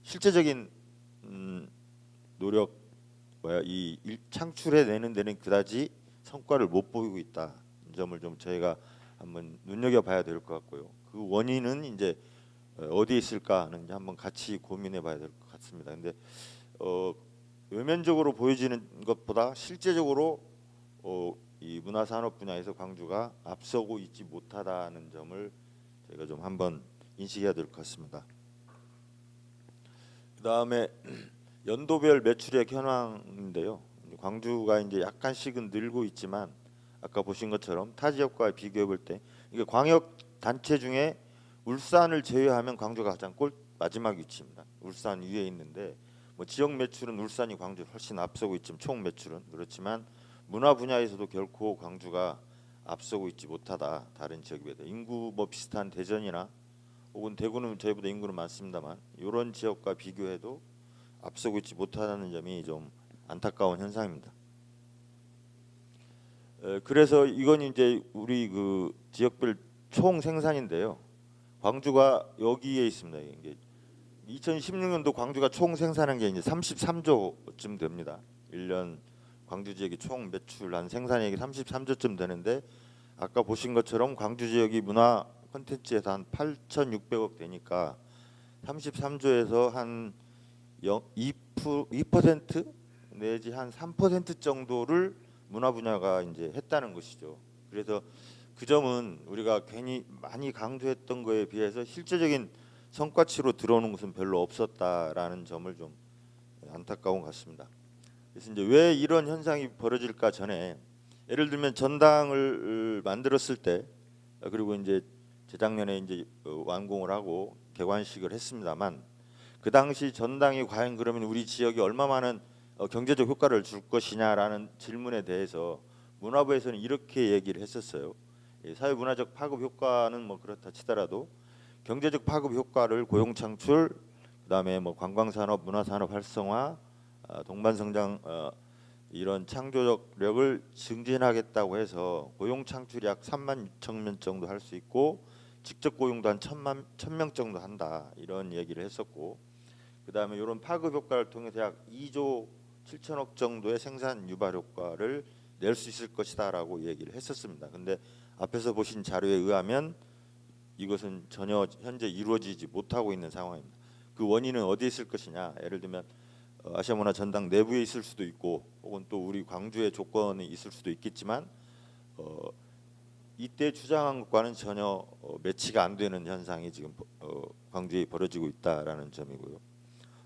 실제적인 노력 창출해내는 데는 그다지 성과를 못 보이고 있다. 이 점을 좀 저희가 한번 눈여겨봐야 될 것 같고요. 그 원인은 이제 어디에 있을까는 한번 같이 고민해봐야 될 것 같습니다. 근데 외면적으로 보여지는 것보다 실제적으로 이 문화산업 분야에서 광주가 앞서고 있지 못하다는 점을 저희가 좀 한번 인식해야 될 것 같습니다. 그 다음에 연도별 매출액 현황인데요. 광주가 이제 약간씩은 늘고 있지만 아까 보신 것처럼 타 지역과 비교해 볼 때 이게 광역 단체 중에 울산을 제외하면 광주가 가장 마지막 위치입니다. 울산 위에 있는데 뭐 지역 매출은 울산이 광주를 훨씬 앞서고 있지만 총 매출은 그렇지만 문화 분야에서도 결코 광주가 앞서고 있지 못하다. 다른 지역에 비해 인구 뭐 비슷한 대전이나 혹은 대구는 저희보다 인구는 많습니다만 이런 지역과 비교해도 앞서고 있지 못하다는 점이 좀 안타까운 현상입니다. 그래서 이건 이제 우리 그 지역별 총 생산인데요. 광주가 여기에 있습니다. 이게 2016년도 광주가 총 생산한 게 이제 33조쯤 됩니다. 1년 광주 지역이 총 매출한 생산액이 33조쯤 되는데 아까 보신 것처럼 광주 지역이 문화 콘텐츠에서 한 8,600억 되니까 33조에서 한 2% 내지 한 3% 정도를 문화 분야가 이제 했다는 것이죠. 그래서 그 점은 우리가 괜히 많이 강조했던 거에 비해서 실제적인 성과치로 들어오는 것은 별로 없었다라는 점을 좀 안타까운 것 같습니다. 그래서 이제 왜 이런 현상이 벌어질까 전에 예를 들면 전당을 만들었을 때 그리고 이제 재작년에 이제 완공을 하고 개관식을 했습니다만 그 당시 전당이 과연 그러면 우리 지역에 얼마 많은 경제적 효과를 줄 것이냐라는 질문에 대해서 문화부에서는 이렇게 얘기를 했었어요. 사회문화적 파급 효과는 뭐 그렇다 치더라도 경제적 파급 효과를 고용 창출, 그다음에 뭐 관광산업, 문화산업 활성화, 동반성장 이런 창조력을 증진하겠다고 해서 고용 창출이 약 3만 6천 명 정도 할 수 있고 직접 고용도 한 1,000명 정도 한다 이런 얘기를 했었고 그다음에 이런 파급 효과를 통해서 약 2조 7천억 정도의 생산 유발 효과를 낼 수 있을 것이다라고 얘기를 했었습니다. 근데 앞에서 보신 자료에 의하면 이것은 전혀 현재 이루어지지 못하고 있는 상황입니다. 그 원인은 어디에 있을 것이냐? 예를 들면 아시아문화 전당 내부에 있을 수도 있고 혹은 또 우리 광주의 조건이 있을 수도 있겠지만 이때 주장한 것과는 전혀 매치가 안 되는 현상이 지금 광주에 벌어지고 있다라는 점이고요.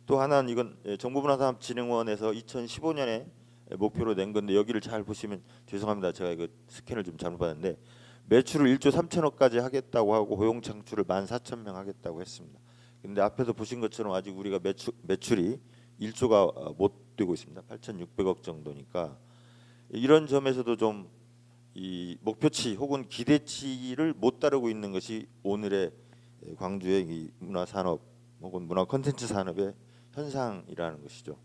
또 하나는 이건 정부문화산업진흥원에서 2015년에 목표로 낸 건데 여기를 잘 보시면 죄송합니다. 제가 이거 스캔을 좀 잘못 봤는데 매출을 1조 3천억까지 하겠다고 하고 고용 창출을 14,000명 하겠다고 했습니다. 근데 앞에서 보신 것처럼 아직 우리가 매출이 1조가 못 되고 있습니다. 8,600억 정도니까 이런 점에서도 좀 이 목표치 혹은 기대치를 못 따르고 있는 것이 오늘의 광주의 이 문화산업 혹은 문화 콘텐츠 산업의 현상이라는 것이죠.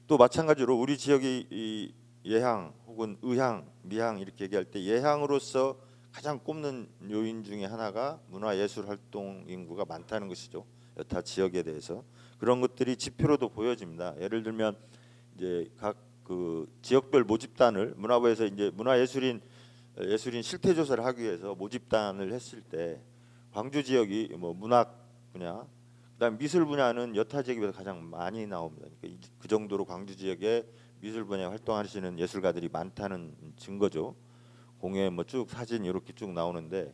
또 마찬가지로 우리 지역이 이 예향 혹은 의향, 미향 이렇게 얘기할 때 예향으로서 가장 꼽는 요인 중에 하나가 문화예술 활동 인구가 많다는 것이죠. 여타 지역에 대해서 그런 것들이 지표로도 보여집니다. 예를 들면 이제 각 그 지역별 모집단을 문화부에서 이제 예술인 실태 조사를 하기 위해서 모집단을 했을 때 광주 지역이 뭐 문학 분야, 그다음 미술 분야는 여타 지역에 비해서 가장 많이 나옵니다. 그러니까 그 정도로 광주 지역에 미술 분야 활동하시는 예술가들이 많다는 증거죠. 공예 뭐 쭉 사진 이렇게 쭉 나오는데,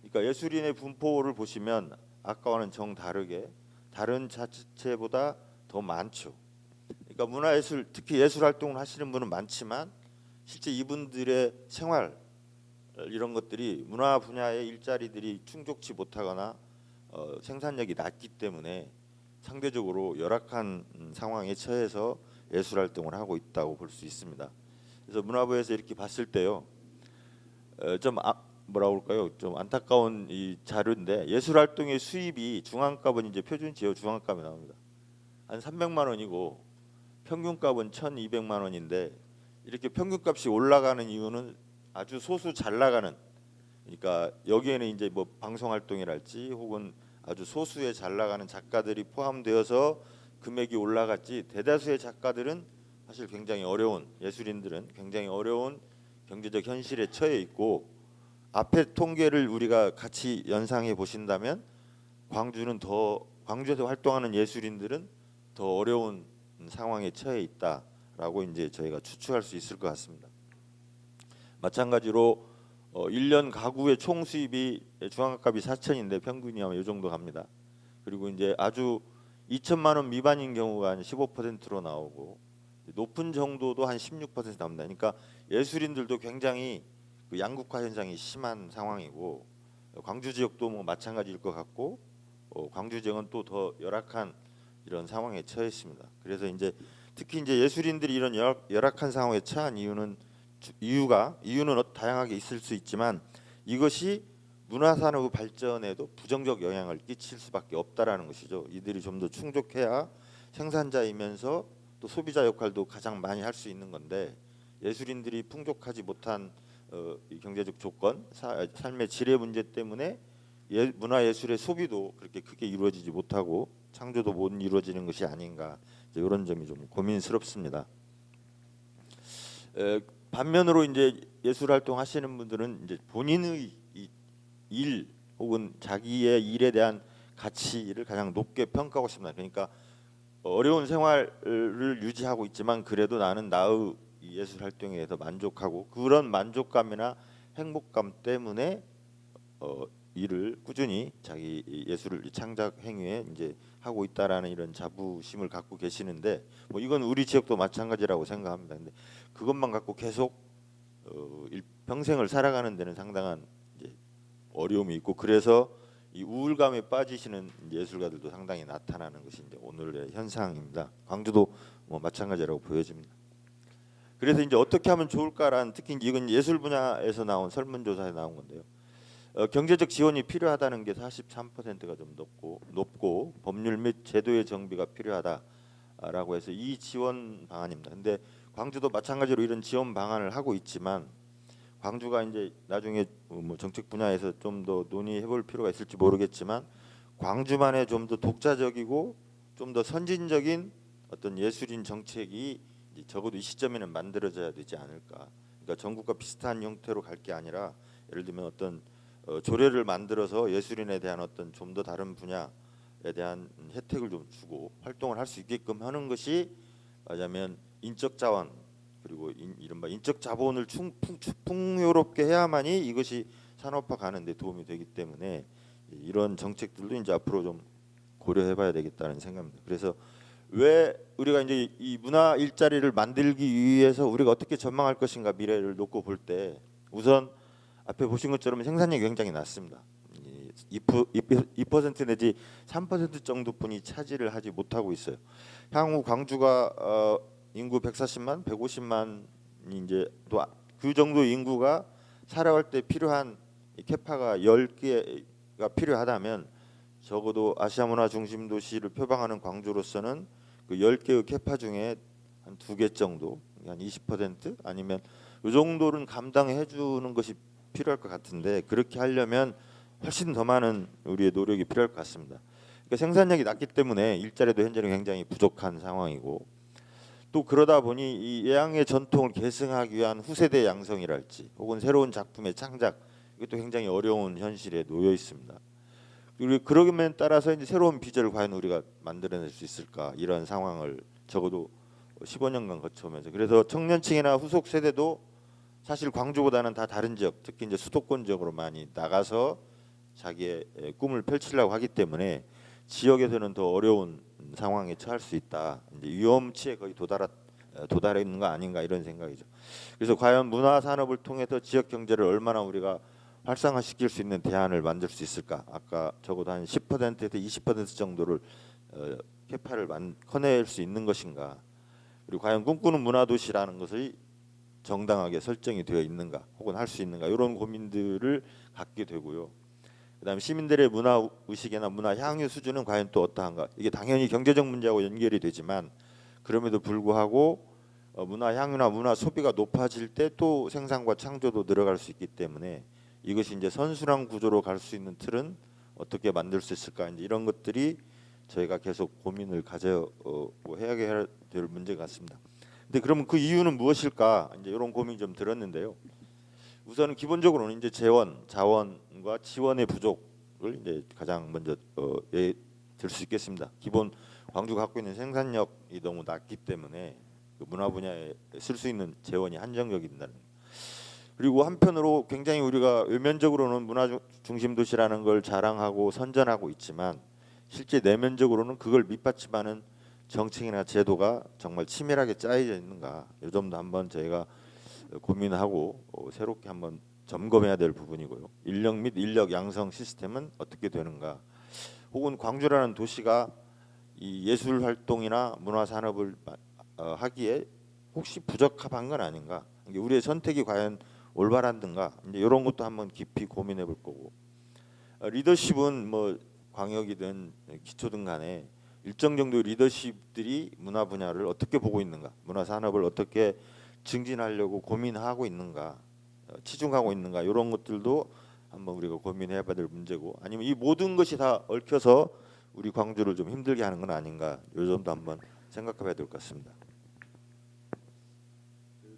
그러니까 예술인의 분포를 보시면 아까와는 정 다르게 다른 자치체보다 더 많죠. 그러니까 문화예술 특히 예술 활동을 하시는 분은 많지만 실제 이분들의 생활 이런 것들이 문화 분야의 일자리들이 충족치 못하거나 생산력이 낮기 때문에 상대적으로 열악한 상황에 처해서 예술 활동을 하고 있다고 볼 수 있습니다. 그래서 문화부에서 이렇게 봤을 때요, 좀 뭐라고 할까요? 좀 안타까운 이 자료인데 예술 활동의 수입이 중앙값은 이제 표준 지역 중앙값이 나옵니다. 한 300만 원이고 평균값은 1,200만 원인데 이렇게 평균값이 올라가는 이유는 아주 소수 잘 나가는, 그러니까 여기에는 이제 뭐 방송 활동이랄지 혹은 아주 소수의 잘 나가는 작가들이 포함되어서 금액이 올라갔지, 대다수의 작가들은 사실 굉장히 어려운, 예술인들은 굉장히 어려운 경제적 현실에 처해 있고, 앞에 통계를 우리가 같이 연상해 보신다면 광주에서 활동하는 예술인들은 더 어려운 상황에 처해 있다라고 이제 저희가 추측할 수 있을 것 같습니다. 마찬가지로 1년 가구의 총 수입이 중앙값이 4천인데 평균이 아마 이 정도 갑니다. 그리고 이제 아주 2천만 원 미만인 경우가 한 15%로 나오고, 높은 정도도 한 16% 나옵니다. 그러니까 예술인들도 굉장히 그 양극화 현상이 심한 상황이고, 광주 지역도 뭐 마찬가지일 것 같고, 광주 지역은 또 더 열악한 이런 상황에 처해 있습니다. 그래서 이제 특히 이제 예술인들이 이런 열악한 상황에 처한 이유는 다양하게 있을 수 있지만, 이것이 문화산업 발전에도 부정적 영향을 끼칠 수밖에 없다라는 것이죠. 이들이 좀 더 충족해야 생산자이면서 또 소비자 역할도 가장 많이 할 수 있는 건데, 예술인들이 풍족하지 못한 이 경제적 조건, 삶의 질의 문제 때문에 문화예술의 소비도 그렇게 크게 이루어지지 못하고 창조도 못 이루어지는 것이 아닌가, 이런 점이 좀 고민스럽습니다. 반면으로 이제 예술 활동 하시는 분들은 이제 본인의 일 혹은 자기의 일에 대한 가치를 가장 높게 평가하고 싶습니다. 그러니까 어려운 생활을 유지하고 있지만 그래도 나는 나의 예술 활동에 대해서 만족하고, 그런 만족감이나 행복감 때문에 일을 꾸준히 자기 예술을 창작 행위에 이제 하고 있다라는 이런 자부심을 갖고 계시는데, 뭐 이건 우리 지역도 마찬가지라고 생각합니다. 근데 그것만 갖고 계속 평생을 살아가는 데는 상당한 이제 어려움이 있고, 그래서 이 우울감에 빠지시는 예술가들도 상당히 나타나는 것이 이제 오늘의 현상입니다. 광주도 뭐 마찬가지라고 보여집니다. 그래서 이제 어떻게 하면 좋을까라는, 특히 이건 예술 분야에서 나온 설문조사에 나온 건데요. 경제적 지원이 필요하다는 게 43%가 좀 높고 법률 및 제도의 정비가 필요하다라고 해서 이 지원 방안입니다. 근데 광주도 마찬가지로 이런 지원 방안을 하고 있지만, 광주가 이제 나중에 뭐 정책 분야에서 좀 더 논의해볼 필요가 있을지 모르겠지만, 광주만의 좀 더 독자적이고 좀 더 선진적인 어떤 예술인 정책이 적어도 이 시점에는 만들어져야 되지 않을까. 그러니까 전국과 비슷한 형태로 갈 게 아니라, 예를 들면 어떤 조례를 만들어서 예술인에 대한 어떤 좀 더 다른 분야에 대한 혜택을 좀 주고 활동을 할 수 있게끔 하는 것이, 말하자면 인적 자원 그리고 이른바 인적 자본을 풍요롭게 해야만이 이것이 산업화 가는 데 도움이 되기 때문에, 이런 정책들도 이제 앞으로 좀 고려해봐야 되겠다는 생각입니다. 그래서 왜 우리가 이제 이 문화 일자리를 만들기 위해서 우리가 어떻게 전망할 것인가, 미래를 놓고 볼 때 우선 앞에 보신 것처럼 생산력이 굉장히 낮습니다. 2% 내지 3% 정도뿐이 차지를 하지 못하고 있어요. 향후 광주가 인구 140만, 150만이 이제 또 그 정도 인구가 살아갈 때 필요한 캐파가 10개가 필요하다면, 적어도 아시아 문화 중심 도시를 표방하는 광주로서는 그 10개의 캐파 중에 한 2개 정도, 한 20% 아니면 이 정도는 감당해 주는 것이 필요할 것 같은데, 그렇게 하려면 훨씬 더 많은 우리의 노력이 필요할 것 같습니다. 그러니까 생산력이 낮기 때문에 일자리도 현재는 굉장히 부족한 상황이고, 또 그러다 보니 이 예향의 전통을 계승하기 위한 후세대 양성이랄지 혹은 새로운 작품의 창작, 이것도 굉장히 어려운 현실에 놓여 있습니다. 그리고 그러면 따라서 이제 새로운 비전을 과연 우리가 만들어낼 수 있을까, 이런 상황을 적어도 15년간 거쳐오면서, 그래서 청년층이나 후속 세대도 사실 광주보다는 다 다른 지역, 특히 이제 수도권 지역으로 많이 나가서 자기의 꿈을 펼치려고 하기 때문에 지역에서는 더 어려운 상황에 처할 수 있다. 이제 위험치에 거의 도달해 있는 거 아닌가, 이런 생각이죠. 그래서 과연 문화 산업을 통해서 지역 경제를 얼마나 우리가 활성화시킬 수 있는 대안을 만들 수 있을까? 아까 적어도 한 10%에서 20% 정도를 캐파를 커낼 수 있는 것인가? 그리고 과연 꿈꾸는 문화도시라는 것이 정당하게 설정이 되어 있는가, 혹은 할 수 있는가, 이런 고민들을 갖게 되고요. 그다음에 시민들의 문화 의식이나 문화 향유 수준은 과연 또 어떠한가? 이게 당연히 경제적 문제하고 연결이 되지만, 그럼에도 불구하고 문화 향유나 문화 소비가 높아질 때 또 생산과 창조도 늘어갈 수 있기 때문에, 이것이 이제 선순환 구조로 갈 수 있는 틀은 어떻게 만들 수 있을까 이제 이런 것들이 저희가 계속 고민을 가져 해야 될 문제 같습니다. 근데 그러면 그 이유는 무엇일까 이제 이런 고민이 좀 들었는데요. 우선은 기본적으로는 이제 자원과 지원의 부족을 이제 가장 먼저 들 수 있겠습니다. 기본 광주가 갖고 있는 생산력이 너무 낮기 때문에 그 문화 분야에 쓸 수 있는 재원이 한정적이다는. 그리고 한편으로 굉장히 우리가 외면적으로는 문화 중심 도시라는 걸 자랑하고 선전하고 있지만 실제 내면적으로는 그걸 밑받침하는 정책이나 제도가 정말 치밀하게 짜여져 있는가 이 점도 한번 저희가 고민하고 새롭게 한번 점검해야 될 부분이고요. 인력 및 인력 양성 시스템은 어떻게 되는가? 혹은 광주라는 도시가 이 예술 활동이나 문화 산업을 하기에 혹시 부적합한 건 아닌가? 우리의 선택이 과연 올바란든가? 이제 이런 것도 한번 깊이 고민해 볼 거고. 리더십은 뭐 광역이든 기초든 간에 일정 정도 리더십들이 문화 분야를 어떻게 보고 있는가? 문화 산업을 어떻게 증진하려고 고민하고 있는가? 치중하고 있는가? 이런 것들도 한번 우리가 고민해봐야 될 문제고, 아니면 이 모든 것이 다 얽혀서 우리 광주를 좀 힘들게 하는 건 아닌가? 이 점도 한번 생각해봐야 될 것 같습니다.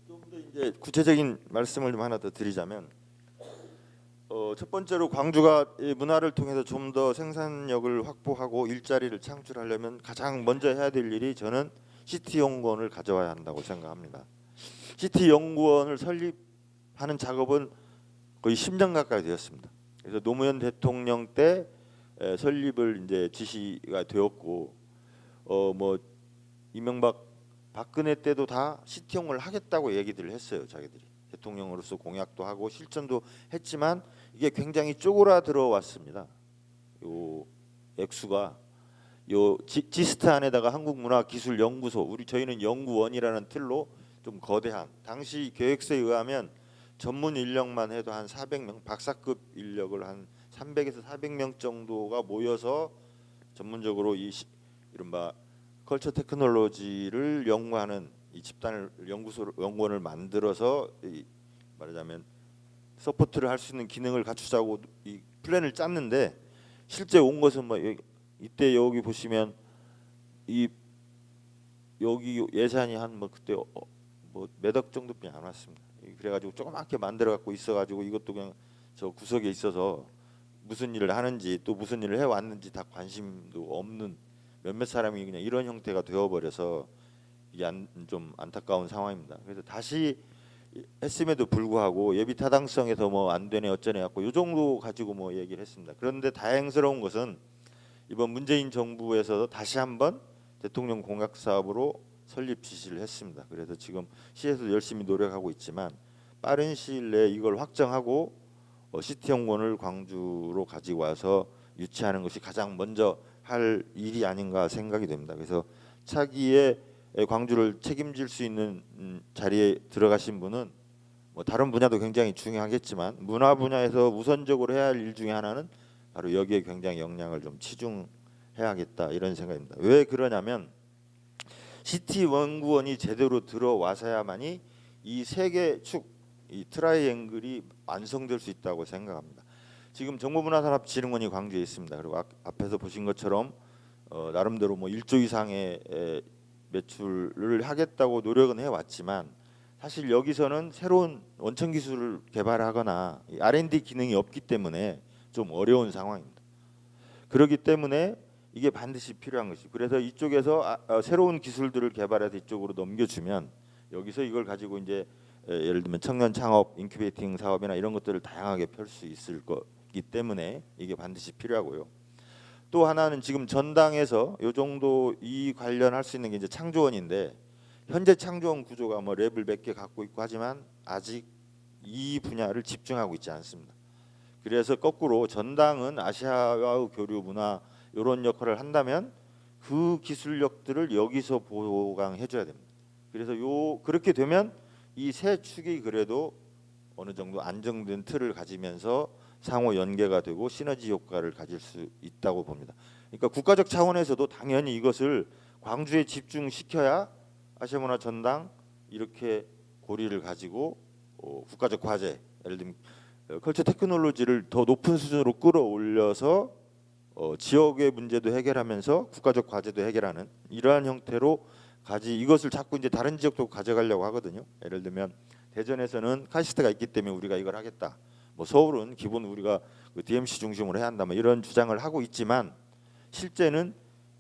좀 더 이제 구체적인 말씀을 좀 하나 더 드리자면, 첫 번째로 광주가 이 문화를 통해서 좀 더 생산력을 확보하고 일자리를 창출하려면 가장 먼저 해야 될 일이 저는 시티 연구원을 가져와야 한다고 생각합니다. 시티 연구원을 설립하는 작업은 거의 10년 가까이 되었습니다. 그래서 노무현 대통령 때 설립을 이제 지시가 되었고, 뭐 이명박 박근혜 때도 다 시티용을 하겠다고 얘기들을 했어요. 자기들이 대통령으로서 공약도 하고 실천도 했지만 이게 굉장히 쪼그라들어 왔습니다. 요 액수가 요 지스타 안에다가 한국문화기술연구소, 저희는 연구원이라는 틀로 좀 거대한, 당시 계획서에 의하면 전문 인력만 해도 한 400명, 박사급 인력을 한 300에서 400명 정도가 모여서 전문적으로 이른바 컬처 테크놀로지를 연구하는 이 집단을 연구원을 만들어서 말하자면 서포트를 할 수 있는 기능을 갖추자고 이 플랜을 짰는데, 실제 온 것은 뭐 이때 여기 보시면 여기 예산이 한 뭐 그때 뭐 몇 억 정도뿐이 안 왔습니다. 그래가지고 조그맣게 만들어 갖고 있어가지고 이것도 그냥 저 구석에 있어서 무슨 일을 하는지 또 무슨 일을 해 왔는지 다 관심도 없는 몇몇 사람이 그냥 이런 형태가 되어버려서 이게 좀 안타까운 상황입니다. 그래서 다시 했음에도 불구하고 예비 타당성에서 뭐 안 되네 어쩌네 갖고 이 정도 가지고 뭐 얘기를 했습니다. 그런데 다행스러운 것은 이번 문재인 정부에서도 다시 한번 대통령 공약 사업으로 설립 지시를 했습니다. 그래서 지금 시에서 열심히 노력하고 있지만 빠른 시일 내에 이걸 확정하고 시티 연구원을 광주로 가지고 와서 유치하는 것이 가장 먼저 할 일이 아닌가 생각이 됩니다. 그래서 차기에 광주를 책임질 수 있는 자리에 들어가신 분은 뭐 다른 분야도 굉장히 중요하겠지만 문화 분야에서 우선적으로 해야 할 일 중에 하나는 바로 여기에 굉장히 역량을 좀 치중해야겠다 이런 생각입니다. 왜 그러냐면 시티 연구원이 제대로 들어와서야만이 이 세 개 축, 이 트라이앵글이 완성될 수 있다고 생각합니다. 지금 정보문화산업진흥원이 광주에 있습니다. 그리고 앞에서 보신 것처럼 나름대로 뭐 1조 이상의 매출을 하겠다고 노력은 해왔지만 사실 여기서는 새로운 원천 기술을 개발하거나 R&D 기능이 없기 때문에 좀 어려운 상황입니다. 그렇기 때문에 이게 반드시 필요한 것이, 그래서 이쪽에서 새로운 기술들을 개발해서 이쪽으로 넘겨주면 여기서 이걸 가지고 이제 예를 들면 청년 창업, 인큐베이팅 사업이나 이런 것들을 다양하게 펼 수 있을 거기 때문에 이게 반드시 필요하고요. 또 하나는 지금 전당에서 요 정도 이 관련할 수 있는 게 이제 창조원인데, 현재 창조원 구조가 뭐 랩을 몇 개 갖고 있고 하지만 아직 이 분야를 집중하고 있지 않습니다. 그래서 거꾸로 전당은 아시아와의 교류 문화 이런 역할을 한다면 그 기술력들을 여기서 보강해 줘야 됩니다. 그래서 그렇게 되면 이 세 축이 그래도 어느 정도 안정된 틀을 가지면서 상호 연계가 되고 시너지 효과를 가질 수 있다고 봅니다. 그러니까 국가적 차원에서도 당연히 이것을 광주에 집중시켜야 아시아문화 전당 이렇게 고리를 가지고 국가적 과제, 예를 들면 컬처 테크놀로지를 더 높은 수준으로 끌어올려서 지역의 문제도 해결하면서 국가적 과제도 해결하는 이러한 형태로 이것을 자꾸 이제 다른 지역도 가져가려고 하거든요. 예를 들면 대전에서는 카시트가 있기 때문에 우리가 이걸 하겠다. 뭐 서울은 기본 우리가 그 DMC 중심으로 해야 한다. 뭐 이런 주장을 하고 있지만 실제는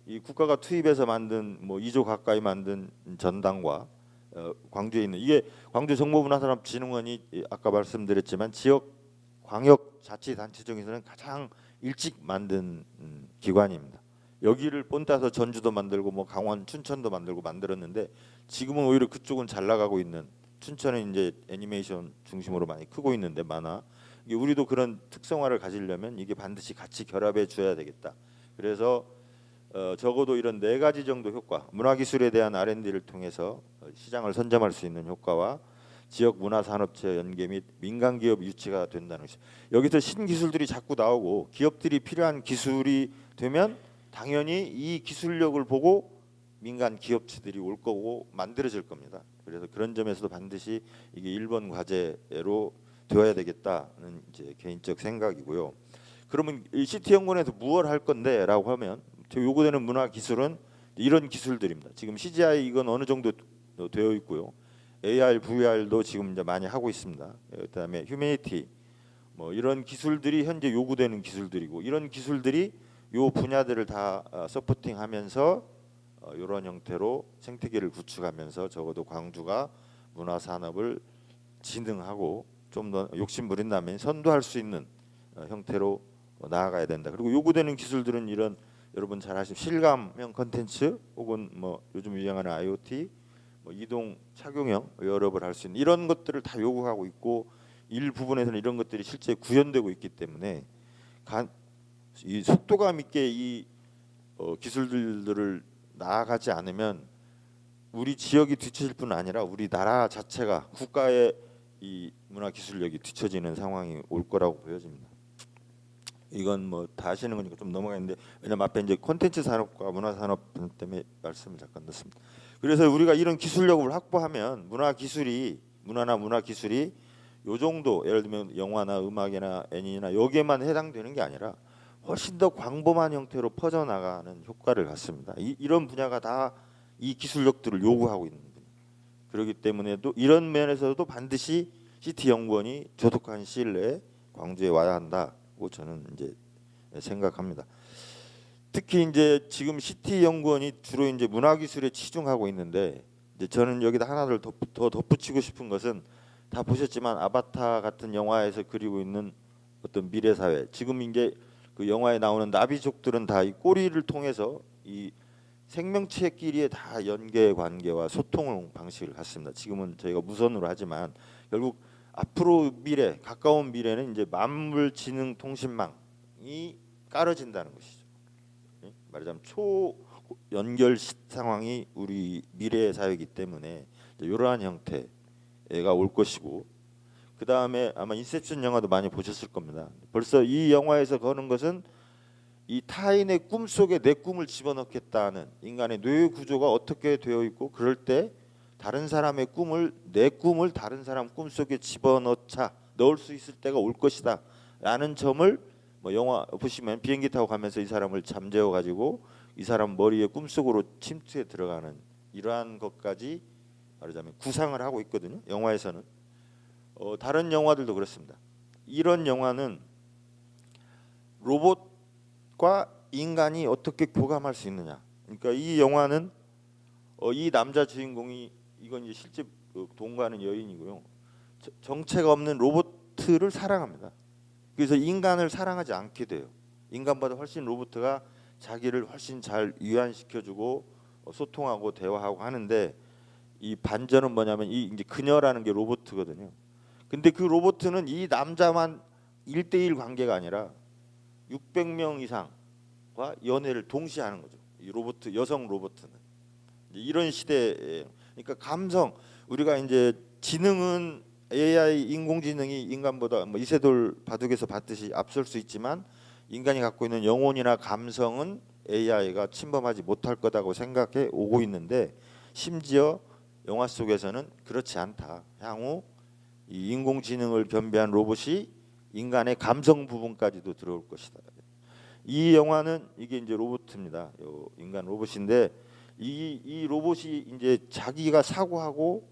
이 국가가 투입해서 만든 뭐 2조 가까이 만든 전당과 광주에 있는 이게 광주 정보문화산업진흥원이 아까 말씀드렸지만 지역 광역 자치단체 중에서는 가장 일찍 만든 기관입니다. 여기를 본따서 전주도 만들고 뭐 강원 춘천도 만들었는데 지금은 오히려 그쪽은 잘 나가고 있는 춘천은 이제 애니메이션 중심으로 많이 크고 있는데 만화 이게 우리도 그런 특성화를 가지려면 이게 반드시 같이 결합해 줘야 되겠다. 그래서 적어도 이런 4가지 정도 효과 문화기술에 대한 R&D를 통해서 시장을 선점할 수 있는 효과와 지역 문화산업체 연계 및 민간기업 유치가 된다는 것이 여기서 신기술들이 자꾸 나오고 기업들이 필요한 기술이 되면 당연히 이 기술력을 보고 민간 기업체들이 올 거고 만들어질 겁니다. 그래서 그런 점에서도 반드시 이게 1번 과제로 되어야 되겠다는 이제 개인적 생각이고요. 그러면 이 CT연구원에서 무엇을 할 건데라고 하면 요구되는 문화기술은 이런 기술들입니다. 지금 CGI 이건 어느 정도 되어 있고요. AR, VR도 지금 이제 많이 하고 있습니다. 그다음에 휴머니티 뭐 이런 기술들이 현재 요구되는 기술들이고 이런 기술들이 요 분야들을 다 서포팅하면서 이런 형태로 생태계를 구축하면서 적어도 광주가 문화산업을 진흥하고 좀 더 욕심 부린다면 선도할 수 있는 형태로 나아가야 된다. 그리고 요구되는 기술들은 이런 여러분 잘 아시는 실감형 컨텐츠 혹은 뭐 요즘 유행하는 IoT 뭐 이동 착용형 웨어러블 할 수 있는 이런 것들을 다 요구하고 있고 일부분에서는 이런 것들이 실제 구현되고 있기 때문에 이 속도감 있게 이 기술들을 나아가지 않으면 우리 지역이 뒤처질 뿐 아니라 우리 나라 자체가 국가의 이 문화 기술력이 뒤처지는 상황이 올 거라고 보여집니다. 이건 뭐 다 아시는 거니까 좀 넘어가는데 왜냐면 앞에 이제 콘텐츠 산업과 문화 산업 때문에 말씀을 잠깐 넣습니다. 그래서 우리가 이런 기술력을 확보하면 문화나 문화 기술이 요 정도 예를 들면 영화나 음악이나 애니나 여기에만 해당되는 게 아니라 훨씬 더 광범한 형태로 퍼져나가는 효과를 갖습니다. 이런 분야가 다 이 기술력들을 요구하고 있는 분야. 그렇기 때문에도 이런 면에서도 반드시 CT연구원이 조속한 시일 내에 광주에 와야 한다고 저는 이제 생각합니다. 특히 이제 지금 CT연구원이 주로 이제 문화기술에 치중하고 있는데 이제 저는 여기다 하나를 더 덧붙이고 싶은 것은 다 보셨지만 아바타 같은 영화에서 그리고 있는 어떤 미래 사회 지금 이제 그 영화에 나오는 나비족들은 다 이 꼬리를 통해서 이 생명체끼리의 다 연계 관계와 소통 방식을 갖습니다. 지금은 저희가 무선으로 하지만 결국 앞으로 미래 가까운 미래는 이제 만물지능 통신망이 깔아진다는 것이죠. 말하자면 초연결 상황이 우리 미래의 사회이기 때문에 이러한 형태가 올 것이고 그 다음에 아마 인셉션 영화도 많이 보셨을 겁니다. 벌써 이 영화에서 거는 것은 이 타인의 꿈 속에 내 꿈을 집어넣겠다는 인간의 뇌 구조가 어떻게 되어 있고 그럴 때 다른 사람의 내 꿈을 다른 사람 꿈 속에 넣을 수 있을 때가 올 것이다 라는 점을 뭐 영화 보시면 비행기 타고 가면서 이 사람을 잠재워 가지고 이 사람 머리에 꿈속으로 침투해 들어가는 이러한 것까지 말하자면 구상을 하고 있거든요. 영화에서는 다른 영화들도 그렇습니다. 이런 영화는 로봇과 인간이 어떻게 교감할 수 있느냐. 그러니까 이 영화는 이 남자 주인공이 이건 이제 실제 동거하는 여인이고요. 정체가 없는 로봇을 사랑합니다. 그래서 인간을 사랑하지 않게 돼요. 인간보다 훨씬 로봇가 자기를 훨씬 잘 위안시켜주고 소통하고 대화하고 하는데 이 반전은 뭐냐면 이 이제 그녀라는 게 로봇거든요. 근데 그 로봇은 이 남자만 1대1 관계가 아니라 600명 이상과 연애를 동시에 하는 거죠. 이 여성 로봇은 이런 시대에 그러니까 감성 우리가 이제 지능은 AI 인공지능이 인간보다 뭐 이세돌 바둑에서 봤듯이 앞설 수 있지만 인간이 갖고 있는 영혼이나 감성은 AI가 침범하지 못할 거다고 생각해 오고 있는데 심지어 영화 속에서는 그렇지 않다. 향후 이 인공지능을 겸비한 로봇이 인간의 감성 부분까지도 들어올 것이다. 이 영화는 이게 이제 로봇입니다. 요 인간 로봇인데 이 로봇이 이제 자기가 사고하고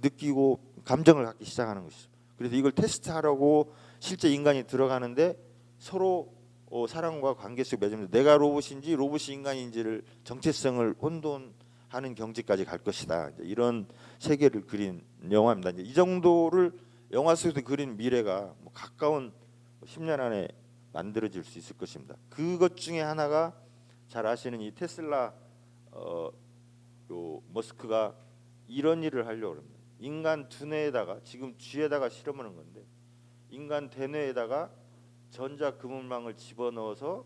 느끼고 감정을 갖기 시작하는 것이죠. 그래서 이걸 테스트하려고 실제 인간이 들어가는데 서로 사람과 관계 속 맺으면서 내가 로봇인지 로봇이 인간인지를 정체성을 혼돈하는 경지까지 갈 것이다. 이런 세계를 그린 영화입니다. 이제 이 정도를 영화 속에서 그린 미래가 뭐 가까운 10년 안에 만들어질 수 있을 것입니다. 그것 중에 하나가 잘 아시는 이 테슬라 요 머스크가 이런 일을 하려고 합니다. 인간 두뇌에다가 지금 쥐에다가 실험하는 건데 인간 대뇌에다가 전자 그물망을 집어넣어서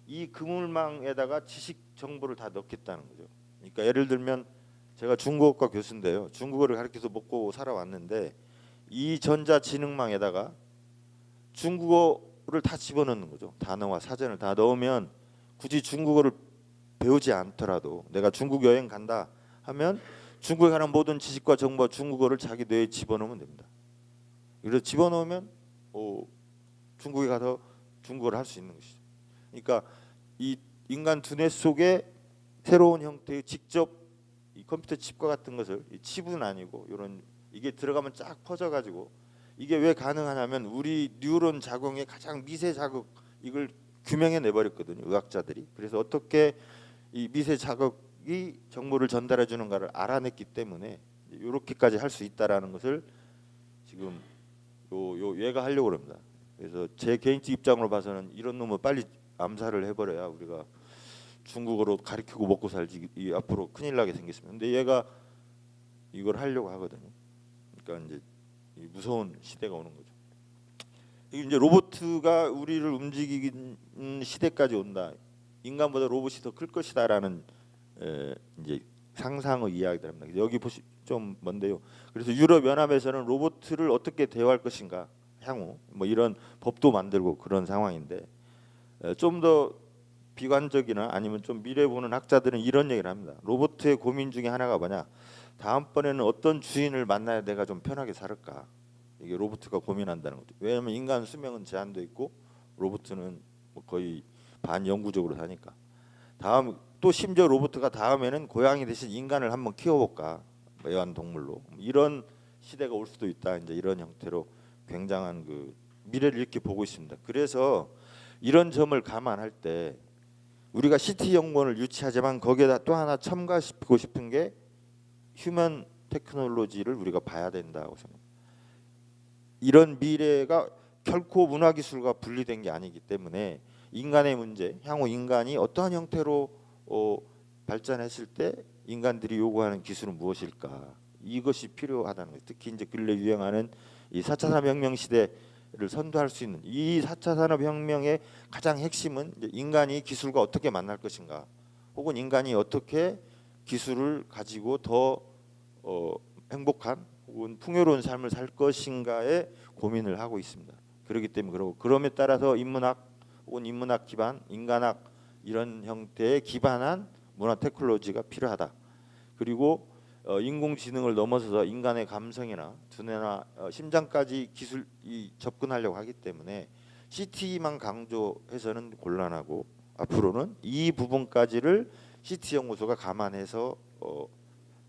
이 그물망에다가 지식 정보를 다 넣겠다는 거죠. 그러니까 예를 들면 제가 중국어과 교수인데요. 중국어를 가르쳐서 먹고 살아왔는데 이 전자지능망에다가 중국어를 다 집어넣는 거죠. 단어와 사전을 다 넣으면 굳이 중국어를 배우지 않더라도 내가 중국 여행 간다 하면 중국에 관한 모든 지식과 정보와 중국어를 자기 뇌에 집어넣으면 됩니다. 그래서 집어넣으면 중국에 가서 중국어를 할 수 있는 것이죠. 그러니까 이 인간 두뇌 속에 새로운 형태의 직접 이 컴퓨터 칩과 같은 것을 이 칩은 아니고 이런 이게 들어가면 쫙 퍼져가지고 이게 왜 가능하냐면 우리 뉴런 작용의 가장 미세 자극 이걸 규명해 내버렸거든요. 의학자들이. 그래서 어떻게 이 미세 자극이 정보를 전달해 주는가를 알아냈기 때문에 이렇게까지 할 수 있다라는 것을 지금 요 얘가 하려고 합니다. 그래서 제 개인적 입장으로 봐서는 이런 놈을 빨리 암살을 해버려야 우리가 중국어로 가르치고 먹고 살지 이 앞으로 큰일 나게 생겼습니다. 근데 얘가 이걸 하려고 하거든요. 그러니까 이제 이 무서운 시대가 오는 거죠. 이게 이제 로봇가 우리를 움직이는 시대까지 온다. 인간보다 로봇이 더 클 것이다라는 이제 상상의 이야기들입니다. 여기 보시 좀 먼데요. 그래서 유럽 연합에서는 로봇을 어떻게 대화할 것인가 향후 뭐 이런 법도 만들고 그런 상황인데 좀 더 비관적이나 아니면 좀 미래 보는 학자들은 이런 얘기를 합니다. 로봇의 고민 중에 하나가 뭐냐? 다음번에는 어떤 주인을 만나야 내가 좀 편하게 살을까? 이게 로봇가 고민한다는 거죠. 왜냐하면 인간 수명은 제한돼 있고 로봇은 뭐 거의 반영구적으로 사니까. 다음 또 심지어 로봇가 다음에는 고양이 대신 인간을 한번 키워볼까? 뭐 애완동물로 이런 시대가 올 수도 있다. 이제 이런 형태로 굉장한 그 미래를 이렇게 보고 있습니다. 그래서 이런 점을 감안할 때 우리가 CT 연구원을 유치하지만 거기에다 또 하나 첨가시키고 싶은 게 휴먼 테크놀로지를 우리가 봐야 된다고 생각합니다. 이런 미래가 결코 문화기술과 분리된 게 아니기 때문에 인간의 문제, 향후 인간이 어떠한 형태로 발전했을 때 인간들이 요구하는 기술은 무엇일까? 이것이 필요하다는 거예요. 특히 이제 근래 유행하는 이 4차 산업혁명 시대를 선도할 수 있는 이 4차 산업혁명의 가장 핵심은 이제 인간이 기술과 어떻게 만날 것인가, 혹은 인간이 어떻게 기술을 가지고 더 행복한 혹은 풍요로운 삶을 살 것인가에 고민을 하고 있습니다. 그렇기 때문에 그럼에 따라서 인문학 혹은 인문학 기반, 인간학 이런 형태에 기반한 문화 테크놀로지가 필요하다. 그리고 인공지능을 넘어서서 인간의 감성이나 두뇌나 심장까지 기술이 접근하려고 하기 때문에 CT만 강조해서는 곤란하고 앞으로는 이 부분까지를 CT 연구소가 감안해서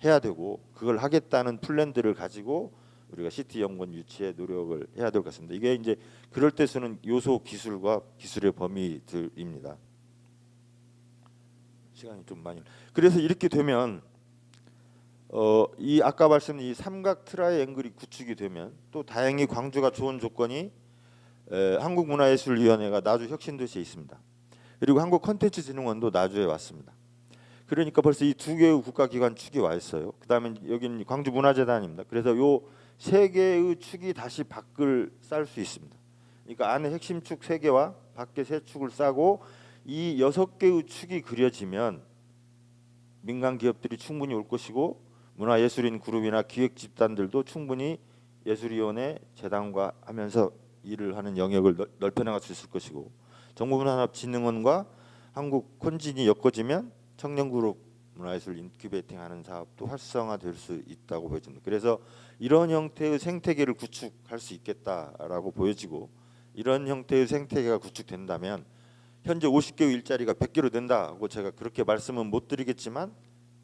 해야 되고 그걸 하겠다는 플랜들을 가지고 우리가 CT 연구원 유치에 노력을 해야 될 것 같습니다. 이게 이제 그럴 때 쓰는 요소 기술과 기술의 범위들입니다. 시간이 좀 많이. 그래서 이렇게 되면 이 아까 말씀드린 이 삼각 트라이앵글이 구축이 되면 또 다행히 광주가 좋은 조건이 한국문화예술위원회가 나주 혁신도시에 있습니다. 그리고 한국콘텐츠진흥원도 나주에 왔습니다. 그러니까 벌써 이 두 개의 국가기관 축이 와 있어요. 그다음에 여기는 광주문화재단입니다. 그래서 요 세 개의 축이 다시 밖을 쌀 수 있습니다. 그러니까 안에 핵심 축 세 개와 밖에 세 축을 싸고 이 6개의 축이 그려지면 민간 기업들이 충분히 올 것이고 문화예술인 그룹이나 기획 집단들도 충분히 예술위원회 재단과 하면서 일을 하는 영역을 넓혀나갈 수 있을 것이고 정부문화산업진흥원과 한국콘진이 엮어지면 청년그룹 문화예술 인큐베이팅하는 사업도 활성화될 수 있다고 보여집니다. 그래서 이런 형태의 생태계를 구축할 수 있겠다라고 보여지고 이런 형태의 생태계가 구축된다면 현재 50개의 일자리가 100개로 된다고 제가 그렇게 말씀은 못 드리겠지만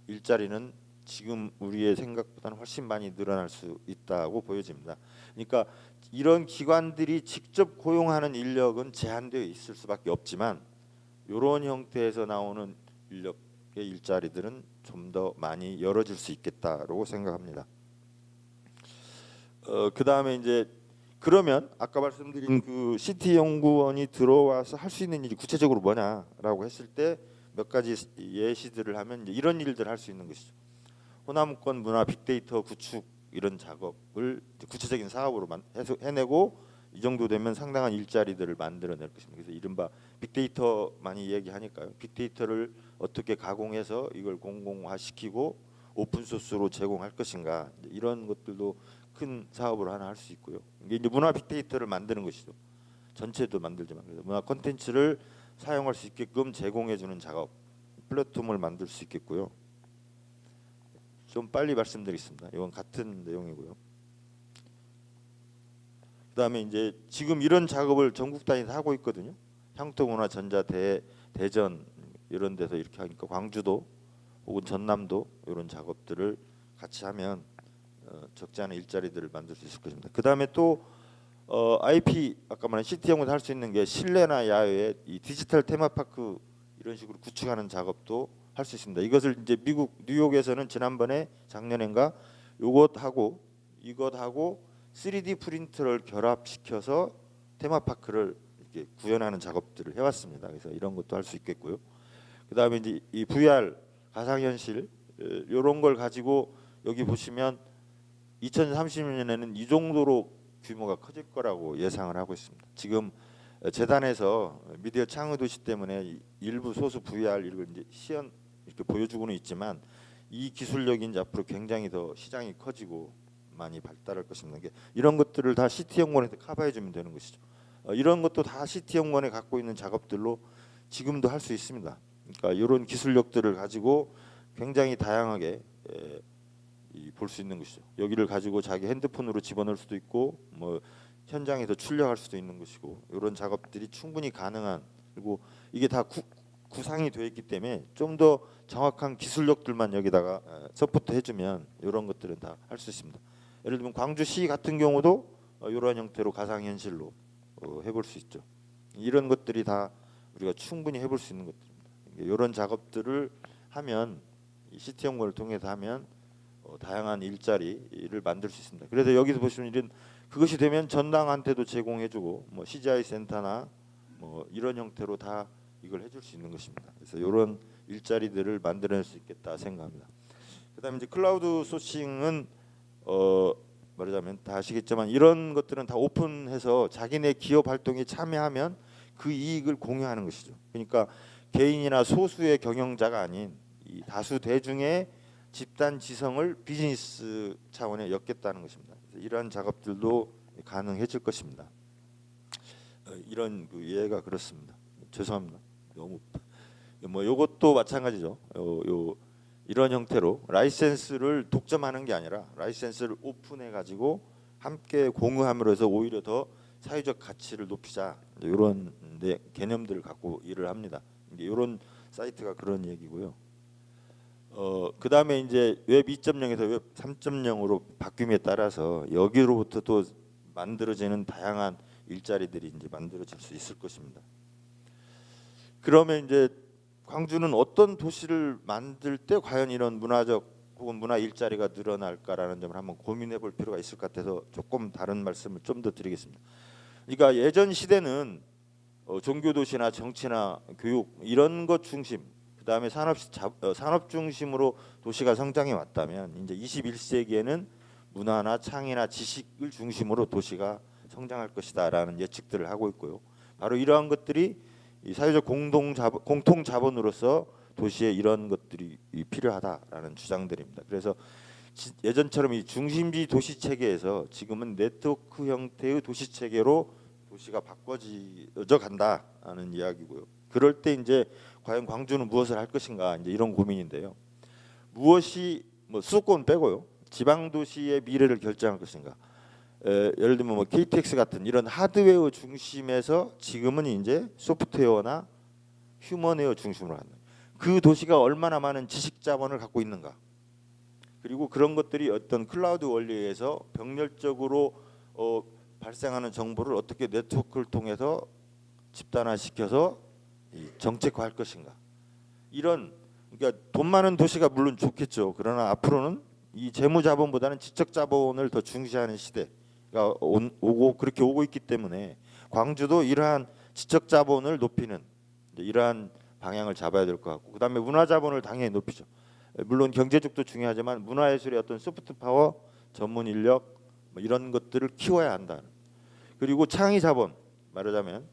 일자리는 지금 우리의 생각보다는 훨씬 많이 늘어날 수 있다고 보여집니다. 그러니까 이런 기관들이 직접 고용하는 인력은 제한되어 있을 수밖에 없지만 이런 형태에서 나오는 인력의 일자리들은 좀 더 많이 열어질 수 있겠다라고 생각합니다. 그 다음에 이제 그러면 아까 말씀드린 그 CT 연구원이 들어와서 할 수 있는 일이 구체적으로 뭐냐라고 했을 때 몇 가지 예시들을 하면 이제 이런 일들을 할 수 있는 것이죠. 호남권 문화 빅데이터 구축 이런 작업을 구체적인 사업으로 해내고 이 정도 되면 상당한 일자리들을 만들어낼 것입니다. 그래서 이른바 빅데이터 많이 얘기하니까요. 빅데이터를 어떻게 가공해서 이걸 공공화시키고 오픈소스로 제공할 것인가 이런 것들도 큰 사업으로 하나 할 수 있고요. 이게 이제 문화 빅데이터를 만드는 것이죠. 전체도 만들지만 그래서 문화 콘텐츠를 사용할 수 있게끔 제공해주는 작업 플랫폼을 만들 수 있겠고요. 좀 빨리 말씀드리겠습니다. 이건 같은 내용이고요. 그다음에 이제 지금 이런 작업을 전국 단위에서 하고 있거든요. 향토문화전자 대전 이런 데서 이렇게 하니까 광주도 혹은 전남도 이런 작업들을 같이 하면 적지 않은 일자리들을 만들 수 있을 것입니다. 그다음에 또 IP 아까 말한 CT 연구에서 할 수 있는 게 실내나 야외에 이 디지털 테마파크 이런 식으로 구축하는 작업도 할 수 있습니다. 이것을 이제 미국 뉴욕에서는 지난번에 작년인가 이것하고 3D 프린터를 결합시켜서 테마파크를 이렇게 구현하는 작업들을 해왔습니다. 그래서 이런 것도 할 수 있겠고요. 그다음에 이제 이 VR 가상현실 이런 걸 가지고 여기 보시면 2030년에는 이 정도로 규모가 커질 거라고 예상을 하고 있습니다. 지금 재단에서 미디어 창의 도시 때문에 일부 소수 VR 이걸 이제 시연 이렇게 보여주고는 있지만 이 기술력이 이제 앞으로 굉장히 더 시장이 커지고 많이 발달할 것입니다. 이런 것들을 다 CT 연구원에서 커버해 주면 되는 것이죠. 이런 것도 다 CT 연구원에 갖고 있는 작업들로 지금도 할 수 있습니다. 그러니까 이런 기술력들을 가지고 굉장히 다양하게 볼 수 있는 것이죠. 여기를 가지고 자기 핸드폰으로 집어넣을 수도 있고 뭐 현장에서 출력할 수도 있는 것이고 이런 작업들이 충분히 가능한 그리고 이게 다 구상이 되어 있기 때문에 좀 더 정확한 기술력들만 여기다가 서포트 해주면 이런 것들은 다 할 수 있습니다. 예를 들면 광주시 같은 경우도 이러한 형태로 가상현실로 해볼 수 있죠. 이런 것들이 다 우리가 충분히 해볼 수 있는 것들입니다. 이런 작업들을 하면 이 CT 연구를 통해서 하면 다양한 일자리를 만들 수 있습니다. 그래서 여기서 보시면 이런 그것이 되면 전당한테도 제공해주고 뭐 CGI 센터나 뭐 이런 형태로 다 이걸 해줄 수 있는 것입니다. 그래서 이런 일자리들을 만들어낼 수 있겠다 생각합니다. 그다음에 이제 클라우드 소싱은 말하자면 다 아시겠지만 이런 것들은 다 오픈해서 자기네 기업 활동에 참여하면 그 이익을 공유하는 것이죠. 그러니까 개인이나 소수의 경영자가 아닌 이 다수 대중의 집단 지성을 비즈니스 차원에 엮겠다는 것입니다. 이러한 작업들도 가능해질 것입니다. 이런 그 예가 그렇습니다. 죄송합니다. 너무 뭐 이것도 마찬가지죠. 이런 형태로 라이센스를 독점하는 게 아니라 라이센스를 오픈해 가지고 함께 공유함으로 해서 오히려 더 사회적 가치를 높이자 이런 개념들을 갖고 일을 합니다. 이런 사이트가 그런 얘기고요. 그 다음에 이제 웹 2.0에서 웹 3.0으로 바뀜에 따라서 여기로부터 또 만들어지는 다양한 일자리들이 이제 만들어질 수 있을 것입니다. 그러면 이제 광주는 어떤 도시를 만들 때 과연 이런 문화적 혹은 문화 일자리가 늘어날까라는 점을 한번 고민해 볼 필요가 있을 것 같아서 조금 다른 말씀을 좀 더 드리겠습니다. 그러니까 예전 시대는 종교 도시나 정치나 교육 이런 것 중심 그다음에 산업 중심으로 도시가 성장해 왔다면 이제 21세기에는 문화나 창의나 지식을 중심으로 도시가 성장할 것이다라는 예측들을 하고 있고요. 바로 이러한 것들이 이 사회적 공통 자본으로서 도시에 이런 것들이 필요하다라는 주장들입니다. 그래서 예전처럼 이 중심지 도시 체계에서 지금은 네트워크 형태의 도시 체계로 도시가 바꿔져 간다는 이야기고요. 그럴 때 이제 과연 광주는 무엇을 할 것인가 이제 이런 고민인데요. 무엇이 뭐 수도권 빼고요. 지방 도시의 미래를 결정할 것인가. 예를 들면 뭐 KTX 같은 이런 하드웨어 중심에서 지금은 이제 소프트웨어나 휴먼웨어 중심으로 가는 거예요. 그 도시가 얼마나 많은 지식 자본을 갖고 있는가. 그리고 그런 것들이 어떤 클라우드 원리에서 병렬적으로 발생하는 정보를 어떻게 네트워크를 통해서 집단화시켜서 정책화할 것인가. 이런 그러니까 돈 많은 도시가 물론 좋겠죠. 그러나 앞으로는 이 재무 자본보다는 지적 자본을 더 중시하는 시대가 오고 그렇게 오고 있기 때문에 광주도 이러한 지적 자본을 높이는 이러한 방향을 잡아야 될 것 같고, 그다음에 문화 자본을 당연히 높이죠. 물론 경제적도 중요하지만 문화예술의 어떤 소프트 파워, 전문 인력 뭐 이런 것들을 키워야 한다. 그리고 창의 자본, 말하자면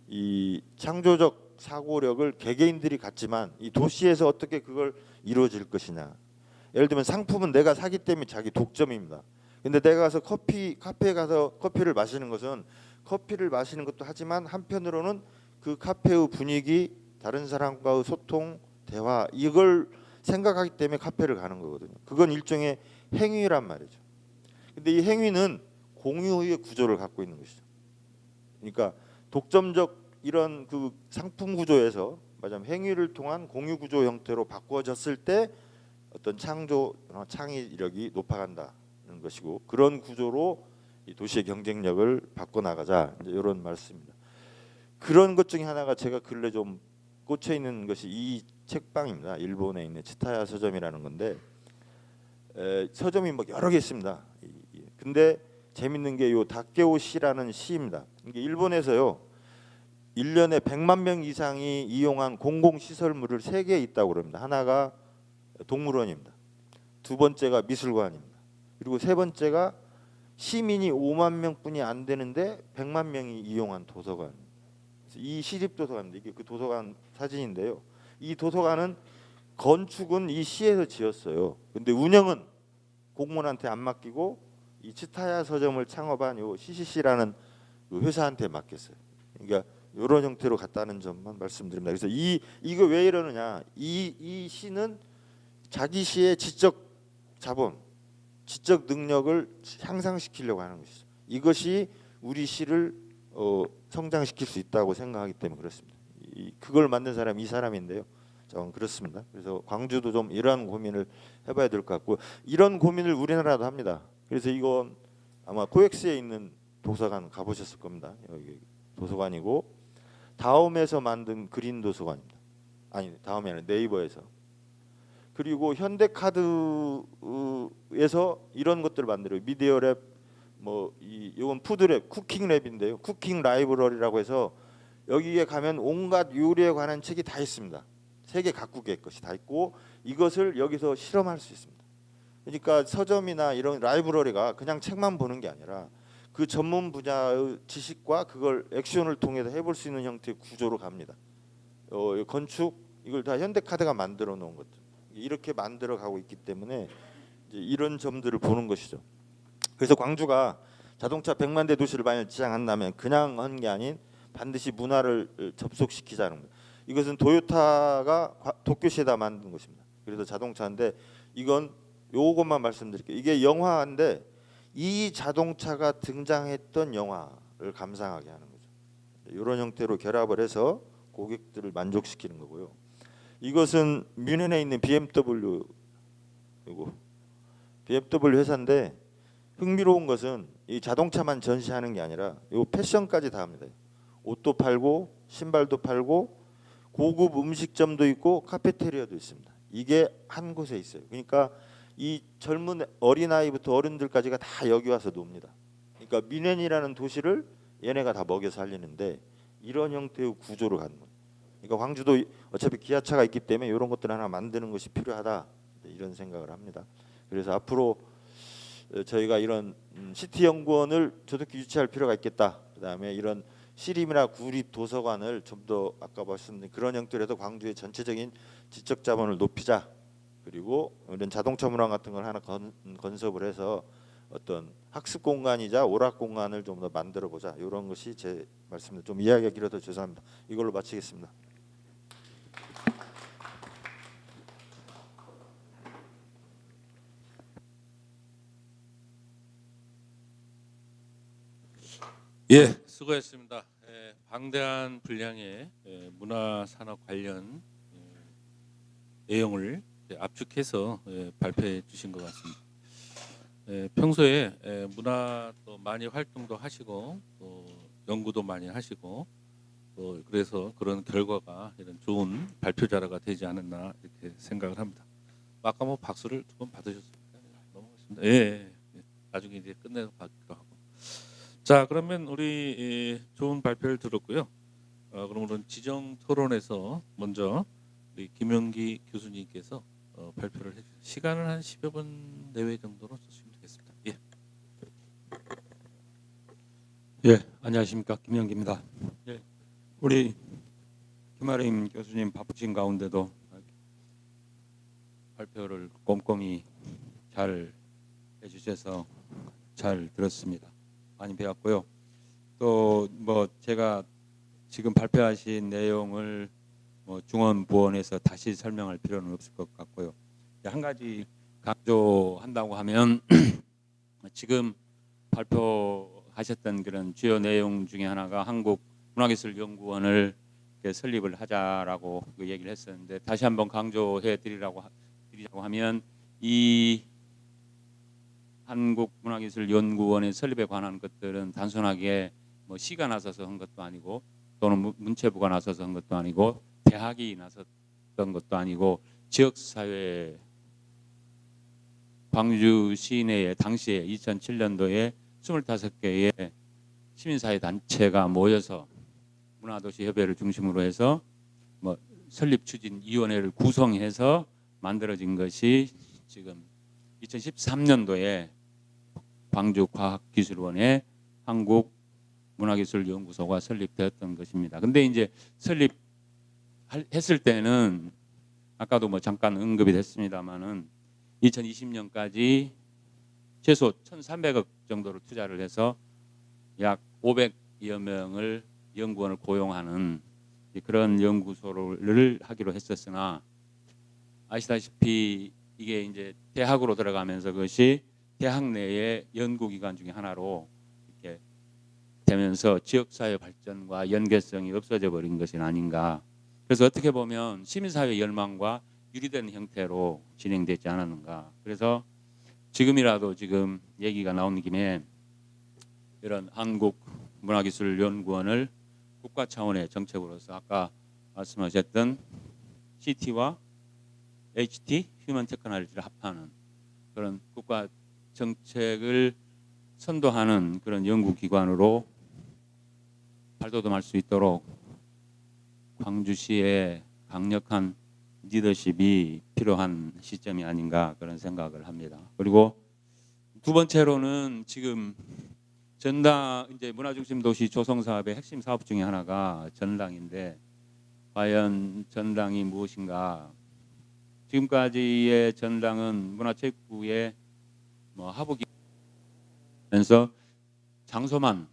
이 창조적 사고력을 개개인들이 갖지만 이 도시에서 어떻게 그걸 이루어질 것이냐. 예를 들면 상품은 내가 사기 때문에 자기 독점입니다. 근데 내가 가서 카페에 가서 커피를 마시는 것은 커피를 마시는 것도 하지만 한편으로는 그 카페의 분위기, 다른 사람과의 소통, 대화 이걸 생각하기 때문에 카페를 가는 거거든요. 그건 일종의 행위란 말이죠. 근데 이 행위는 공유의 구조를 갖고 있는 것이죠. 그러니까 독점적 이런 그 상품 구조에서 말하자면 행위를 통한 공유 구조 형태로 바꿔졌을 때 어떤 창의력이 높아간다는 것이고, 그런 구조로 이 도시의 경쟁력을 바꿔 나가자, 이제 이런 말씀입니다. 그런 것 중에 하나가 제가 근래 좀 꽂혀 있는 것이 이 책방입니다. 일본에 있는 치타야 서점이라는 건데 서점이 뭐 여러 개 있습니다. 근데 재밌는 게 요 다케오 시라는 시입니다. 이게 일본에서요 1년에 100만 명 이상이 이용한 공공시설물을 3개 있다고 그럽니다. 하나가 동물원입니다. 두 번째가 미술관입니다. 그리고 세 번째가 시민이 5만 명뿐이 안 되는데 100만 명이 이용한 도서관. 이 시립도서관입니다. 이게 그 도서관 사진인데요. 이 도서관은 건축은 이 시에서 지었어요. 근데 운영은 공무원한테 안 맡기고 이 치타야 서점을 창업한 요 CCC라는 그 회사한테 맡겼어요. 그러니까 이런 형태로 갔다는 점만 말씀드립니다. 그래서 이거 왜 이러느냐? 이 시는 자기 시의 지적 자본, 지적 능력을 향상시키려고 하는 것이죠. 이것이 우리 시를 성장시킬 수 있다고 생각하기 때문에 그렇습니다. 그걸 만든 사람이 이 사람인데요. 좀 그렇습니다. 그래서 광주도 좀 이러한 고민을 해봐야 될 것 같고, 이런 고민을 우리나라도 합니다. 그래서 이건 아마 코엑스에 있는 도서관 가보셨을 겁니다. 여기 도서관이고 다음에서 만든 그린 도서관입니다. 아니 다음이 아니라 네이버에서. 그리고 현대카드에서 이런 것들을 만들어요. 미디어 랩, 이건 푸드랩, 쿠킹 랩인데요. 쿠킹 라이브러리라고 해서 여기에 가면 온갖 요리에 관한 책이 다 있습니다. 세계 각국의 것이 다 있고 이것을 여기서 실험할 수 있습니다. 그러니까 서점이나 이런 라이브러리가 그냥 책만 보는 게 아니라 그 전문 분야의 지식과 그걸 액션을 통해서 해볼 수 있는 형태의 구조로 갑니다. 건축 이걸 다 현대카드가 만들어 놓은 것들 이렇게 만들어 가고 있기 때문에 이제 이런 점들을 보는 것이죠. 그래서 광주가 자동차 100만 대 도시를 만약 지향한다면 그냥 한 게 아닌 반드시 문화를 접속시키자는 거예요. 이것은 도요타가 도쿄시에다 만든 것입니다. 그래서 자동차인데 이건 요것만 말씀드릴게요. 이게 영화인데 이 자동차가 등장했던 영화를 감상하게 하는 거죠. 이런 형태로 결합을 해서 고객들을 만족시키는 거고요. 이것은 뮌헨에 있는 BMW 회사인데 흥미로운 것은 이 자동차만 전시하는 게 아니라 요 패션까지 다 합니다. 옷도 팔고 신발도 팔고 고급 음식점도 있고 카페테리아도 있습니다. 이게 한 곳에 있어요. 그러니까 이 젊은 어린아이부터 어른들까지가 다 여기 와서 놉니다. 그러니까 뮌헨이라는 도시를 얘네가 다 먹여 살리는데 이런 형태의 구조를 갖는 거예요. 그러니까 광주도 어차피 기아차가 있기 때문에 이런 것들 하나 만드는 것이 필요하다 이런 생각을 합니다. 그래서 앞으로 저희가 이런 시티연구원을 조속히 유치할 필요가 있겠다. 그다음에 이런 시립이나 구립 도서관을 좀 더 아까 말씀드린 그런 형태로도 광주의 전체적인 지적 자본을 높이자. 그리고 이런 자동차 문화 같은 걸 하나 건설을 해서 어떤 학습 공간이자 오락 공간을 좀 더 만들어 보자. 이런 것이 제 말씀입니다. 좀 이야기가 길어서 죄송합니다. 이걸로 마치겠습니다. 예, 수고했습니다. 방대한 분량의 문화산업 관련 내용을 압축해서 발표해 주신 것 같습니다. 평소에 문화 또 많이 활동도 하시고 또 연구도 많이 하시고 또 그래서 그런 결과가 이런 좋은 발표 자료가 되지 않았나 이렇게 생각을 합니다. 아까 뭐 박수를 2번 받으셨습니까? 넘어가겠습니다. 예, 나중에 이제 끝내서 받기로 하고. 자, 그러면 우리 좋은 발표를 들었고요. 그럼 오늘 지정 토론에서 먼저 우리 김용기 교수님께서 발표를 해주세요. 시간은 한 10여 분 내외 정도로 주시면 되겠습니다. 예. 예, 안녕하십니까, 김영기입니다. 예, 우리 김아림 교수님 바쁘신 가운데도 발표를 꼼꼼히 잘 해주셔서 잘 들었습니다. 많이 배웠고요. 또 뭐 제가 지금 발표하신 내용을 뭐 중원부원에서 다시 설명할 필요는 없을 것 같고요. 한 가지 강조한다고 하면 지금 발표하셨던 그런 주요 내용 중에 하나가 한국문화기술연구원을 설립을 하자라고 그 얘기를 했었는데, 다시 한번 강조해 드리자고 하면 이 한국문화기술연구원의 설립에 관한 것들은 단순하게 뭐 시가 나서서 한 것도 아니고 또는 문체부가 나서서 한 것도 아니고 대학이 나섰던 것도 아니고 지역사회, 광주 시내에 당시에 2007년도에 25개의 시민사회 단체가 모여서 문화도시협의회를 중심으로 해서 뭐 설립추진위원회를 구성해서 만들어진 것이 지금 2013년도에 광주과학기술원의 한국문화기술연구소가 설립되었던 것입니다. 근데 이제 설립했을 때는 아까도 뭐 잠깐 언급이 됐습니다만은 2020년까지 최소 1,300억 정도를 투자를 해서 약 500여 명을 연구원을 고용하는 그런 연구소를 하기로 했었으나, 아시다시피 이게 이제 대학으로 들어가면서 그것이 대학 내의 연구기관 중에 하나로 이렇게 되면서 지역사회 발전과 연계성이 없어져 버린 것이 아닌가. 그래서 어떻게 보면 시민사회 열망과 유리된 형태로 진행되지 않았는가. 그래서 지금이라도 지금 얘기가 나온 김에 이런 한국문화기술연구원을 국가 차원의 정책으로서 아까 말씀하셨던 CT와 HT, 휴먼 테크놀로지를 합하는 그런 국가 정책을 선도하는 그런 연구기관으로 발돋움할 수 있도록 광주시의 강력한 리더십이 필요한 시점이 아닌가 그런 생각을 합니다. 그리고 두 번째로는 지금 전당, 이제 문화중심 도시 조성 사업의 핵심 사업 중에 하나가 전당인데, 과연 전당이 무엇인가? 지금까지의 전당은 문화체육부의 뭐 하부기면서 장소만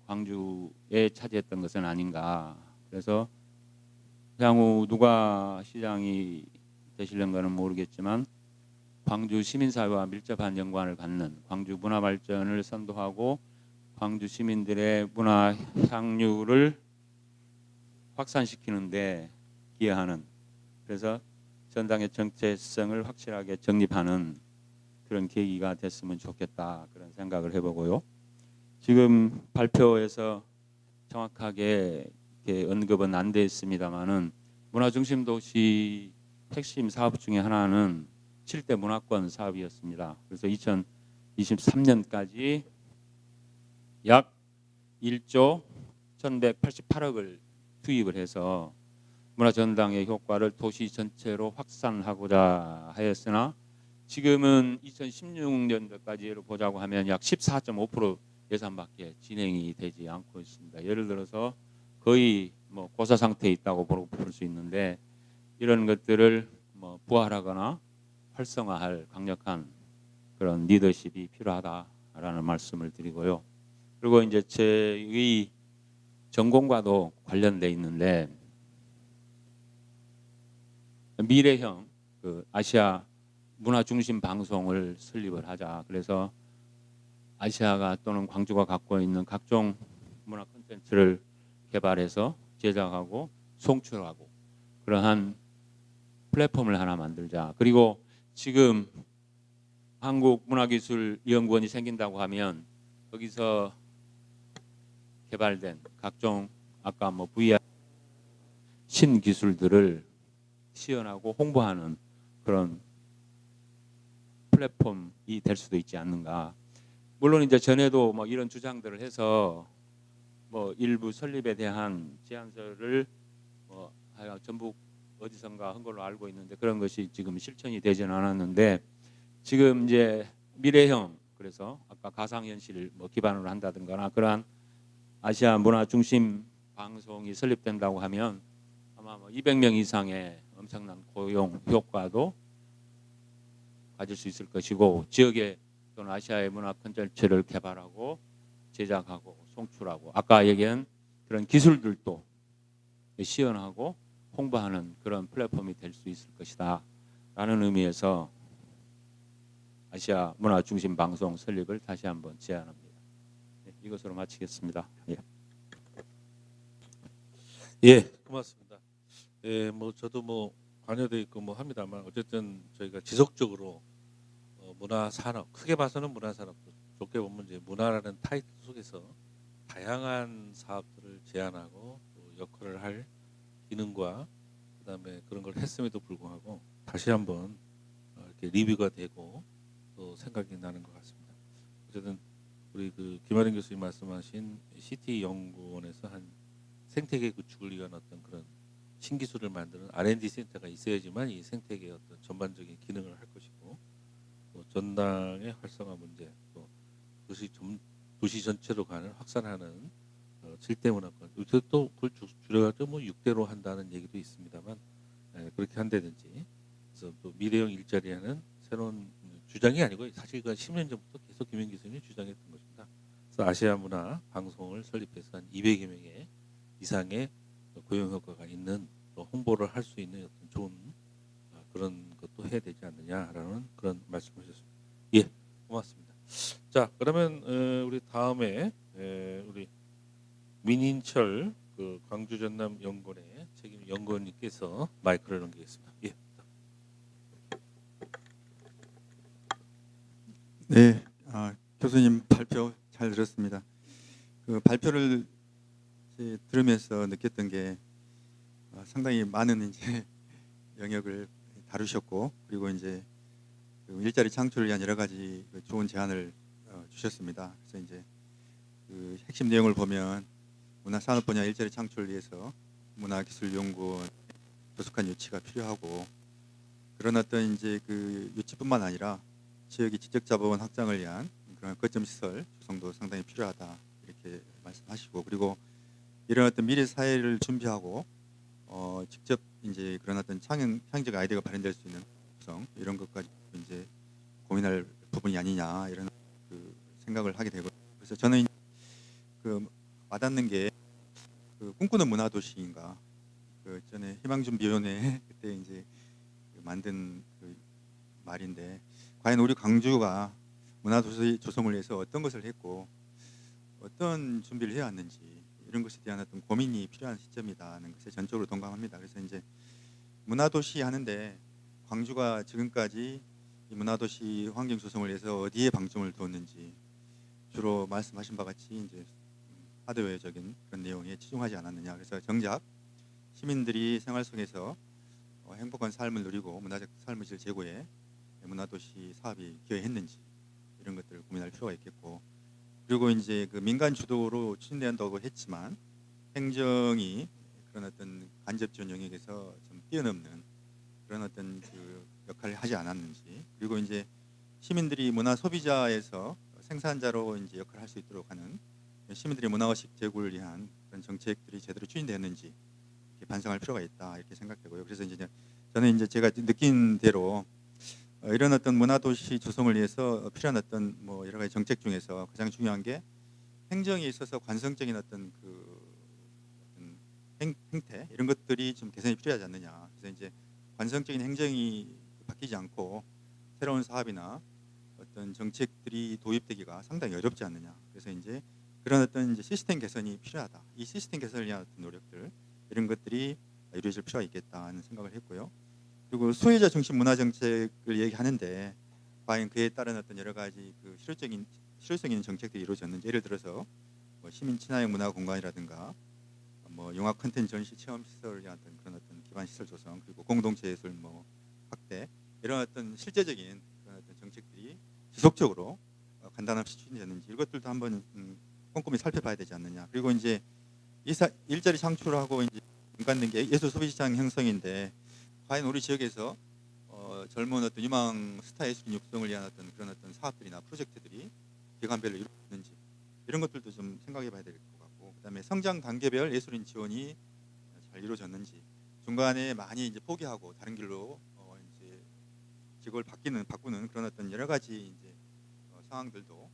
광주에 차지했던 것은 아닌가. 그래서 향후 누가 시장이 되시려는 모르겠지만 광주 시민사회와 밀접한 연관을 갖는 광주 문화 발전을 선도하고 광주 시민들의 문화 향유를 확산시키는 데 기여하는, 그래서 전당의 정체성을 확실하게 정립하는 그런 계기가 됐으면 좋겠다 그런 생각을 해보고요. 지금 발표에서 정확하게 이렇게 언급은 안 돼 있습니다만은 문화중심 도시 핵심 사업 중에 하나는 7대 문화권 사업이었습니다. 그래서 2023년까지 약 1조 1,188억을 투입을 해서 문화전당의 효과를 도시 전체로 확산하고자 하였으나, 지금은 2016년도까지를 보자고 하면 약 14.5% 예산밖에 진행이 되지 않고 있습니다. 예를 들어서 거의 뭐 고사 상태에 있다고 볼 수 있는데, 이런 것들을 뭐 부활하거나 활성화할 강력한 그런 리더십이 필요하다라는 말씀을 드리고요. 그리고 이제 저희 전공과도 관련돼 있는데, 미래형 그 아시아 문화 중심 방송을 설립을 하자. 그래서 아시아가 또는 광주가 갖고 있는 각종 문화 콘텐츠를 개발해서 제작하고 송출하고 그러한 플랫폼을 하나 만들자. 그리고 지금 한국문화기술연구원이 생긴다고 하면 거기서 개발된 각종 아까 뭐 VR 신기술들을 시연하고 홍보하는 그런 플랫폼이 될 수도 있지 않는가. 물론 이제 전에도 뭐 이런 주장들을 해서 뭐 일부 설립에 대한 제안서를 뭐 전북 어디선가 한 걸로 알고 있는데 그런 것이 지금 실천이 되지는 않았는데 지금 이제 미래형 그래서 아까 가상현실 뭐 기반으로 한다든가 그러한 아시아 문화 중심 방송이 설립된다고 하면 아마 뭐 200명 이상의 엄청난 고용 효과도 가질 수 있을 것이고 지역에 또는 아시아의 문화 콘텐츠를 개발하고 제작하고 송출하고 아까 얘기한 그런 기술들도 시연하고 홍보하는 그런 플랫폼이 될 수 있을 것이다 라는 의미에서 아시아 문화 중심 방송 설립을 다시 한번 제안합니다. 네, 이것으로 마치겠습니다. 예. 예, 고맙습니다. 예, 뭐 저도 뭐 관여돼 있고 뭐 합니다만 어쨌든 저희가 지속적으로 문화 산업 크게 봐서는 문화 산업 좁게 보면 이제 문화라는 타이틀 속에서 다양한 사업들을 제안하고 또 역할을 할 기능과 그다음에 그런 걸 했음에도 불구하고 다시 한번 이렇게 리뷰가 되고 또 생각이 나는 것 같습니다. 어쨌든 우리 그 김아린 교수님 말씀하신 CT 연구원에서 한 생태계 구축을 위한 어떤 그런 신기술을 만드는 R&D 센터가 있어야지만 이 생태계의 어떤 전반적인 기능을 할 것이고 또 전당의 활성화 문제 또 도시 전체로 가는 확산하는 7대 문화권 또 그걸 줄여가지고 뭐 6대로 한다는 얘기도 있습니다만 그렇게 한다든지 그래서 또 미래형 일자리하는 새로운 주장이 아니고 사실 그 10년 전부터 계속 김현 교수님이 주장했던 것입니다. 그래서 아시아 문화 방송을 설립해서 한 200여 명의 이상의 고용 효과가 있는 또 홍보를 할 수 있는 어떤 좋은 그런 것도 해야 되지 않느냐라는 그런 말씀하셨습니다. 예, 고맙습니다. 자, 그러면 우리 다음에 우리 민인철 그 광주 전남 연구원의 책임 연구원님께서 마이크를 넘기겠습니다. 예. 네, 교수님 발표 잘 들었습니다. 그 발표를 이제 들으면서 느꼈던 게 상당히 많은 이제 영역을 다루셨고 그리고 이제 그 일자리 창출을 위한 여러 가지 그 좋은 제안을 주셨습니다. 그래서 이제 그 핵심 내용을 보면 문화산업 분야 일자리 창출을 위해서 문화기술연구원 조속한 유치가 필요하고 그런 어떤 이제 그 유치뿐만 아니라 지역의 지적자본 확장을 위한 그런 거점 시설 조성도 상당히 필요하다 이렇게 말씀하시고 그리고 이런 어떤 미래 사회를 준비하고 직접 이제 그런 어떤 창의적 아이디어가 발현될 수 있는 구성 이런 것까지 이제 고민할 부분이 아니냐 이런 그 생각을 하게 되고 그래서 저는 그 와닿는 게 그 꿈꾸는 문화도시인가 그 전에 희망준비위원회 그때 이제 만든 그 말인데 과연 우리 광주가 문화도시 조성을 위해서 어떤 것을 했고 어떤 준비를 해왔는지 이런 것에 대한 어떤 고민이 필요한 시점이다는 것에 전적으로 동감합니다. 그래서 이제 문화도시 하는데 광주가 지금까지 이 문화도시 환경 조성을 위해서 어디에 방점을 두었는지 주로 말씀하신 바 같이 이제 하드웨어적인 그런 내용에 치중하지 않았느냐. 그래서 정작 시민들이 생활 속에서 행복한 삶을 누리고 문화적 삶의 질 제고에 문화도시 사업이 기여했는지 이런 것들을 고민할 필요가 있겠고 그리고 이제 그 민간 주도로 추진된다고 했지만 행정이 그런 어떤 간접 지원 영역에서 좀 뛰어넘는 그런 어떤 그 역할을 하지 않았는지 그리고 이제 시민들이 문화 소비자에서 생산자로 이제 역할을 할 수 있도록 하는 시민들의 문화의식 제고를 위한 그런 정책들이 제대로 추진되었는지 이렇게 반성할 필요가 있다 이렇게 생각되고요. 그래서 이제 저는 이제 제가 느낀 대로 이런 어떤 문화도시 조성을 위해서 필요한 어떤 뭐 여러 가지 정책 중에서 가장 중요한 게 행정에 있어서 관성적인 어떤 그 행태 이런 것들이 좀 개선이 필요하지 않느냐. 그래서 이제 관성적인 행정이 바뀌지 않고 새로운 사업이나 어떤 정책들이 도입되기가 상당히 어렵지 않느냐. 그래서 이제 그런 어떤 이제 시스템 개선이 필요하다. 이 시스템 개선을 위한 어떤 노력들 이런 것들이 이루어질 필요가 있겠다는 생각을 했고요. 그리고 소유자 중심 문화 정책을 얘기하는데 과연 그에 따른 어떤 여러 가지 그 실효성 있는 정책들이 이루어졌는지, 예를 들어서 뭐 시민 친화형 문화 공간이라든가 뭐 영화 콘텐츠 전시 체험 시설을 위한 그런 어떤 기반 시설 조성, 그리고 공동체 예술 뭐 확대, 이런 어떤 실제적인 그런 어떤 정책들이 지속적으로 간단 없이 추진되는지 이것들도 한번 꼼꼼히 살펴봐야 되지 않느냐. 그리고 이제 일자리 창출하고 이제 연관된 게 예술 소비 시장 형성인데, 과연 우리 지역에서 젊은 어떤 유망 스타 예술인 육성을 위한 어떤 그런 어떤 사업들이나 프로젝트들이 기관별로 이루어지는지 이런 것들도 좀 생각해봐야 될 것 같고, 그다음에 성장 단계별 예술인 지원이 잘 이루어졌는지, 중간에 많이 이제 포기하고 다른 길로 이제 직업을 바꾸는 그런 어떤 여러 가지 이제 상황들도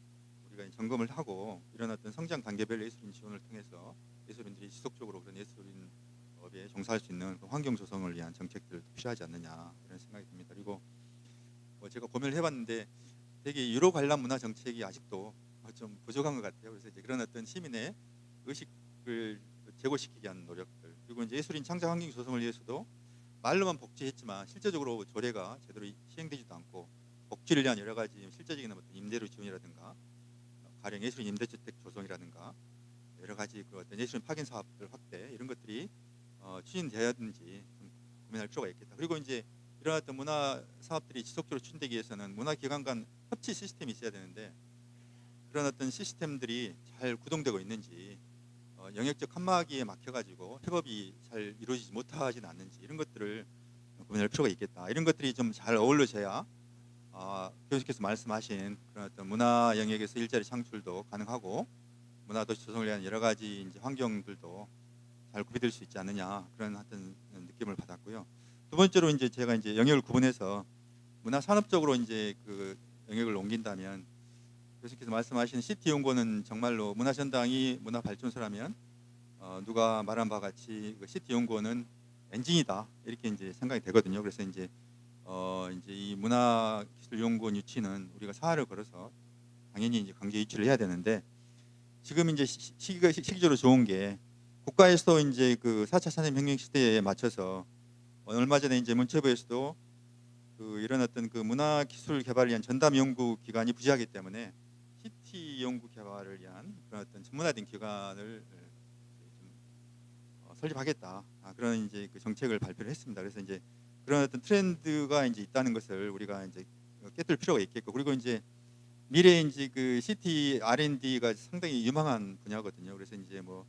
우리가 점검을 하고, 이런 어떤 성장 단계별 예술인 지원을 통해서 예술인들이 지속적으로 그런 예술인업에 종사할 수 있는 환경 조성을 위한 정책들도 필요하지 않느냐 이런 생각이 듭니다. 그리고 제가 고민을 해봤는데 되게 유로 관람 문화 정책이 아직도 좀 부족한 것 같아요. 그래서 이제 그런 어떤 시민의 의식을 제고시키기 위한 노력들, 그리고 이제 예술인 창작 환경 조성을 위해서도 말로만 복지했지만 실제적으로 조례가 제대로 시행되지도 않고, 복지를 위한 여러 가지 실제적인 어떤 임대료 지원이라든가 가령 예술인 임대주택 조성이라든가 여러 가지 그 어떤 예술인 파견 사업들 확대 이런 것들이 추진되었는지 좀 고민할 필요가 있겠다. 그리고 이제 이런 어떤 문화 사업들이 지속적으로 추진되기 위해서는 문화기관 간 협치 시스템이 있어야 되는데, 그런 어떤 시스템들이 잘 구동되고 있는지, 영역적 칸막이에 막혀가지고 협업이 잘 이루어지지 못하지는 않는지 이런 것들을 고민할 필요가 있겠다. 이런 것들이 좀 잘 어우러져야 교수께서 말씀하신 그런 어떤 문화 영역에서 일자리 창출도 가능하고 문화도시 조성을 위한 여러 가지 이제 환경들도 잘 구비될 수 있지 않느냐, 그런 어떤 느낌을 받았고요. 두 번째로 이제 제가 이제 영역을 구분해서 문화 산업적으로 이제 그 영역을 옮긴다면, 교수께서 말씀하신 시티 연구원은 정말로 문화 전당이 문화 발전소라면 누가 말한 바와 같이 그 시티 연구원은 엔진이다 이렇게 이제 생각이 되거든요. 그래서 이제 이 문화기술연구원 유치는 우리가 사활을 걸어서 당연히 이제 강제 유치를 해야 되는데, 지금 이제 시기적으로 좋은 게 국가에서 이제 그 4차 산업혁명 시대에 맞춰서 얼마 전에 이제 문체부에서도 그 이런 어떤 그 문화기술 개발을 위한 전담 연구 기관이 부재하기 때문에 시티 연구 개발을 위한 그런 어떤 전문화된 기관을 좀 설립하겠다, 그런 이제 그 정책을 발표를 했습니다. 그래서 이제 그런 어떤 트렌드가 이제 있다는 것을 우리가 이제 깨뜨릴 필요가 있겠고, 그리고 이제 미래 이제 그 시티 R&D가 상당히 유망한 분야거든요. 그래서 이제 뭐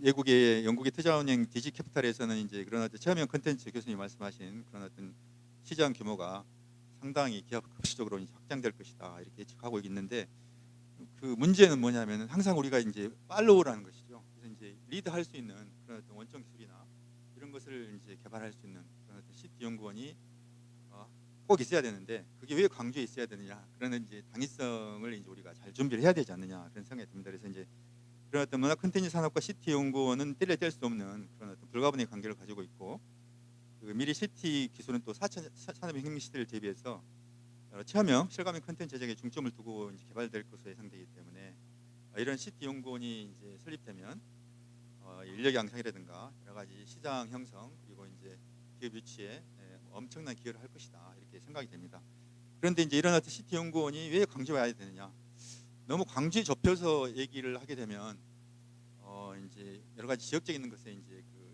영국의 투자은행 디지캐피탈에서는 이제 그런 어떤 체험형 콘텐츠, 교수님 말씀하신 그런 어떤 시장 규모가 상당히 기하급수적으로 이제 확장될 것이다 이렇게 예측하고 있는데, 그 문제는 뭐냐면은 항상 우리가 이제 팔로우라는 것이죠. 그래서 이제 리드할 수 있는 그런 어떤 원천 기술이나 이런 것을 이제 개발할 수 있는 그런 어떤 시티 연구원이 꼭 있어야 되는데, 그게 왜 광주에 있어야 되느냐, 그런 이제 당위성을 이제 우리가 잘 준비를 해야 되지 않느냐 그런 생각이 듭니다. 그래서 이제 그런 어떤 문화 콘텐츠 산업과 시티 연구원은 뗄래뗄 수 없는 그런 어떤 불가분의 관계를 가지고 있고, 그 미래 시티 기술은 또 4차 산업혁명 시대를 대비해서 체험형 실감형 콘텐츠 제작에 중점을 두고 이제 개발될 것으로 예상되기 때문에 이런 시티 연구원이 이제 설립되면 인력 양성이라든가 여러 가지 시장 형성, 그리고 이제 기업 유치에 엄청난 기여를 할 것이다 이렇게 생각이 됩니다. 그런데 이제 이런 어떤 시티 연구원이 왜 광주에 와야 되느냐? 너무 광주에 좁혀서 얘기를 하게 되면 이제 여러 가지 지역적인 것에 이제 그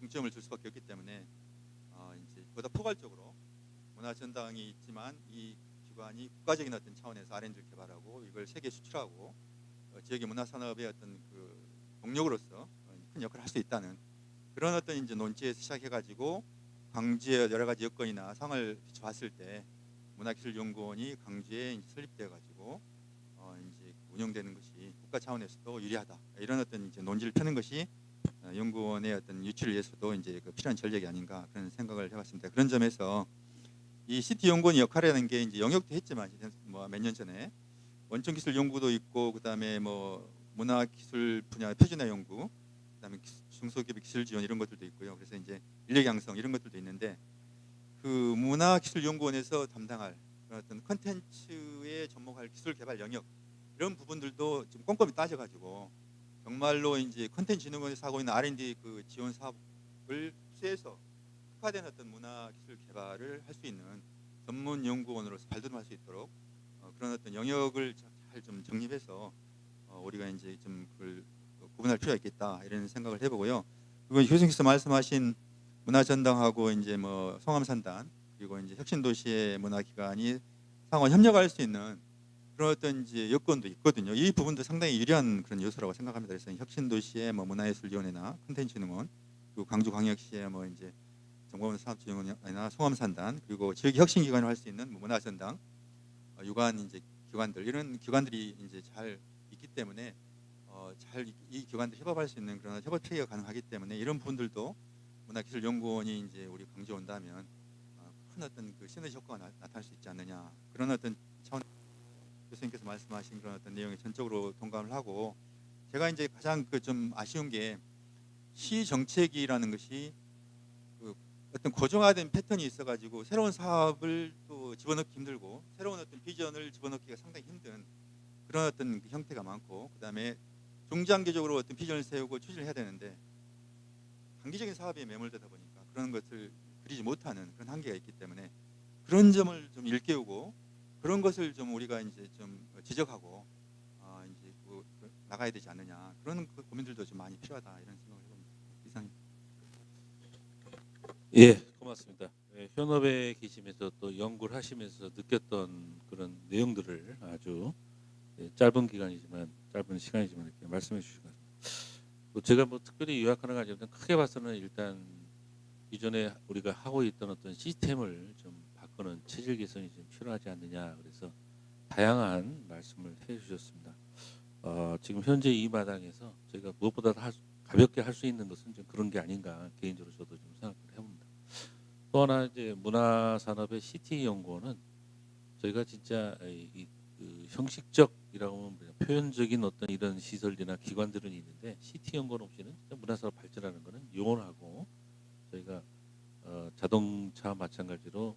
좀 중점을 둘 수밖에 없기 때문에 이제 보다 포괄적으로 문화 전당이 있지만 이 기관이 국가적인 어떤 차원에서 R&D를 개발하고 이걸 세계 수출하고 지역의 문화 산업의 어떤 그 동력으로서 큰 역할을 할 수 있다는 그런 어떤 이제 논지에서 시작해가지고 광주의 여러 가지 여건이나 상을 비춰봤을 때 문화기술연구원이 광주에 설립되어가지고 이제 운영되는 것이 국가 차원에서도 유리하다, 이런 어떤 이제 논지를 펴는 것이 연구원의 어떤 유치를 위해서도 이제 그 필요한 전략이 아닌가 그런 생각을 해봤습니다. 그런 점에서 이 시티 연구원의 역할이라는 게 이제 영역도 했지만 뭐 몇 년 전에 원천기술 연구도 있고, 그다음에 뭐 문화기술 분야 표준화 연구, 그다음에 중소기업 기술 지원 이런 것들도 있고요. 그래서 이제 인력 양성 이런 것들도 있는데, 그 문화기술연구원에서 담당할 그런 어떤 컨텐츠에 접목할 기술 개발 영역 이런 부분들도 좀 꼼꼼히 따져가지고 정말로 이제 컨텐츠진흥원에서 하고 있는 R&D 그 지원 사업을 수혜해서 특화된 어떤 문화기술 개발을 할 수 있는 전문 연구원으로서 발돋움할 수 있도록 그런 어떤 영역을 잘 좀 정립해서 우리가 이제 좀 그걸 구분할 필요가 있겠다 이런 생각을 해보고요. 그리고 교수님께서 말씀하신 문화전당하고 이제 뭐 성암산단 그리고 이제 혁신도시의 문화기관이 상호 협력할 수 있는 그런 어떤 이제 여건도 있거든요. 이 부분도 상당히 유리한 그런 요소라고 생각합니다. 그래서 혁신도시의 뭐 문화예술위원회나 콘텐츠진흥원 그리고 광주광역시의 뭐 이제 정보원 산업진흥원이나 송암산단 그리고 지역 혁신기관을 할 수 있는 뭐 문화전당 유관 이제 기관들 이런 기관들이 이제 잘 있기 때문에 잘 이 기관들 협업할 수 있는 그런 협업 체계가 가능하기 때문에 이런 부분들도 문화기술연구원이 이제 우리 광주에 온다면 큰 어떤 그 시너지 효과가 나타날 수 있지 않느냐 그런 어떤 차원 교수님께서 말씀하신 그런 어떤 내용에 전적으로 동감을 하고 제가 이제 가장 그 좀 아쉬운 게 시 정책이라는 것이 그 어떤 고정화된 패턴이 있어가지고 새로운 사업을 또 집어넣기 힘들고 새로운 어떤 비전을 집어넣기가 상당히 힘든 그런 어떤 그 형태가 많고 그다음에 중장기적으로 어떤 비전을 세우고 추진을 해야 되는데 단기적인 사업에 매몰되다 보니까 그런 것을 그리지 못하는 그런 한계가 있기 때문에 그런 점을 좀 일깨우고 그런 것을 좀 우리가 이제 좀 지적하고 이제 나가야 되지 않느냐 그런 그 고민들도 좀 많이 필요하다 이런 생각을 해봅니다. 이상입니다. 예, 고맙습니다. 예, 현업에 계시면서 또 연구를 하시면서 느꼈던 그런 내용들을 아주 짧은 기간이지만 짧은 시간이지만 이렇게 말씀해 주시고 또 제가 뭐 특별히 요약하는 거 아니지만 크게 봐서는 일단 이전에 우리가 하고 있던 어떤 시스템을 좀 바꾸는 체질 개선이 좀 필요하지 않느냐 그래서 다양한 말씀을 해주셨습니다. 지금 현재 이 마당에서 저희가 무엇보다 가볍게 할 수 있는 것은 좀 그런 게 아닌가 개인적으로 저도 좀 생각을 해봅니다. 또 하나 이제 문화산업의 CT 연구원은 저희가 진짜 그 형식적이라고 하면 표현적인 어떤 이런 시설이나 기관들은 있는데 CT 연구원 없이는 진짜 문화산업 발전하는 것은 영원하고 저희가 자동차 마찬가지로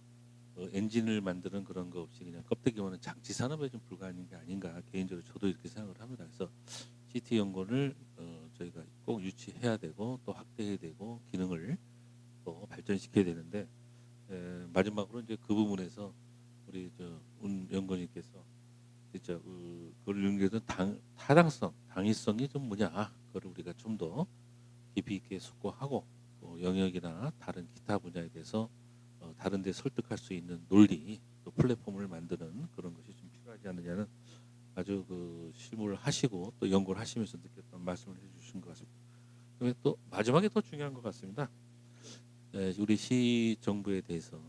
엔진을 만드는 그런 거 없이 그냥 껍데기 오는 장치 산업에 좀 불과한 게 아닌가 개인적으로 저도 이렇게 생각을 합니다. 그래서 CT 연구원을 저희가 꼭 유치해야 되고 또 확대해야 되고 기능을 또 발전시켜야 되는데 마지막으로 이제 그 부분에서 우리 운 연구원님께서 진짜 그걸 연구해서 타당성, 당위성이 좀 뭐냐 그걸 우리가 좀 더 깊이 있게 숙고하고 또 영역이나 다른 기타 분야에 대해서 다른 데 설득할 수 있는 논리 또 플랫폼을 만드는 그런 것이 좀 필요하지 않느냐는 아주 그 실무를 하시고 또 연구를 하시면서 느꼈던 말씀을 해주신 것 같습니다. 그다음에 또 마지막에 더 중요한 것 같습니다. 우리 시 정부에 대해서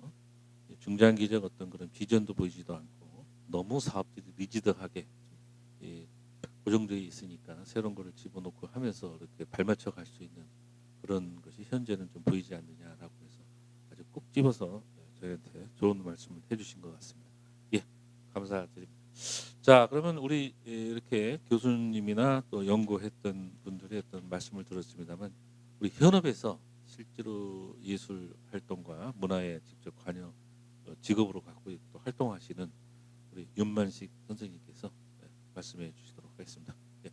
중장기적 어떤 그런 비전도 보이지도 않고 너무 사업들이 리지드하게 고정되어 있으니까 새로운 거를 집어넣고 하면서 이렇게 발맞춰 갈 수 있는 그런 것이 현재는 좀 보이지 않느냐라고 해서 아주 꼭 집어서 저희한테 좋은 말씀을 해주신 것 같습니다. 예, 감사드립니다. 자, 그러면 우리 이렇게 교수님이나 또 연구했던 분들의 어떤 말씀을 들었습니다만 우리 현업에서 실제로 예술 활동과 문화에 직접 관여 직업으로 갖고 또 활동하시는 우리 윤만식 선생님께서 말씀해 주시도록 하겠습니다. 예.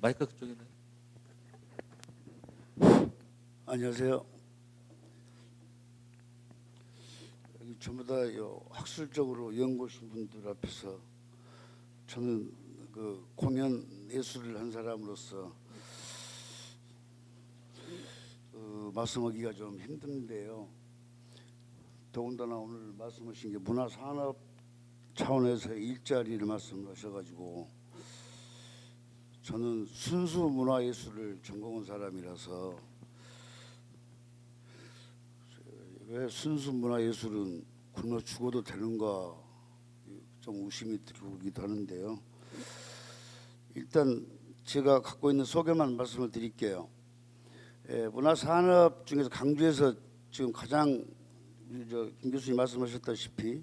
마이크 그쪽에 있나요? 안녕하세요. 여기 전부 다 학술적으로 연구하신 분들 앞에서 저는 그 공연 예술을 한 사람으로서 말씀하기가 좀 힘든데요. 더군다나 오늘 말씀하신 게 문화산업 차원에서 일자리를 말씀하셔가지고 저는 순수 문화예술을 전공한 사람이라서 왜 순수 문화예술은 굶어 죽어도 되는가 좀 의심이 들기도 하는데요. 일단 제가 갖고 있는 소견만 말씀을 드릴게요. 문화산업 중에서 강주에서 지금 가장 김 교수님 말씀하셨다시피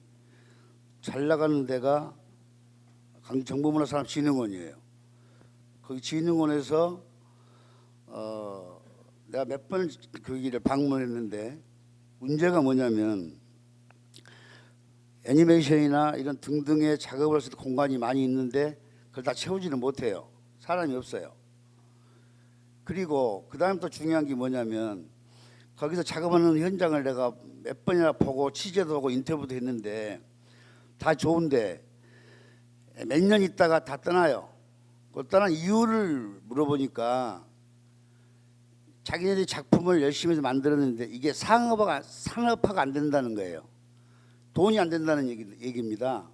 잘 나가는 데가 강주 정보문화산업진흥원이에요. 거기 진흥원에서 내가 몇 번 거기를 방문했는데 문제가 뭐냐면 애니메이션이나 이런 등등의 작업을 할 수 있는 공간이 많이 있는데 그걸 다 채우지는 못해요. 사람이 없어요. 그리고 그다음 또 중요한 게 뭐냐면 거기서 작업하는 현장을 내가 몇 번이나 보고 취재도 하고 인터뷰도 했는데 다 좋은데 몇 년 있다가 다 떠나요. 그 떠난 이유를 물어보니까 자기네들이 작품을 열심히 해서 만들었는데 이게 상업화가 안 된다는 거예요. 돈이 안 된다는 얘기입니다.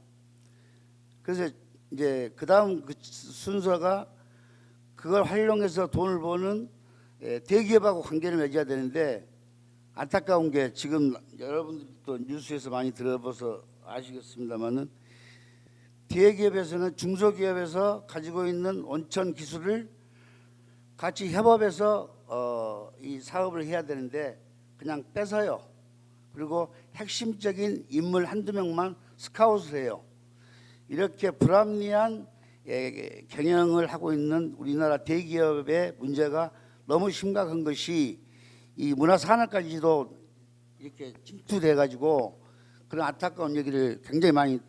그래서 이제 그다음 그 순서가 그걸 활용해서 돈을 버는 대기업하고 관계를 맺어야 되는데 안타까운 게 지금 여러분들도 뉴스에서 많이 들어봐서 아시겠습니다만은 대기업에서는 중소기업에서 가지고 있는 온천 기술을 같이 협업해서 이 사업을 해야 되는데 그냥 뺏어요. 그리고 핵심적인 인물 한두 명만 스카웃을 해요. 이렇게 불합리한 경영을 하고 있는 우리나라 대기업의 문제가 너무 심각한 것이 이 문화산업까지도 이렇게 침투돼 가지고 그런 안타까운 얘기를 굉장히 많이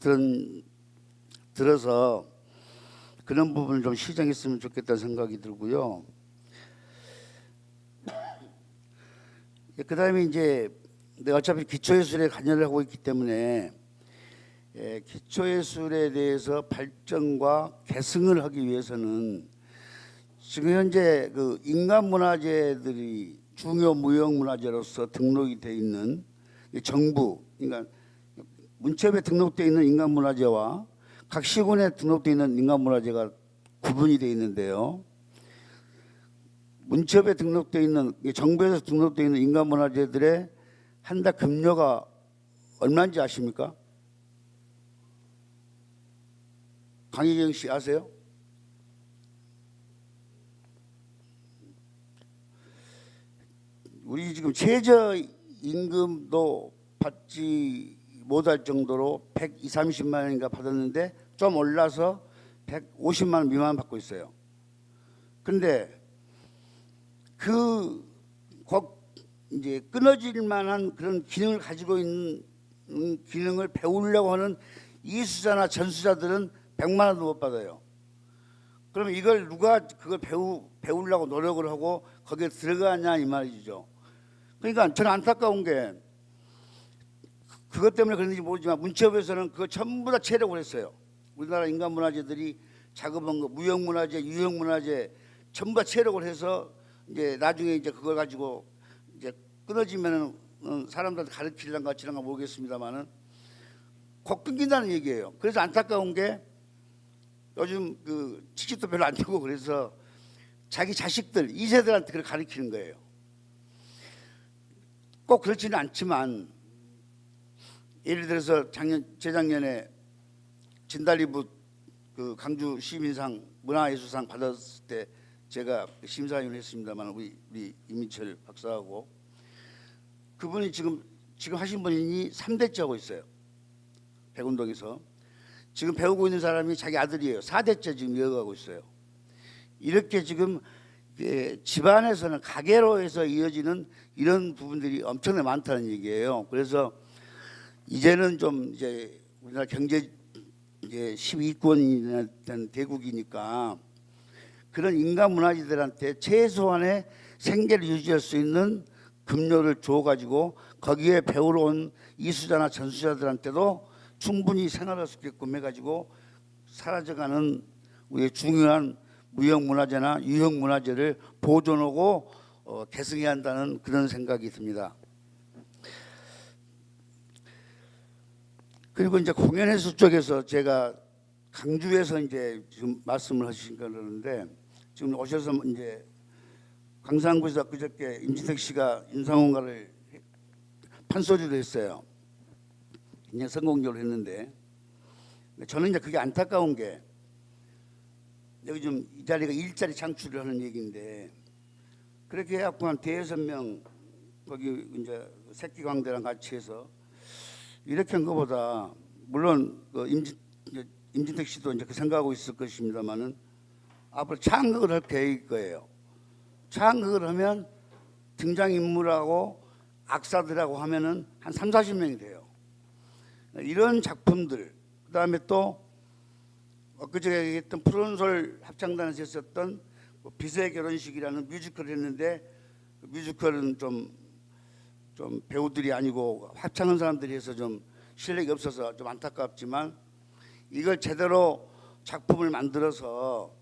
들어서 그런 부분을 좀 시정했으면 좋겠다는 생각이 들고요. 그다음에 이제 내가 어차피 기초예술에 관여를 하고 있기 때문에 기초예술에 대해서 발전과 계승을 하기 위해서는 지금 현재 그 인간문화재들이 중요 무형문화재로서 등록이 돼 있는 정부, 그러니까 문체부에 등록돼 있는 인간문화재와 각 시군에 등록돼 있는 인간문화재가 구분이 돼 있는데요. 문체부에 등록돼 있는 정부에서 등록돼 있는 인간문화재들의 한 달 급료가 얼마인지 아십니까? 강희경 씨 아세요? 우리 지금 최저임금도 받지 못할 정도로 120~130만 원인가 받았는데 좀 올라서 150만 원 미만 받고 있어요. 그런데 이제 끊어질 만한 그런 기능을 가지고 있는 기능을 배우려고 하는 이수자나 전수자들은 100만 원도 못 받아요. 그러면 이걸 누가 그걸 배우려고 노력을 하고 거기에 들어가냐 이 말이죠. 그러니까 저는 안타까운 게 그것 때문에 그런지 모르지만 문체부에서는 그거 전부 다 체력을 했어요. 우리나라 인간문화재들이 작업한 거 무형문화재, 유형문화재 전부 다 체력을 해서 이제 나중에 이제 그걸 가지고 이제 끊어지면은 사람들한테 가르치려는가 어찌란가 모르겠습니다만은 곧 끊긴다는 얘기예요. 그래서 안타까운 게 요즘 그 취직도 별로 안 되고 그래서 자기 자식들 2세들한테 그걸 가르치는 거예요. 꼭 그렇지는 않지만 예를 들어서 재작년에 진달리부 그 강주 시민상 문화예술상 받았을 때 제가 심사위원을 했습니다만 우리 이민철 박사하고 그분이 지금 하신 분이 3대째 하고 있어요. 백운동에서 지금 배우고 있는 사람이 자기 아들이에요. 4대째 지금 이어가고 있어요. 이렇게 지금 집안에서는 가계로 해서 이어지는 이런 부분들이 엄청나게 많다는 얘기예요. 그래서 이제는 좀 이제 우리나라 경제 이제 12위권이 된 대국이니까 그런 인간 문화재들한테 최소한의 생계를 유지할 수 있는 급료를 줘가지고 거기에 배우러 온 이수자나 전수자들한테도 충분히 생활할 수 있게끔 해가지고 사라져가는 우리의 중요한 무형문화재나 유형문화재를 보존하고 계승해야 한다는 그런 생각이 듭니다. 그리고 이제 공연예술 쪽에서 제가 강주에서 이제 지금 말씀을 하시니까 그러는데 지금 오셔서 이제 광산구에서 그저께 임진택 씨가 인상홍가를 판소리를 했어요. 그냥 성공적으로 했는데 저는 이제 그게 안타까운 게 여기 좀 이 자리가 일자리 창출을 하는 얘기인데 그렇게 해갖고 한 5~6명 거기 이제 새끼광대랑 같이 해서 이렇게 한 것보다 물론 그 임진택 씨도 이제 그 생각하고 있을 것입니다만은 앞으로 창극을 할 계획일 거예요. 창극을 하면 등장인물하고 악사들하고 하면은 한 30~40명이 돼요. 이런 작품들 그다음에 또 엊그제 얘기했던 푸른솔 합창단에서 했었던 뭐 빛의 결혼식이라는 뮤지컬을 했는데 그 뮤지컬은 좀 배우들이 아니고 합창한 사람들이 해서 좀 실력이 없어서 좀 안타깝지만 이걸 제대로 작품을 만들어서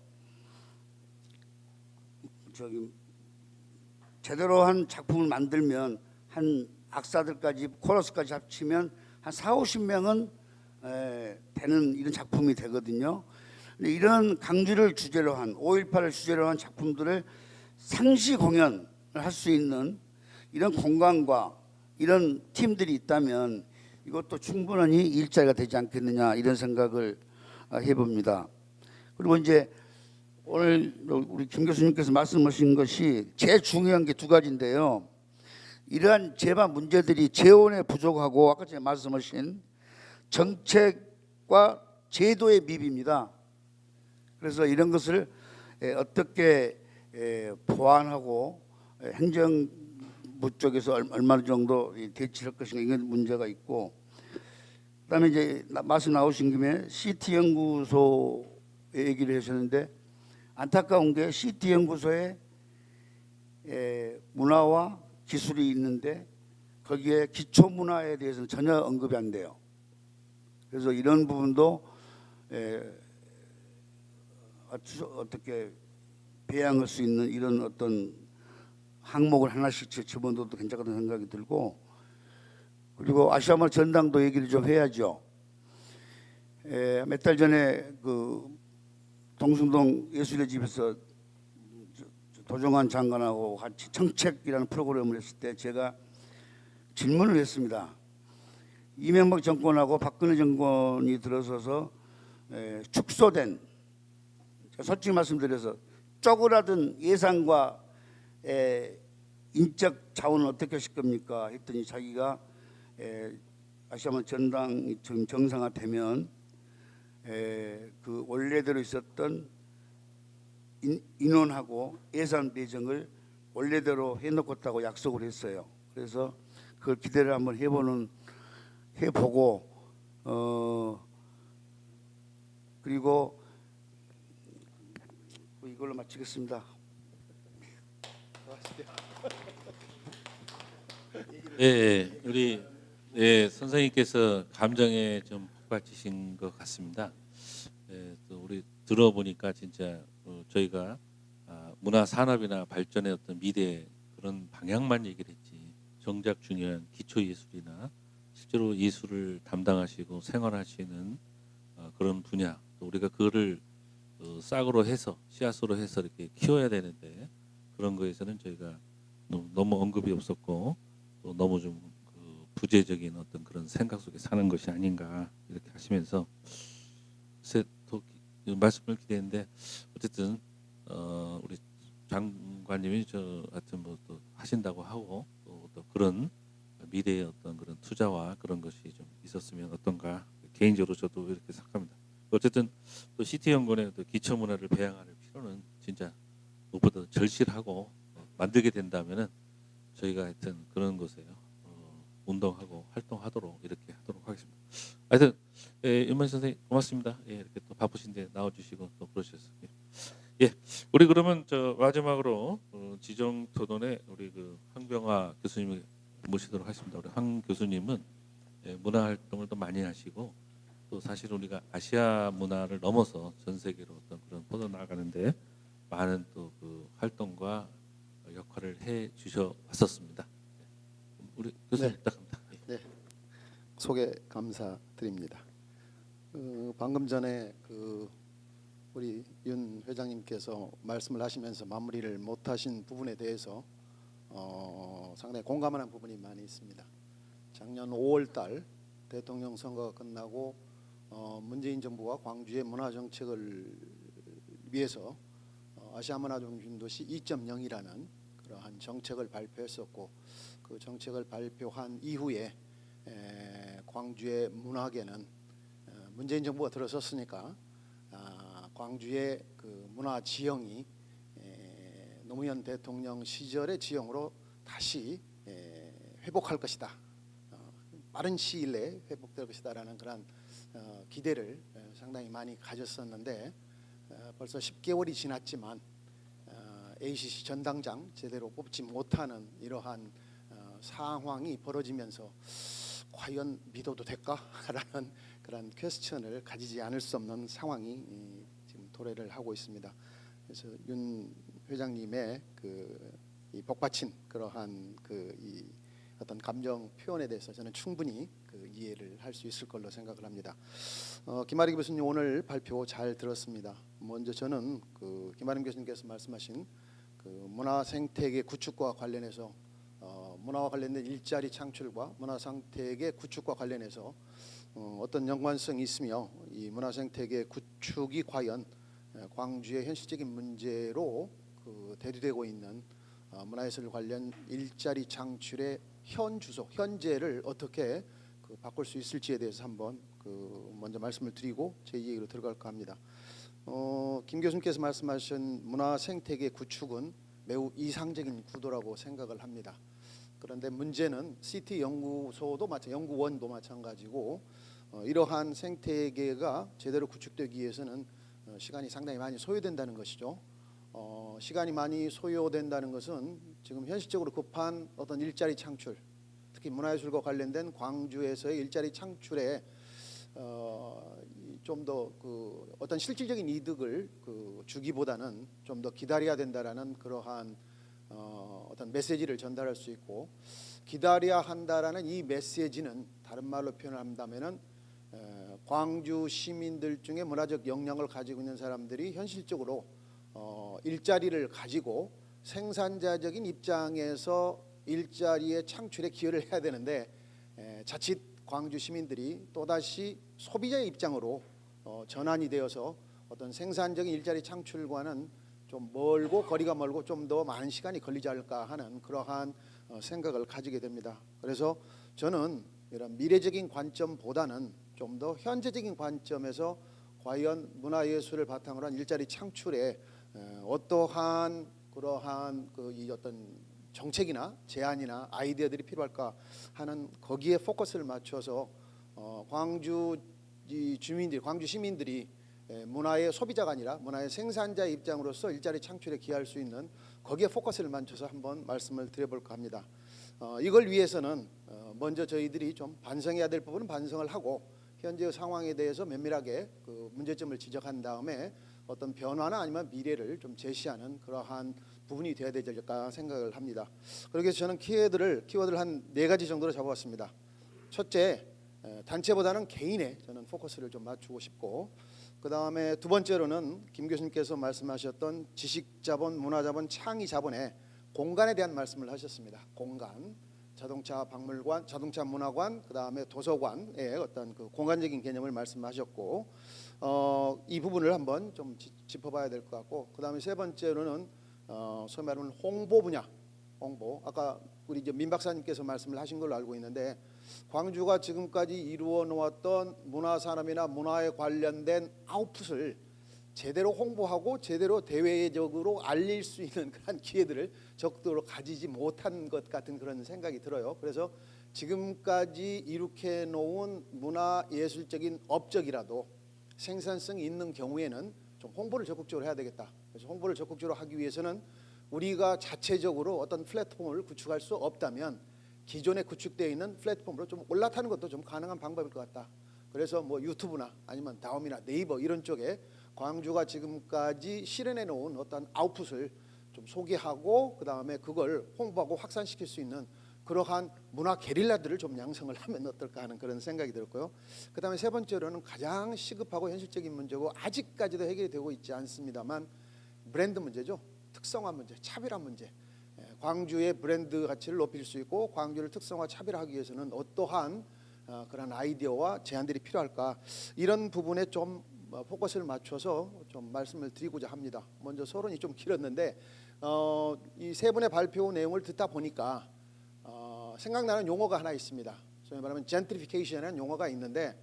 제대로 한 작품을 만들면 한 악사들까지 코러스까지 합치면 한 4~50명은 되는 이런 작품이 되거든요. 근데 이런 강주를 주제로 한 5.18을 주제로 한 작품들을 상시 공연을 할 수 있는 이런 공간과 이런 팀들이 있다면 이것도 충분히 일자리가 되지 않겠느냐 이런 생각을 해봅니다. 그리고 이제 오늘 우리 김 교수님께서 말씀하신 것이 제일 중요한 게 두 가지인데요. 이러한 재반 문제들이 재원에 부족하고 아까 제가 말씀하신 정책과 제도의 미비입니다. 그래서 이런 것을 어떻게 보완하고 행정부 쪽에서 얼마 정도 대치할 것인가 이런 문제가 있고, 그다음에 이제 말씀 나오신 김에 CT 연구소 얘기를 하셨는데 안타까운 게 CT 연구소에 문화와 기술이 있는데 거기에 기초 문화에 대해서는 전혀 언급이 안 돼요. 그래서 이런 부분도 어떻게 배양할 수 있는 이런 어떤 항목을 하나씩 집어넣어도 괜찮다는 생각이 들고, 그리고 아시아문화 전당도 얘기를 좀 해야죠. 몇 달 전에 그 동숭동 예술의 집에서 도종환 장관하고 같이 청책이라는 프로그램을 했을 때 제가 질문을 했습니다. 이명박 정권하고 박근혜 정권이 들어서서 축소된, 솔직히 말씀드려서 쪼그라든 예산과 인적 자원을 어떻게 하실 겁니까? 했더니 자기가 아시아문 전당이 지금 정상화되면 그 원래대로 있었던 인원하고 예산 배정을 원래대로 해놓겠다고 약속을 했어요. 그래서 그걸 기대를 한번 해보고 그리고 이걸로 마치겠습니다. 우리 선생님께서 감정에 좀 폭발치신 것 같습니다. 또 우리 들어보니까 진짜 저희가 문화 산업이나 발전의 어떤 미래 그런 방향만 얘기를 했지, 정작 중요한 기초 예술이나 실제로 예술을 담당하시고 생활하시는 그런 분야, 또 우리가 그거를 싹으로 해서 씨앗으로 해서 이렇게 키워야 되는데 그런 거에서는 저희가 너무 언급이 없었고 또 너무 좀 부재적인 어떤 그런 생각 속에 사는 것이 아닌가 이렇게 하시면서 더 말씀을 기대했는데, 어쨌든 우리 장관님이 저 하여튼 뭐 또 하신다고 하고 또 그런 미래의 어떤 그런 투자와 그런 것이 좀 있었으면 어떤가 개인적으로 저도 이렇게 생각합니다. 어쨌든 또 CT 연구원의 또 기초 문화를 배양할 필요는 진짜 무엇보다 절실하고 만들게 된다면은 저희가 하여튼 그런 곳에 운동하고 활동하도록 이렇게 하도록 하겠습니다. 하여튼 윤만 선생님 고맙습니다. 이렇게 또 바쁘신데 나와주시고 또 그러셨어요. 우리 그러면 저 마지막으로 지정 토론에 우리 그 황병화 교수님을 모시도록 하겠습니다. 우리 황 교수님은 문화 활동을 또 많이 하시고 또 사실 우리가 아시아 문화를 넘어서 전 세계로 어떤 그런 뻗어 나가는데 많은 또 그 활동과 역할을 해 주셔 왔었습니다. 우리 교수님 네. 부탁합니다. 네, 소개 감사드립니다. 방금 전에 우리 윤 회장님께서 말씀을 하시면서 마무리를 못하신 부분에 대해서 상당히 공감하는 부분이 많이 있습니다. 작년 5월달 대통령 선거가 끝나고 문재인 정부가 광주의 문화 정책을 위해서 아시아 문화 중심도시 2.0이라는 그러한 정책을 발표했었고, 그 정책을 발표한 이후에 광주의 문화계는 문재인 정부가 들어섰으니까 광주의 그 문화 지형이 노무현 대통령 시절의 지형으로 다시 회복할 것이다. 빠른 시일 내에 회복될 것이다라는 그런 기대를 상당히 많이 가졌었는데 벌써 10개월이 지났지만 ACC 전당장 제대로 뽑지 못하는 이러한 상황이 벌어지면서 과연 믿어도 될까라는 그런 퀘스천을 가지지 않을 수 없는 상황이 지금 도래를 하고 있습니다. 그래서 윤 회장님의 이 복받친 그러한 이 어떤 감정 표현에 대해서 저는 충분히 이해를 할 수 있을 걸로 생각을 합니다. 김아림 교수님 오늘 발표 잘 들었습니다. 먼저 저는 김아림 교수님께서 말씀하신 문화 생태계 구축과 관련해서 문화와 관련된 일자리 창출과 문화 생태계 구축과 관련해서 어떤 연관성이 있으며 이 문화 생태계 구축이 과연 광주의 현실적인 문제로 대두되고 있는 문화예술 관련 일자리 창출의 현 주소, 현재를 어떻게 바꿀 수 있을지에 대해서 한번 먼저 말씀을 드리고 제 얘기로 들어갈까 합니다. 김 교수님께서 말씀하신 문화 생태계 구축은 매우 이상적인 구도라고 생각을 합니다. 그런데 문제는 CT 연구원도 마찬가지고 이러한 생태계가 제대로 구축되기 위해서는 시간이 상당히 많이 소요된다는 것이죠. 시간이 많이 소요된다는 것은 지금 현실적으로 급한 어떤 일자리 창출, 특히 문화예술과 관련된 광주에서의 일자리 창출에 좀 더 어떤 실질적인 이득을 주기보다는 좀 더 기다려야 된다라는 그러한 어떤 메시지를 전달할 수 있고, 기다려야 한다라는 이 메시지는 다른 말로 표현을 한다면은 광주 시민들 중에 문화적 역량을 가지고 있는 사람들이 현실적으로 일자리를 가지고 생산자적인 입장에서 일자리의 창출에 기여를 해야 되는데 자칫 광주 시민들이 또다시 소비자의 입장으로 전환이 되어서 어떤 생산적인 일자리 창출과는 좀 멀고 거리가 멀고 좀 더 많은 시간이 걸리지 않을까 하는 그러한 생각을 가지게 됩니다. 그래서 저는 이런 미래적인 관점보다는 좀 더 현재적인 관점에서 과연 문화예술을 바탕으로 한 일자리 창출에 어떠한 그러한 이 어떤 정책이나 제안이나 아이디어들이 필요할까 하는 거기에 포커스를 맞춰서 광주 주민들이, 광주 시민들이 문화의 소비자가 아니라 문화의 생산자의 입장으로서 일자리 창출에 기여할 수 있는 거기에 포커스를 맞춰서 한번 말씀을 드려볼까 합니다. 이걸 위해서는 먼저 저희들이 좀 반성해야 될 부분은 반성을 하고 현재의 상황에 대해서 면밀하게 문제점을 지적한 다음에 어떤 변화나 아니면 미래를 좀 제시하는 그러한 부분이 되어야 되지 않을까 생각을 합니다. 그렇게 해서 저는 키워드를 한 4가지 정도로 잡아봤습니다. 첫째, 단체보다는 개인에 저는 포커스를 좀 맞추고 싶고, 그 다음에 두 번째로는 김 교수님께서 말씀하셨던 지식자본, 문화자본, 창의자본의 공간에 대한 말씀을 하셨습니다. 공간, 자동차 박물관, 자동차 문화관, 그 다음에 도서관의 어떤 공간적인 개념을 말씀하셨고, 이 부분을 한번 좀 짚어봐야 될 것 같고, 그 다음에 세 번째로는 소위 말하는 홍보 분야, 홍보. 아까 우리 이제 민 박사님께서 말씀을 하신 걸로 알고 있는데, 광주가 지금까지 이루어 놓았던 문화 산업이나 문화에 관련된 아웃풋을 제대로 홍보하고 제대로 대외적으로 알릴 수 있는 그런 기회들을 적극적으로 가지지 못한 것 같은 그런 생각이 들어요. 그래서 지금까지 이룩해 놓은 문화예술적인 업적이라도 생산성이 있는 경우에는 좀 홍보를 적극적으로 해야 되겠다. 그래서 홍보를 적극적으로 하기 위해서는 우리가 자체적으로 어떤 플랫폼을 구축할 수 없다면 기존에 구축되어 있는 플랫폼으로 좀 올라타는 것도 좀 가능한 방법일 것 같다. 그래서 뭐 유튜브나 아니면 다음이나 네이버 이런 쪽에 광주가 지금까지 실현해 놓은 어떤 아웃풋을 좀 소개하고 그 다음에 그걸 홍보하고 확산시킬 수 있는 그러한 문화 게릴라들을 좀 양성을 하면 어떨까 하는 그런 생각이 들었고요. 그 다음에 세 번째로는 가장 시급하고 현실적인 문제고 아직까지도 해결이 되고 있지 않습니다만 브랜드 문제죠. 특성화 문제, 차별화 문제. 광주의 브랜드 가치를 높일 수 있고 광주를 특성화 차별화하기 위해서는 어떠한 그런 아이디어와 제안들이 필요할까, 이런 부분에 좀 포커스를 맞춰서 좀 말씀을 드리고자 합니다. 먼저 서론이 좀 길었는데 이 세 분의 발표 내용을 듣다 보니까 생각나는 용어가 하나 있습니다. 소위 말하면 젠트리피케이션이라는 용어가 있는데,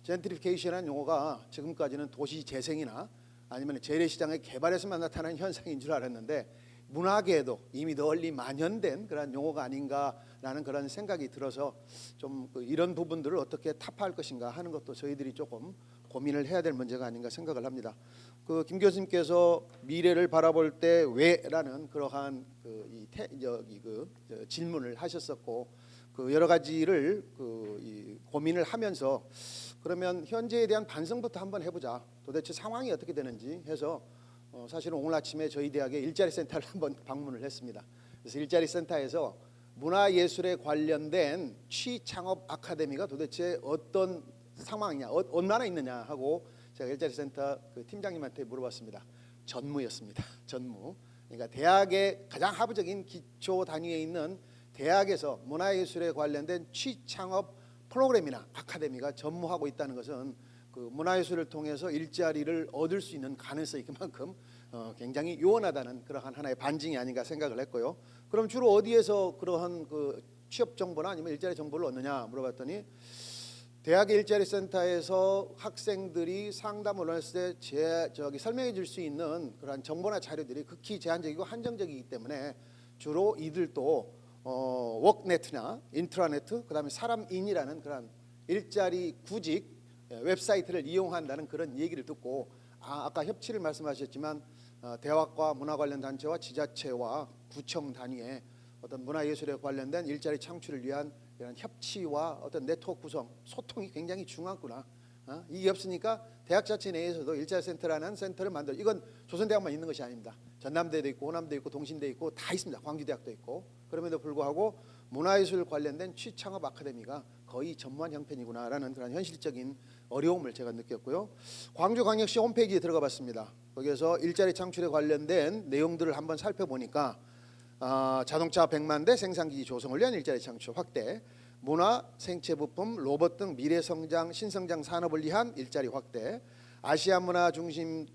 젠트리피케이션이라는 용어가 지금까지는 도시 재생이나 아니면 재래시장의 개발에서만 나타나는 현상인 줄 알았는데 문화계에도 이미 널리 만연된 그런 용어가 아닌가라는 그런 생각이 들어서 좀 이런 부분들을 어떻게 타파할 것인가 하는 것도 저희들이 조금 고민을 해야 될 문제가 아닌가 생각을 합니다. 김 교수님께서 미래를 바라볼 때 왜라는 그러한 질문을 하셨었고 여러 가지를 고민을 하면서 그러면 현재에 대한 반성부터 한번 해보자. 도대체 상황이 어떻게 되는지 해서 사실은 오늘 아침에 저희 대학의 일자리 센터를 한번 방문을 했습니다. 그래서 일자리 센터에서 문화예술에 관련된 취창업 아카데미가 도대체 어떤 상황이냐, 얼마나 있느냐 하고 제가 일자리 센터 팀장님한테 물어봤습니다. 전무였습니다. 전무. 그러니까 대학의 가장 하부적인 기초 단위에 있는 대학에서 문화예술에 관련된 취창업 프로그램이나 아카데미가 전무하고 있다는 것은 문화예술을 통해서 일자리를 얻을 수 있는 가능성이 그만큼 굉장히 요원하다는 그러한 하나의 반증이 아닌가 생각을 했고요. 그럼 주로 어디에서 그러한 취업 정보나 아니면 일자리 정보를 얻느냐 물어봤더니 대학의 일자리 센터에서 학생들이 상담을 했을 때 설명해 줄 수 있는 그러한 정보나 자료들이 극히 제한적이고 한정적이기 때문에 주로 이들도 워크네트나 인트라네트 그다음에 사람인이라는 그런 일자리 구직 웹사이트를 이용한다는 그런 얘기를 듣고 아까 협치를 말씀하셨지만 대학과 문화 관련 단체와 지자체와 구청 단위의 어떤 문화예술에 관련된 일자리 창출을 위한 이런 협치와 어떤 네트워크 구성, 소통이 굉장히 중요하구나. 이게 없으니까 대학 자체 내에서도 일자리 센터라는 센터를 만들. 이건 조선대학만 있는 것이 아닙니다. 전남대도 있고 호남대 있고 동신대 있고 다 있습니다. 광주대학도 있고. 그럼에도 불구하고 문화예술 관련된 취창업 아카데미가 거의 전무한 형편이구나라는 그런 현실적인 어려움을 제가 느꼈고요. 광주광역시 홈페이지에 들어가봤습니다. 거기에서 일자리 창출에 관련된 내용들을 한번 살펴보니까 자동차 100만 대 생산기지 조성을 위한 일자리 창출 확대, 문화, 생체 부품, 로봇 등 미래 성장, 신성장 산업을 위한 일자리 확대, 아시아 문화 중심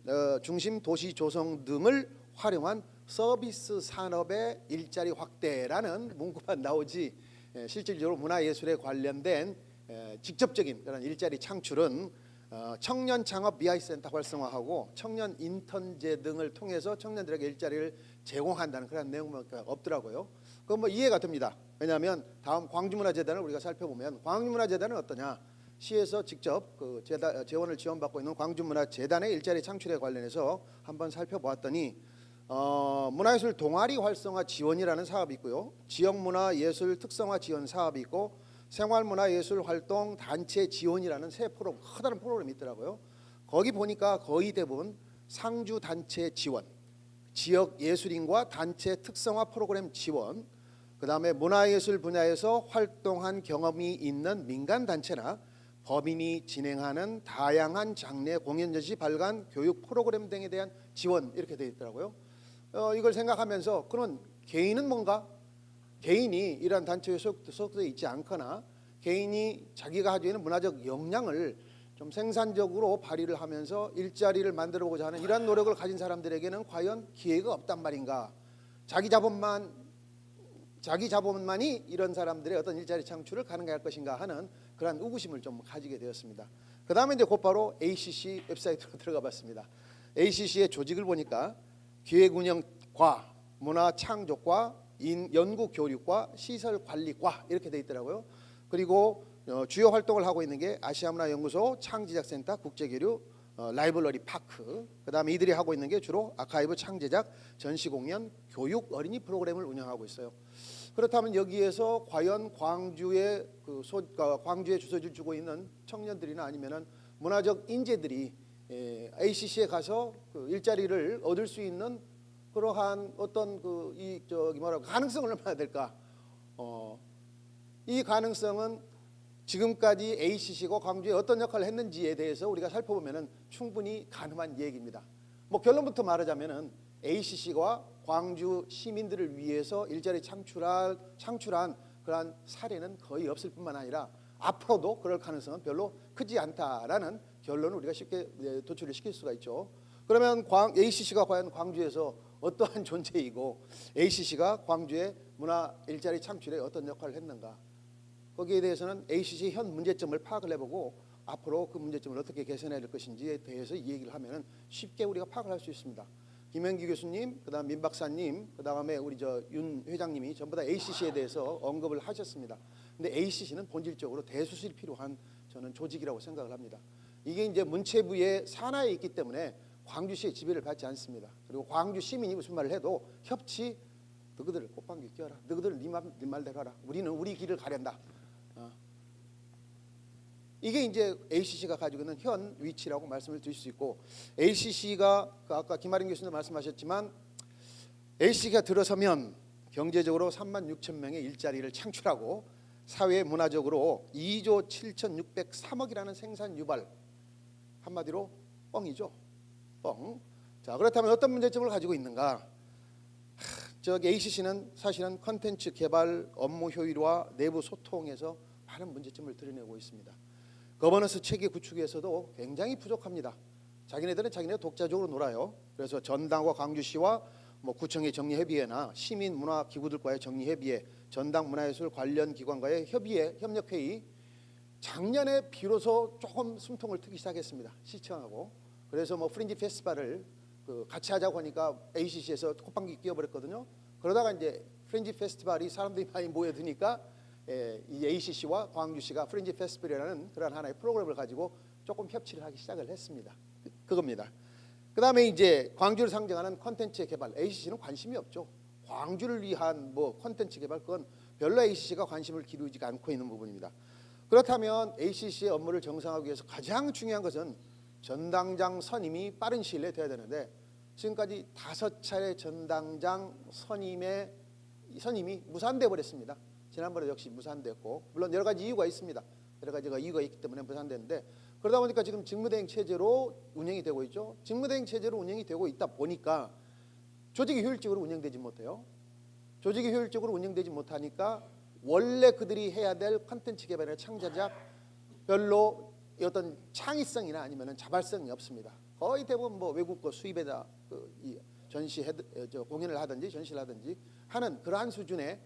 도시 조성 등을 활용한 서비스 산업의 일자리 확대라는 문구만 나오지 실질적으로 문화예술에 관련된 직접적인 그런 일자리 창출은 청년 창업 미아이센터 활성화하고 청년 인턴제 등을 통해서 청년들에게 일자리를 제공한다는 그런 내용밖에 없더라고요. 그건 뭐 이해가 됩니다. 왜냐하면 다음 광주문화재단을 우리가 살펴보면 광주문화재단은 어떠냐? 시에서 직접 재원을 지원받고 있는 광주문화재단의 일자리 창출에 관련해서 한번 살펴보았더니 문화예술 동아리 활성화 지원이라는 사업이 있고요. 지역문화예술 특성화 지원 사업이 있고 생활문화예술 활동 단체 지원이라는 새 커다란 프로그램이 있더라고요. 거기 보니까 거의 대부분 상주 단체 지원, 지역 예술인과 단체 특성화 프로그램 지원, 그다음에 문화예술 분야에서 활동한 경험이 있는 민간 단체나 법인이 진행하는 다양한 장르 공연 전시 발간 교육 프로그램 등에 대한 지원 이렇게 되어 있더라고요. 이걸 생각하면서 그런 개인은 뭔가 개인이 이러한 단체에 소속되어 있지 않거나 개인이 자기가 가지고 있는 문화적 역량을 좀 생산적으로 발휘를 하면서 일자리를 만들어보고자 하는 이러한 노력을 가진 사람들에게는 과연 기회가 없단 말인가. 자기 자본만이 이런 사람들의 어떤 일자리 창출을 가능할 것인가 하는 그러한 의구심을 좀 가지게 되었습니다. 그 다음에 이제 곧바로 ACC 웹사이트로 들어가 봤습니다. ACC의 조직을 보니까 기획운영과 문화창조과 연구교육과 시설관리과 이렇게 돼 있더라고요. 그리고 주요 활동을 하고 있는 게 아시아문화연구소, 창제작센터, 국제교류, 라이브러리 파크. 그다음에 이들이 하고 있는 게 주로 아카이브 창제작, 전시공연, 교육, 어린이 프로그램을 운영하고 있어요. 그렇다면 여기에서 과연 광주에 주소지를 주고 있는 청년들이나 아니면은 문화적 인재들이 ACC에 가서 일자리를 얻을 수 있는 그러한 어떤 가능성을 얼마나 될까? 이 가능성은 지금까지 ACC가 광주에 어떤 역할을 했는지에 대해서 우리가 살펴보면은 충분히 가능한 얘기입니다. 뭐 결론부터 말하자면은 ACC가 광주 시민들을 위해서 일자리 창출한 그러한 사례는 거의 없을 뿐만 아니라 앞으로도 그럴 가능성은 별로 크지 않다라는 결론을 우리가 쉽게 도출을 시킬 수가 있죠. 그러면 ACC가 과연 광주에서 어떠한 존재이고 ACC가 광주의 문화 일자리 창출에 어떤 역할을 했는가? 거기에 대해서는 ACC 현 문제점을 파악을 해보고 앞으로 그 문제점을 어떻게 개선해야 될 것인지에 대해서 이 얘기를 하면은 쉽게 우리가 파악을 할 수 있습니다. 김현기 교수님, 그다음 민 박사님, 그다음에 우리 저 윤 회장님이 전부 다 ACC에 대해서 언급을 하셨습니다. 근데 ACC는 본질적으로 대수술이 필요한 저는 조직이라고 생각을 합니다. 이게 이제 문체부의 산하에 있기 때문에 광주시의 지배를 받지 않습니다. 그리고 광주 시민이 무슨 말을 해도 협치, 너희들 꽃방귀 뀌어라, 너희들 네 말대로 하라, 우리는 우리 길을 가련다. 이게 이제 ACC가 가지고 있는 현 위치라고 말씀을 드릴 수 있고, ACC가 아까 김아린 교수님 말씀하셨지만 ACC가 들어서면 경제적으로 3만 6천 명의 일자리를 창출하고 사회 문화적으로 2조 7,603억이라는 생산 유발, 한마디로 뻥이죠. 뻥. 자, 그렇다면 어떤 문제점을 가지고 있는가? 저기 ACC는 사실은 컨텐츠 개발, 업무 효율화, 내부 소통에서 많은 문제점을 드러내고 있습니다. 거버넌스 체계 구축에서도 굉장히 부족합니다. 자기네들은 자기네 독자적으로 놀아요. 그래서 전당과 광주시와 뭐 구청의 정리협의회나 시민문화기구들과의 정리협의회, 전당 문화예술 관련 기관과의 협의회, 협력회의, 작년에 비로소 조금 숨통을 트기 시작했습니다. 시청하고. 그래서 뭐 프린지 페스티벌을 같이 하자고 하니까 ACC에서 콧방귀 끼워버렸거든요. 그러다가 이제 프린지 페스티벌이 사람들이 많이 모여드니까 이 ACC와 광주시가 프린지 페스티벌이라는 그런 하나의 프로그램을 가지고 조금 협치를 하기 시작을 했습니다. 그겁니다. 그 다음에 이제 광주를 상징하는 콘텐츠 개발, ACC는 관심이 없죠. 광주를 위한 뭐 콘텐츠 개발, 그건 별로 ACC가 관심을 기울이지 않고 있는 부분입니다. 그렇다면 ACC의 업무를 정상화하기 위해서 가장 중요한 것은 전당장 선임이 빠른 시일 내에 돼야 되는데, 지금까지 5차례 전당장 선임이 무산돼 버렸습니다. 지난번에 역시 무산됐고, 물론 여러 가지 이유가 있습니다. 여러 가지가 이유가 있기 때문에 무산됐는데, 그러다 보니까 지금 직무대행 체제로 운영이 되고 있죠. 직무대행 체제로 운영이 되고 있다 보니까 조직이 효율적으로 운영되지 못해요. 조직이 효율적으로 운영되지 못하니까 원래 그들이 해야 될 콘텐츠 개발이나 창작자 별로 어떤 창의성이나 아니면은 자발성이 없습니다. 거의 대부분 뭐 외국 거 수입에다 이 공연을 하든지 전시를 하든지 하는 그러한 수준의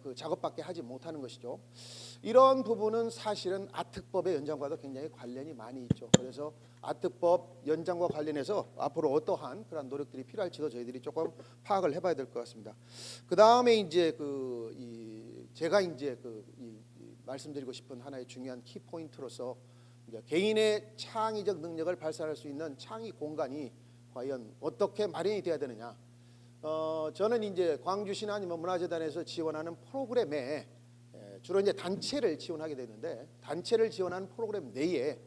그 작업밖에 하지 못하는 것이죠. 이런 부분은 사실은 아특법의 연장과도 굉장히 관련이 많이 있죠. 그래서 아특법 연장과 관련해서 앞으로 어떠한 그런 노력들이 필요할지도 저희들이 조금 파악을 해봐야 될 것 같습니다. 그 다음에 이제 제가 이제 말씀드리고 싶은 하나의 중요한 키 포인트로서 이제 개인의 창의적 능력을 발산할 수 있는 창의 공간이 과연 어떻게 마련이 돼야 되느냐. 저는 이제 광주시나 아니면 문화재단에서 지원하는 프로그램에 주로 이제 단체를 지원하게 되는데, 단체를 지원하는 프로그램 내에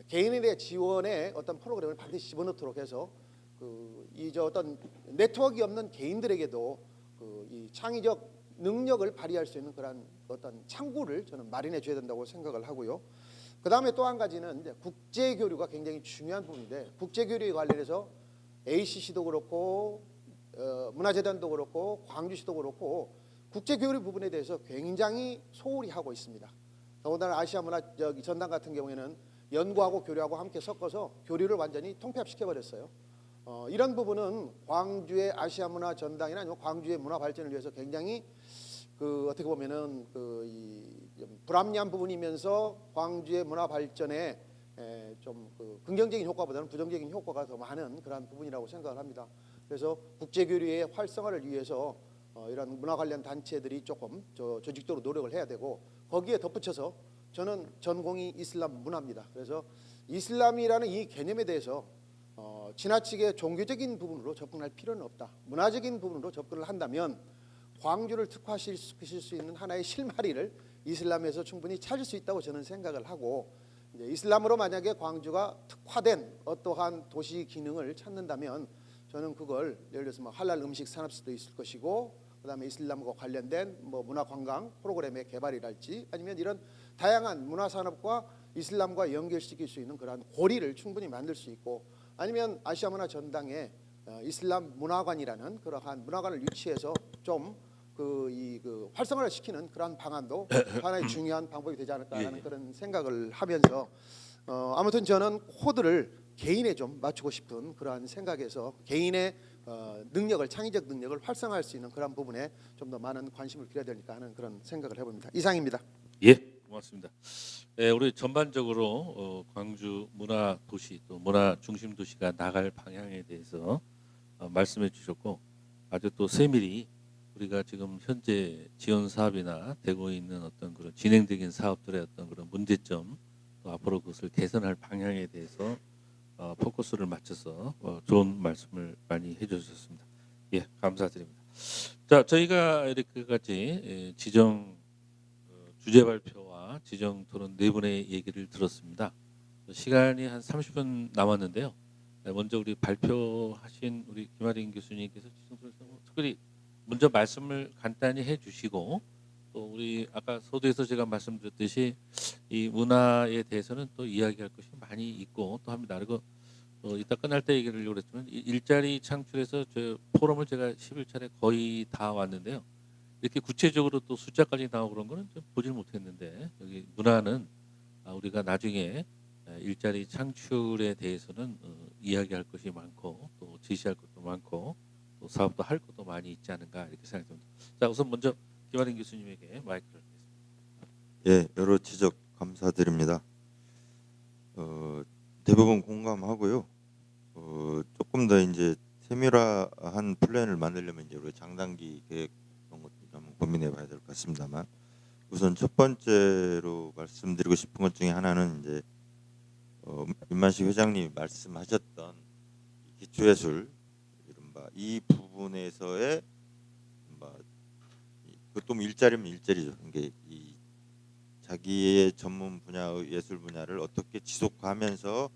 개인에 대한 지원의 어떤 프로그램을 반드시 집어넣도록 해서 어떤 네트워크가 없는 개인들에게도 이 창의적 능력을 발휘할 수 있는 그런 어떤 창구를 저는 마련해 줘야 된다고 생각을 하고요. 그 다음에 또 한 가지는 이제 국제 교류가 굉장히 중요한 부분인데, 국제 교류에 관련해서 ACC도 그렇고 문화재단도 그렇고 광주시도 그렇고 국제 교류 부분에 대해서 굉장히 소홀히 하고 있습니다. 더군다나 아시아 문화 전당 같은 경우에는 연구하고 교류하고 함께 섞어서 교류를 완전히 통폐합시켜 버렸어요. 이런 부분은 광주의 아시아 문화 전당이나 아니면 광주의 문화 발전을 위해서 굉장히 어떻게 보면은 불합리한 부분이면서 광주의 문화 발전에 좀 긍정적인 효과보다는 부정적인 효과가 더 많은 그런 부분이라고 생각을 합니다. 그래서 국제 교류의 활성화를 위해서 이런 문화 관련 단체들이 조금 조직적으로 노력을 해야 되고, 거기에 덧붙여서 저는 전공이 이슬람 문화입니다. 그래서 이슬람이라는 이 개념에 대해서 지나치게 종교적인 부분으로 접근할 필요는 없다. 문화적인 부분으로 접근을 한다면 광주를 특화시킬 수 있는 하나의 실마리를 이슬람에서 충분히 찾을 수 있다고 저는 생각을 하고, 이제 이슬람으로 만약에 광주가 특화된 어떠한 도시 기능을 찾는다면 저는 그걸 예를 들어서 뭐 할랄 음식 산업도 있을 것이고, 그다음에 이슬람과 관련된 뭐 문화 관광 프로그램의 개발이랄지 아니면 이런 다양한 문화 산업과 이슬람과 연결시킬 수 있는 그러한 고리를 충분히 만들 수 있고, 아니면 아시아 문화 전당에 이슬람 문화관이라는 그러한 문화관을 유치해서 좀 활성화를 시키는 그러한 방안도 하나의 중요한 방법이 되지 않을까라는 그런 생각을 하면서 아무튼 저는 코드를 개인에 좀 맞추고 싶은 그러한 생각에서 개인의 능력을, 창의적 능력을 활성화할 수 있는 그런 부분에 좀 더 많은 관심을 기울여야 되니까 하는 그런 생각을 해봅니다. 이상입니다. 예, 고맙습니다. 우리 전반적으로 광주 문화 도시 또 문화 중심 도시가 나갈 방향에 대해서 말씀해 주셨고 아주 또 세밀히 우리가 지금 현재 지원 사업이나 되고 있는 어떤 그런 진행적인 사업들의 어떤 그런 문제점 또 앞으로 그것을 개선할 방향에 대해서 포커스를 맞춰서 좋은 말씀을 많이 해주셨습니다. 예, 감사드립니다. 자, 저희가 이렇게까지 지정 주제 발표와 지정 토론 네 분의 얘기를 들었습니다. 시간이 한 30분 남았는데요. 먼저 우리 발표하신 우리 김아린 교수님께서 지정 토론에서 특별히 먼저 말씀을 간단히 해주시고 또 우리 아까 서두에서 제가 말씀드렸듯이 이 문화에 대해서는 또 이야기할 것이 많이 있고 또 합니다. 그리고 이따 끝날 때 얘기를 하려고 했지만 일자리 창출해서 저 포럼을 제가 11차례 거의 다 왔는데요. 이렇게 구체적으로 또 숫자까지 나오고 그런 거는 좀 보질 못했는데 여기 문화는 우리가 나중에 일자리 창출에 대해서는 이야기할 것이 많고 또 제시할 것도 많고 또 사업도 할 것도 많이 있지 않은가 이렇게 생각됩니다. 자, 우선 먼저 김아린 교수님에게 마이크를 드리겠습니다. 예, 여러 지적 감사드립니다. 대부분 공감하고요. 조금 더 이제 세밀화한 플랜을 만들려면 이제 우리 장단기 계획 그런 것도 한번 고민해봐야 될 것 같습니다만 우선 첫 번째로 말씀드리고 싶은 것 중에 하나는 이제 임만식 회장님이 말씀하셨던 기초예술 이른바 이 부분에서의 그것도 일자리면 일자리죠. 이게 이 자기의 전문 분야의 예술 분야를 어떻게 지속하면서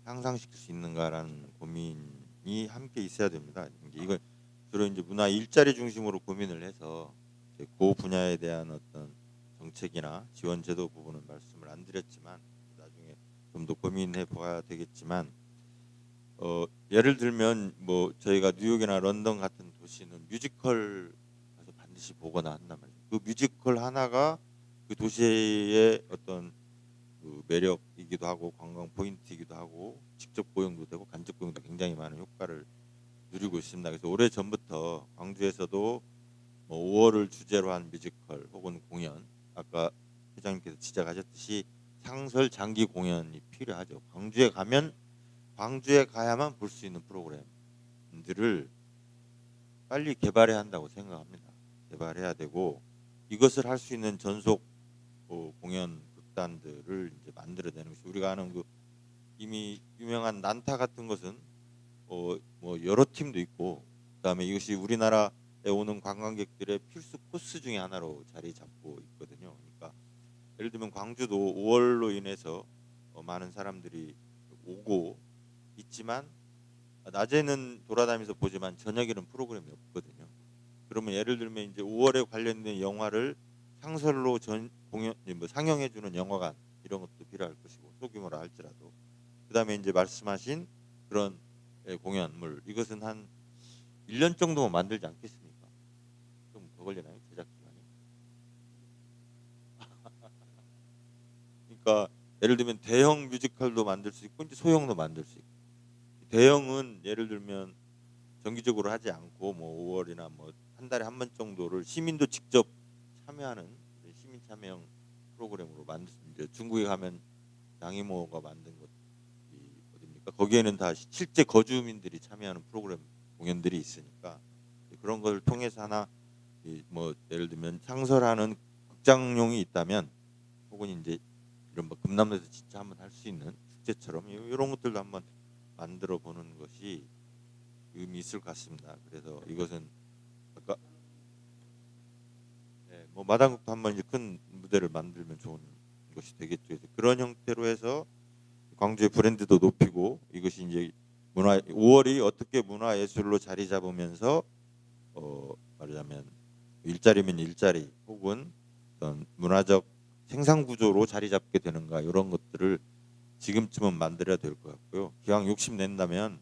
향상시킬 수 있는가라는 고민이 함께 있어야 됩니다. 이건 주로 이제 문화 일자리 중심으로 고민을 해서 그 분야에 대한 어떤 정책이나 지원 제도 부분은 말씀을 안 드렸지만 나중에 좀 더 고민해 봐야 되겠지만 예를 들면 뭐 저희가 뉴욕이나 런던 같은 도시는 뮤지컬 가서 반드시 보거나 한단 말이에요. 그 뮤지컬 하나가 그 도시의 어떤 그 매력이기도 하고 관광 포인트이기도 하고 직접 고용도 되고 간접 고용도 굉장히 많은 효과를 누리고 있습니다. 그래서 오래 전부터 광주에서도 뭐 5월을 주제로 한 뮤지컬 혹은 공연 아까 회장님께서 지적하셨듯이 상설 장기 공연이 필요하죠. 광주에 가면 광주에 가야만 볼 수 있는 프로그램들을 빨리 개발해야 한다고 생각합니다. 개발해야 되고 이것을 할 수 있는 전속 공연 극단들을 이제 만들어내는 것이 우리가 아는 그 이미 유명한 난타 같은 것은 뭐 여러 팀도 있고 그다음에 이것이 우리나라에 오는 관광객들의 필수 코스 중에 하나로 자리 잡고 있거든요. 그러니까 예를 들면 광주도 5월로 인해서 많은 사람들이 오고 있지만 낮에는 돌아다니면서 보지만 저녁에는 프로그램이 없거든요. 그러면 예를 들면 이제 5월에 관련된 영화를 상설로 공연 뭐 상영해주는 영화관 이런 것도 필요할 것이고 소규모라 할지라도 그다음에 이제 말씀하신 그런 공연물 이것은 한 1년 정도만 만들지 않겠습니까? 좀 더 걸리나요? 제작 기간이? 그러니까 예를 들면 대형 뮤지컬도 만들 수 있고 이제 소형도 만들 수 있고 대형은 예를 들면 정기적으로 하지 않고 뭐 5월이나 뭐 한 달에 한 번 정도를 시민도 직접 참여하는 시민 참여형 프로그램으로 이제 중국에 가면 양이모가 만든 것이 어딥니까? 거기에는 다 실제 거주민들이 참여하는 프로그램 공연들이 있으니까 그런 것을 통해서 하나 뭐 예를 들면 상설하는 극장용이 있다면 혹은 이제 이런 뭐 금남로에서 진짜 한번 할 수 있는 축제처럼 이런 것들도 한번 만들어 보는 것이 의미 있을 것 같습니다. 그래서 이것은 아까 뭐 마당극도 한번 이제 큰 무대를 만들면 좋은 것이 되겠죠. 그래서 그런 형태로 해서 광주의 브랜드도 높이고 이것이 이제 5월이 어떻게 문화예술로 자리 잡으면서 말하자면 일자리면 일자리 혹은 어떤 문화적 생산 구조로 자리 잡게 되는가 이런 것들을 지금쯤은 만들어야 될 것 같고요. 기왕 욕심 낸다면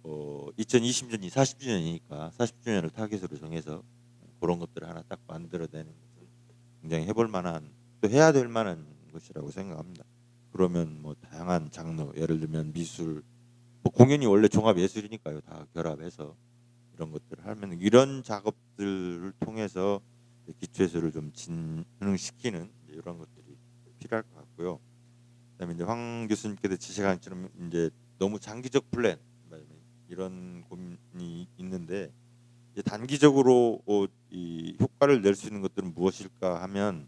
2020년이 40주년이니까 40주년을 타겟으로 정해서 그런 것들을 하나 딱 만들어내는 것은 굉장히 해볼 만한 또 해야 될 만한 것이라고 생각합니다. 그러면 뭐 다양한 장르 예를 들면 미술 뭐 공연이 원래 종합 예술이니까요. 다 결합해서 이런 것들을 하면 이런 작업들을 통해서 기초예술을 좀 진흥시키는 이런 것들이 필요할 것 같고요. 그다음에 이제 황 교수님께서 지적한 것처럼 이제 너무 장기적 플랜 이런 고민이 있는데 이제 단기적으로 이 효과를 낼 수 있는 것들은 무엇일까 하면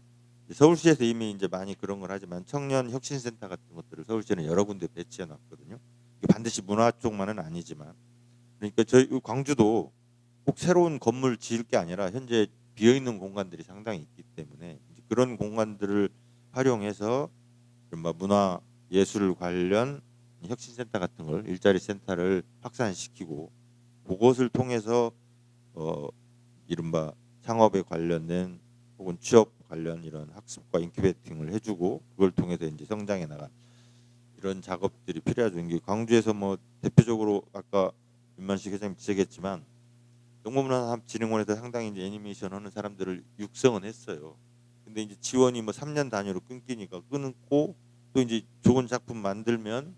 서울시에서 이미 이제 많이 그런 걸 하지만 청년 혁신센터 같은 것들을 서울시는 여러 군데 배치해 놨거든요. 이게 반드시 문화 쪽만은 아니지만 그러니까 저희 광주도 꼭 새로운 건물 지을 게 아니라 현재 비어 있는 공간들이 상당히 있기 때문에 이제 그런 공간들을 활용해서 이른바 문화 예술 관련 혁신센터 같은 걸 일자리 센터를 확산시키고 그것을 통해서 이른바 창업에 관련된 혹은 취업 관련 이런 학습과 인큐베이팅을 해주고 그걸 통해서 이제 성장해 나간 이런 작업들이 필요하죠. 이게 광주에서 뭐 대표적으로 아까 윤만식 회장님 지적했지만 정보문화진흥원에서 상당히 이제 애니메이션 하는 사람들을 육성은 했어요. 근데 이제 지원이 뭐 3년 단위로 끊기니까 끊고 또 이제 좋은 작품 만들면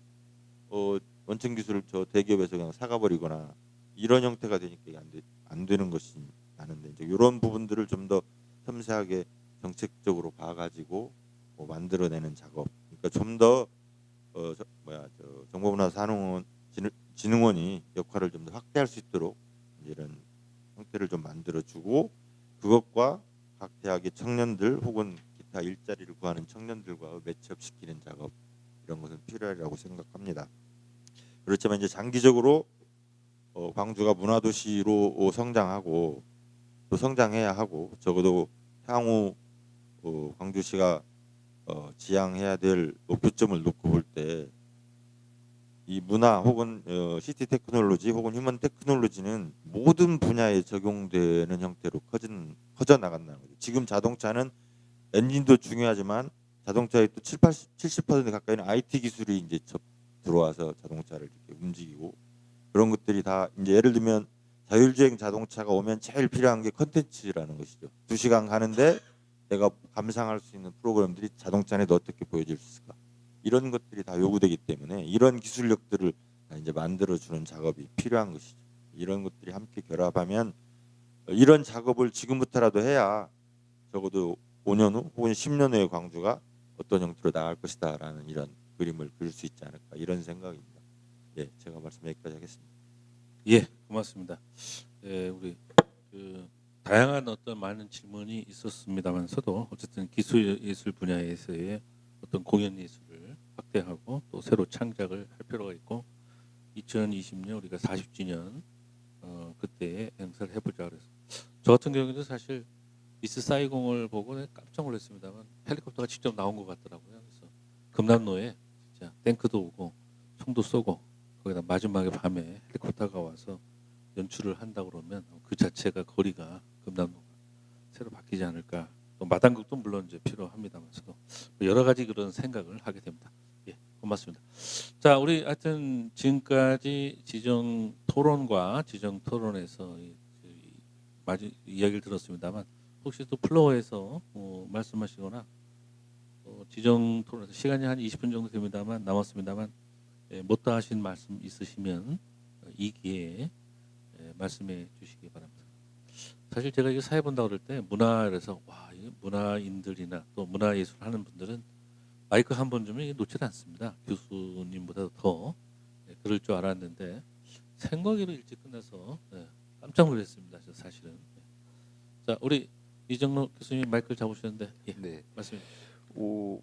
원천 기술을 저 대기업에서 그냥 사가버리거나 이런 형태가 되니까 이게 안 되는 것이 많은데 이제 이런 부분들을 좀 더 섬세하게 정책적으로 봐가지고 만들어내는 작업. 그러니까 좀 더 정보문화진흥원이 역할을 좀 더 확대할 수 있도록 이런 형태를 좀 만들어주고 그것과 각 대학의 청년들 혹은 기타 일자리를 구하는 청년들과 매치업시키는 작업 이런 것은 필요하리라고 생각합니다. 그렇지만 이제 장기적으로 광주가 문화도시로 성장하고 또 성장해야 하고 적어도 향후 광주시가 지향해야 될 목표점을 놓고 볼 때 이 문화 혹은 시티 테크놀로지 혹은 휴먼 테크놀로지는 모든 분야에 적용되는 형태로 커져 나간다는 거죠. 지금 자동차는 엔진도 중요하지만 자동차의 또 70% 가까이는 IT 기술이 이제 들어와서 자동차를 이렇게 움직이고 그런 것들이 다 이제 예를 들면 자율주행 자동차가 오면 제일 필요한 게 컨텐츠라는 것이죠. 2시간 가는데 내가 감상할 수 있는 프로그램들이 자동차 안에도 어떻게 보여질 수 있을까? 이런 것들이 다 요구되기 때문에 이런 기술력들을 이제 만들어주는 작업이 필요한 것이죠. 이런 것들이 함께 결합하면 이런 작업을 지금부터라도 해야 적어도 5년 후 혹은 10년 후에 광주가 어떤 형태로 나갈 것이다라는 이런 그림을 그릴 수 있지 않을까 이런 생각입니다. 예, 제가 말씀 여기까지 하겠습니다. 예, 고맙습니다. 예, 우리 다양한 어떤 많은 질문이 있었습니다만서도 어쨌든 기술예술 분야에서의 어떤 공연 예술을 확대하고 또 새로 창작을 할 필요가 있고 2020년 우리가 40주년 그때에 행사를 해보자 그래서 저 같은 경우에도 사실 미스 사이공을 보고 깜짝 놀랐습니다만 헬리콥터가 직접 나온 것 같더라고요. 그래서 금남로에 진짜 탱크도 오고 총도 쏘고 거기다 마지막에 밤에 헬리콥터가 와서 연출을 한다 그러면 그 자체가 거리가 금남로가 새로 바뀌지 않을까. 또 마당극도 물론 이제 필요합니다만서도 여러 가지 그런 생각을 하게 됩니다. 예, 고맙습니다. 자, 우리 하여튼 지금까지 지정 토론과 지정 토론에서 이야기를 들었습니다만 혹시 또 플로어에서 말씀하시거나 지정 토론에서 시간이 한 20분 정도 됩니다만 남았습니다만 못다 하신 말씀 있으시면 이 기회에 말씀해 주시기 바랍니다. 사실 제가 이거 사회 본다고 그럴 때 문화에서 와, 문화인들이나 또 문화예술 하는 분들은 마이크 한 번 주면 놓지 않습니다. 교수님보다 더 그럴 줄 알았는데 생각외로 일찍 끝나서 깜짝 놀랐습니다. 저 사실은. 자, 우리 이정로 교수님 마이크를 잡으셨는데 네. 말씀해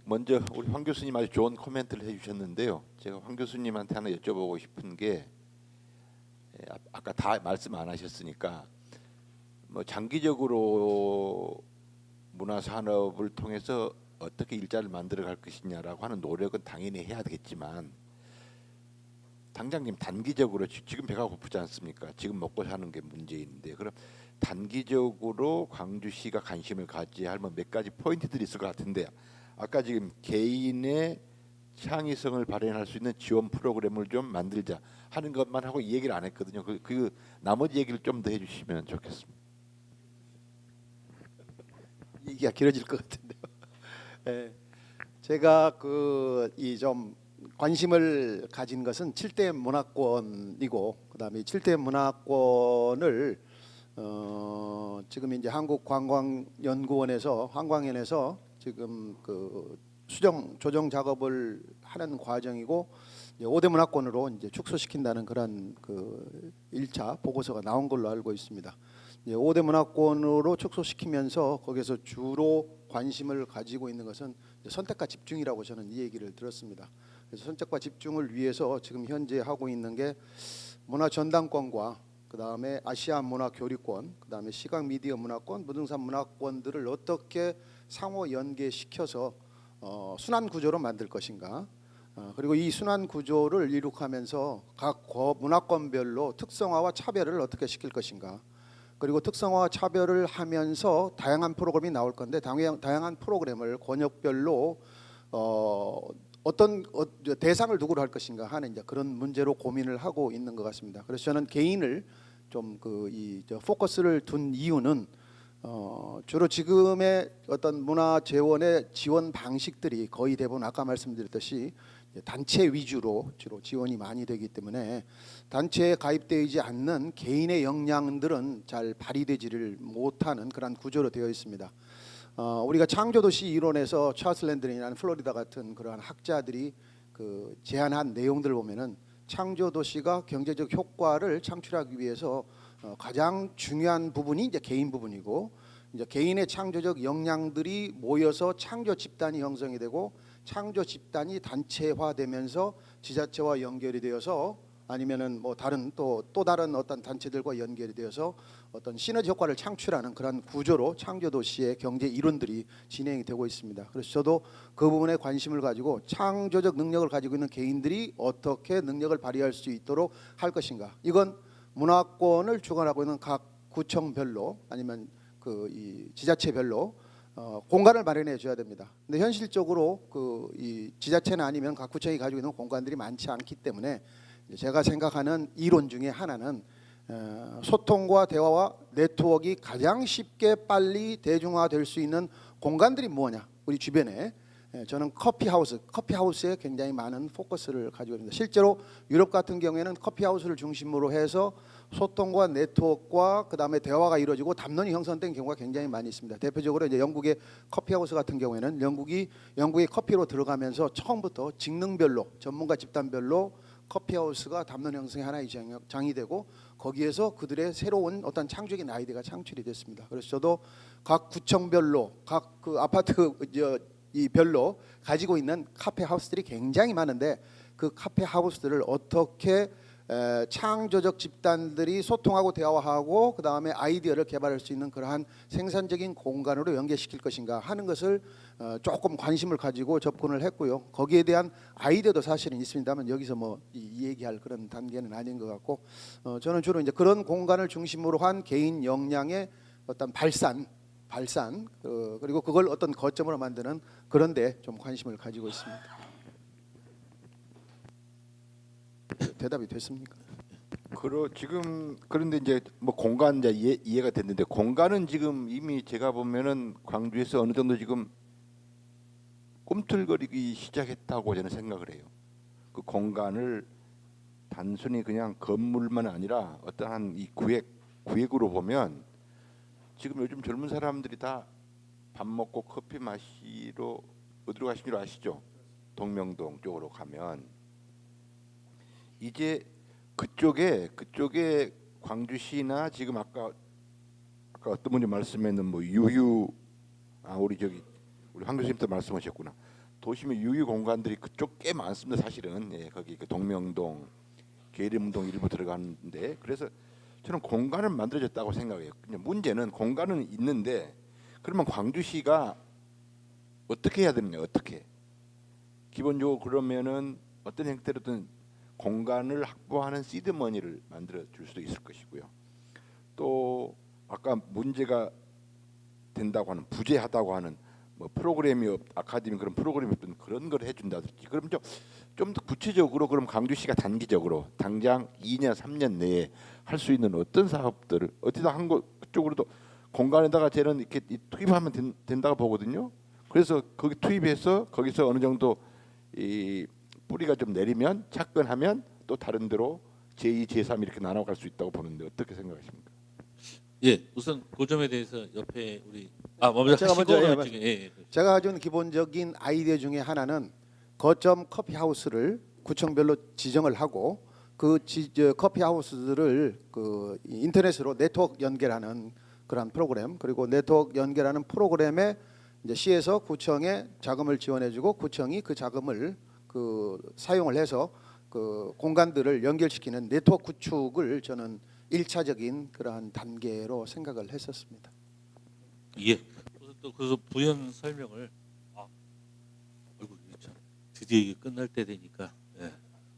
먼저 우리 황 교수님 아주 좋은 코멘트를 해주셨는데요. 제가 황 교수님한테 하나 여쭤보고 싶은 게 아까 다 말씀 안 하셨으니까 뭐 장기적으로 문화 산업을 통해서 어떻게 일자리를 만들어 갈 것이냐라고 하는 노력은 당연히 해야 되겠지만 당장님 단기적으로 지금 배가 고프지 않습니까? 지금 먹고 사는 게 문제인데 그럼 단기적으로 광주시가 관심을 가져야 할 몇 가지 포인트들이 있을 것 같은데 아까 지금 개인의 창의성을 발현할 수 있는 지원 프로그램을 좀 만들자 하는 것만 하고 이 얘기를 안 했거든요. 그 나머지 얘기를 좀 더 해주시면 좋겠습니다. 얘기가 길어질 것 같은데요. 예, 제가 이 좀 관심을 가진 것은 7대 문화권이고 그다음에 7대 문화권을 지금 이제 한국관광연구원에서 관광연에서 지금 그 수정 조정 작업을 하는 과정이고, 이제 5대 문화권으로 이제 축소시킨다는 그런 그 1차 보고서가 나온 걸로 알고 있습니다. 이제 5대 문화권으로 축소시키면서 거기서 주로 관심을 가지고 있는 것은 이제 선택과 집중이라고 저는 이 얘기를 들었습니다. 그래서 선택과 집중을 위해서 지금 현재 하고 있는 게 문화 전당권과 그다음에 아시아 문화 교류권, 그다음에 시각 미디어 문화권, 무등산 문화권들을 어떻게 상호 연계시켜서 순환 구조로 만들 것인가. 그리고 이 순환 구조를 이룩하면서 각 문화권별로 특성화와 차별을 어떻게 시킬 것인가. 그리고 특성화와 차별을 하면서 다양한 프로그램이 나올 건데 다양한 프로그램을 권역별로 어떤 대상을 누구로 할 것인가 하는 이제 그런 문제로 고민을 하고 있는 것 같습니다. 그래서 저는 개인을 좀 포커스를 둔 이유는 주로 지금의 어떤 문화 재원의 지원 방식들이 거의 대부분 아까 말씀드렸듯이 단체 위주로 주로 지원이 많이 되기 때문에 단체에 가입되지 않는 개인의 역량들은 잘 발휘되지를 못하는 그런 구조로 되어 있습니다. 우리가 창조도시 이론에서 찰스 랜드린이라는 플로리다 같은 그러한 학자들이 그 제안한 내용들을 보면은 창조도시가 경제적 효과를 창출하기 위해서 가장 중요한 부분이 이제 개인 부분이고, 이제 개인의 창조적 역량들이 모여서 창조 집단이 형성이 되고, 창조 집단이 단체화되면서 지자체와 연결이 되어서 아니면은 뭐 다른 또 다른 어떤 단체들과 연결이 되어서 어떤 시너지 효과를 창출하는 그런 구조로 창조도시의 경제 이론들이 진행이 되고 있습니다. 그래서 저도 그 부분에 관심을 가지고 창조적 능력을 가지고 있는 개인들이 어떻게 능력을 발휘할 수 있도록 할 것인가. 이건 문화권을 주관하고 있는 각 구청별로 아니면 이 지자체별로 공간을 마련해 줘야 됩니다. 근데 현실적으로 이 지자체는 아니면 각 구청이 가지고 있는 공간들이 많지 않기 때문에 제가 생각하는 이론 중에 하나는 소통과 대화와 네트워크가 가장 쉽게 빨리 대중화될 수 있는 공간들이 뭐냐. 우리 주변에 저는 커피하우스에 굉장히 많은 포커스를 가지고 있습니다. 실제로 유럽 같은 경우에는 커피하우스를 중심으로 해서 소통과 네트워크와 그다음에 대화가 이루어지고 담론이 형성된 경우가 굉장히 많이 있습니다. 대표적으로 이제 영국의 커피하우스 같은 경우에는 영국의 커피로 들어가면서 처음부터 직능별로 전문가 집단별로 커피하우스가 담론 형성의 하나의 장이 되고, 거기에서 그들의 새로운 어떤 창조적인 아이디어가 창출이 됐습니다. 그래서 저도 각 구청별로 각 그 아파트 이 별로 가지고 있는 카페 하우스들이 굉장히 많은데, 그 카페 하우스들을 어떻게 창조적 집단들이 소통하고 대화하고 그다음에 아이디어를 개발할 수 있는 그러한 생산적인 공간으로 연계시킬 것인가 하는 것을 조금 관심을 가지고 접근을 했고요. 거기에 대한 아이디어도 사실은 있습니다만 여기서 뭐 이 얘기할 그런 단계는 아닌 것 같고, 저는 주로 이제 그런 공간을 중심으로 한 개인 역량의 어떤 발산 그리고 그걸 어떤 거점으로 만드는 그런 데 좀 관심을 가지고 있습니다. 대답이 됐습니까? 그런데 이제 뭐 공간 이제 이해가 됐는데, 공간은 지금 이미 제가 보면은 광주에서 어느 정도 지금 꿈틀거리기 시작했다고 저는 생각을 해요. 그 공간을 단순히 그냥 건물만 아니라 어떠한 이 구획으로 보면 지금 요즘 젊은 사람들이 다 밥 먹고 커피 마시러 어디로 가신 줄 아시죠? 동명동 쪽으로 가면 이제 그쪽에 광주시나 지금 아까 어떤 분이 말씀했는 뭐 유휴 우리 황 교수님도 말씀하셨구나. 도심의 유휴 공간들이 그쪽 꽤 많습니다. 사실은 거기 그 동명동, 계림동 일부 들어가는데, 그래서 저는 공간을 만들어졌다고 생각해요. 근데 문제는 공간은 있는데 그러면 광주시가 어떻게 해야 됩니까? 어떻게? 기본적으로 그러면은 어떤 형태로든 공간을 확보하는 시드머니를 만들어 줄 수도 있을 것이고요. 또 아까 문제가 된다고 하는 부재하다고 하는 뭐 프로그램이 아카데미 그런 프로그램이 없던 그런 걸 해준다든지, 그럼 좀 더 구체적으로 그럼 광주시가 단기적으로 당장 2년 3년 내에 할 수 있는 어떤 사업들을 어디다 한 것 그쪽으로도 공간에다가 저는 이렇게 투입하면 된다고 보거든요. 그래서 거기 투입해서 거기서 어느 정도 이 뿌리가 좀 내리면 착근하면 또 다른 데로 제2, 제3 이렇게 나눠갈 수 있다고 보는데 어떻게 생각하십니까? 예, 우선 그 점에 대해서 옆에 우리 먼저 제가 하시고 먼저 지금, 예. 제가 가진 기본적인 아이디어 중에 하나는 거점 커피 하우스를 구청별로 지정을 하고 커피 하우스들을 그 인터넷으로 네트워크 연결하는 그런 프로그램, 그리고 네트워크 연결하는 프로그램에 이제 시에서 구청에 자금을 지원해주고 구청이 그 자금을 그 사용을 해서 그 공간들을 연결시키는 네트워크 구축을 저는 1차적인 그러한 단계로 생각을 했었습니다. 예. 또 그래서 부연 설명을 아이고 이게 참 드디어 이게 끝날 때 되니까 예.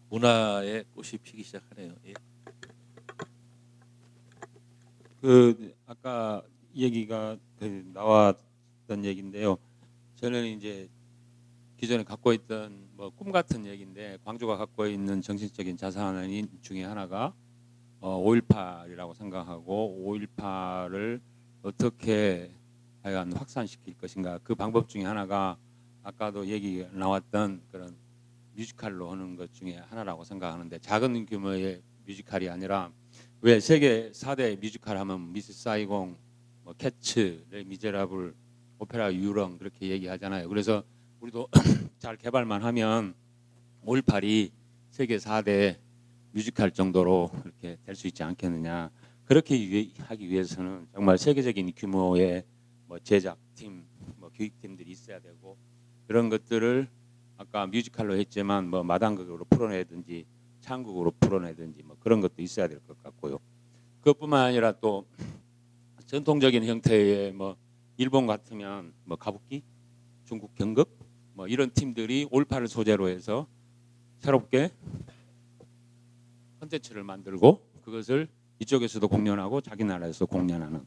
문화의 꽃이 피기 시작하네요. 예. 그 아까 얘기가 나왔던 얘기인데요. 저는 이제 기존에 갖고 있던 뭐 꿈 같은 얘기인데, 광주가 갖고 있는 정신적인 자산 중에 하나가 5.18이라고 생각하고 5.18을 어떻게 하여간 확산시킬 것인가, 그 방법 중에 하나가 아까도 얘기 나왔던 그런 뮤지컬로 하는 것 중에 하나라고 생각하는데, 작은 규모의 뮤지컬이 아니라, 왜 세계 4대 뮤지컬 하면 미스 사이공, 뭐 캐츠, 레 미제라블, 오페라 유령 그렇게 얘기하잖아요. 그래서 우리도 잘 개발만 하면 5.18이 세계 4대 뮤지컬 정도로 이렇게 될 수 있지 않겠느냐. 그렇게 하기 위해서는 정말 세계적인 규모의 뭐 제작팀, 뭐 교육팀들이 있어야 되고, 그런 것들을 아까 뮤지컬로 했지만 뭐 마당극으로 풀어내든지 창극으로 풀어내든지 뭐 그런 것도 있어야 될 것 같고요. 그것뿐만 아니라 또 전통적인 형태의 뭐 일본 같으면 뭐 가부키, 중국 경극 뭐 이런 팀들이 5.18을 소재로 해서 새롭게 콘텐츠를 만들고 그것을 이쪽에서도 공연하고 자기 나라에서 공연하는,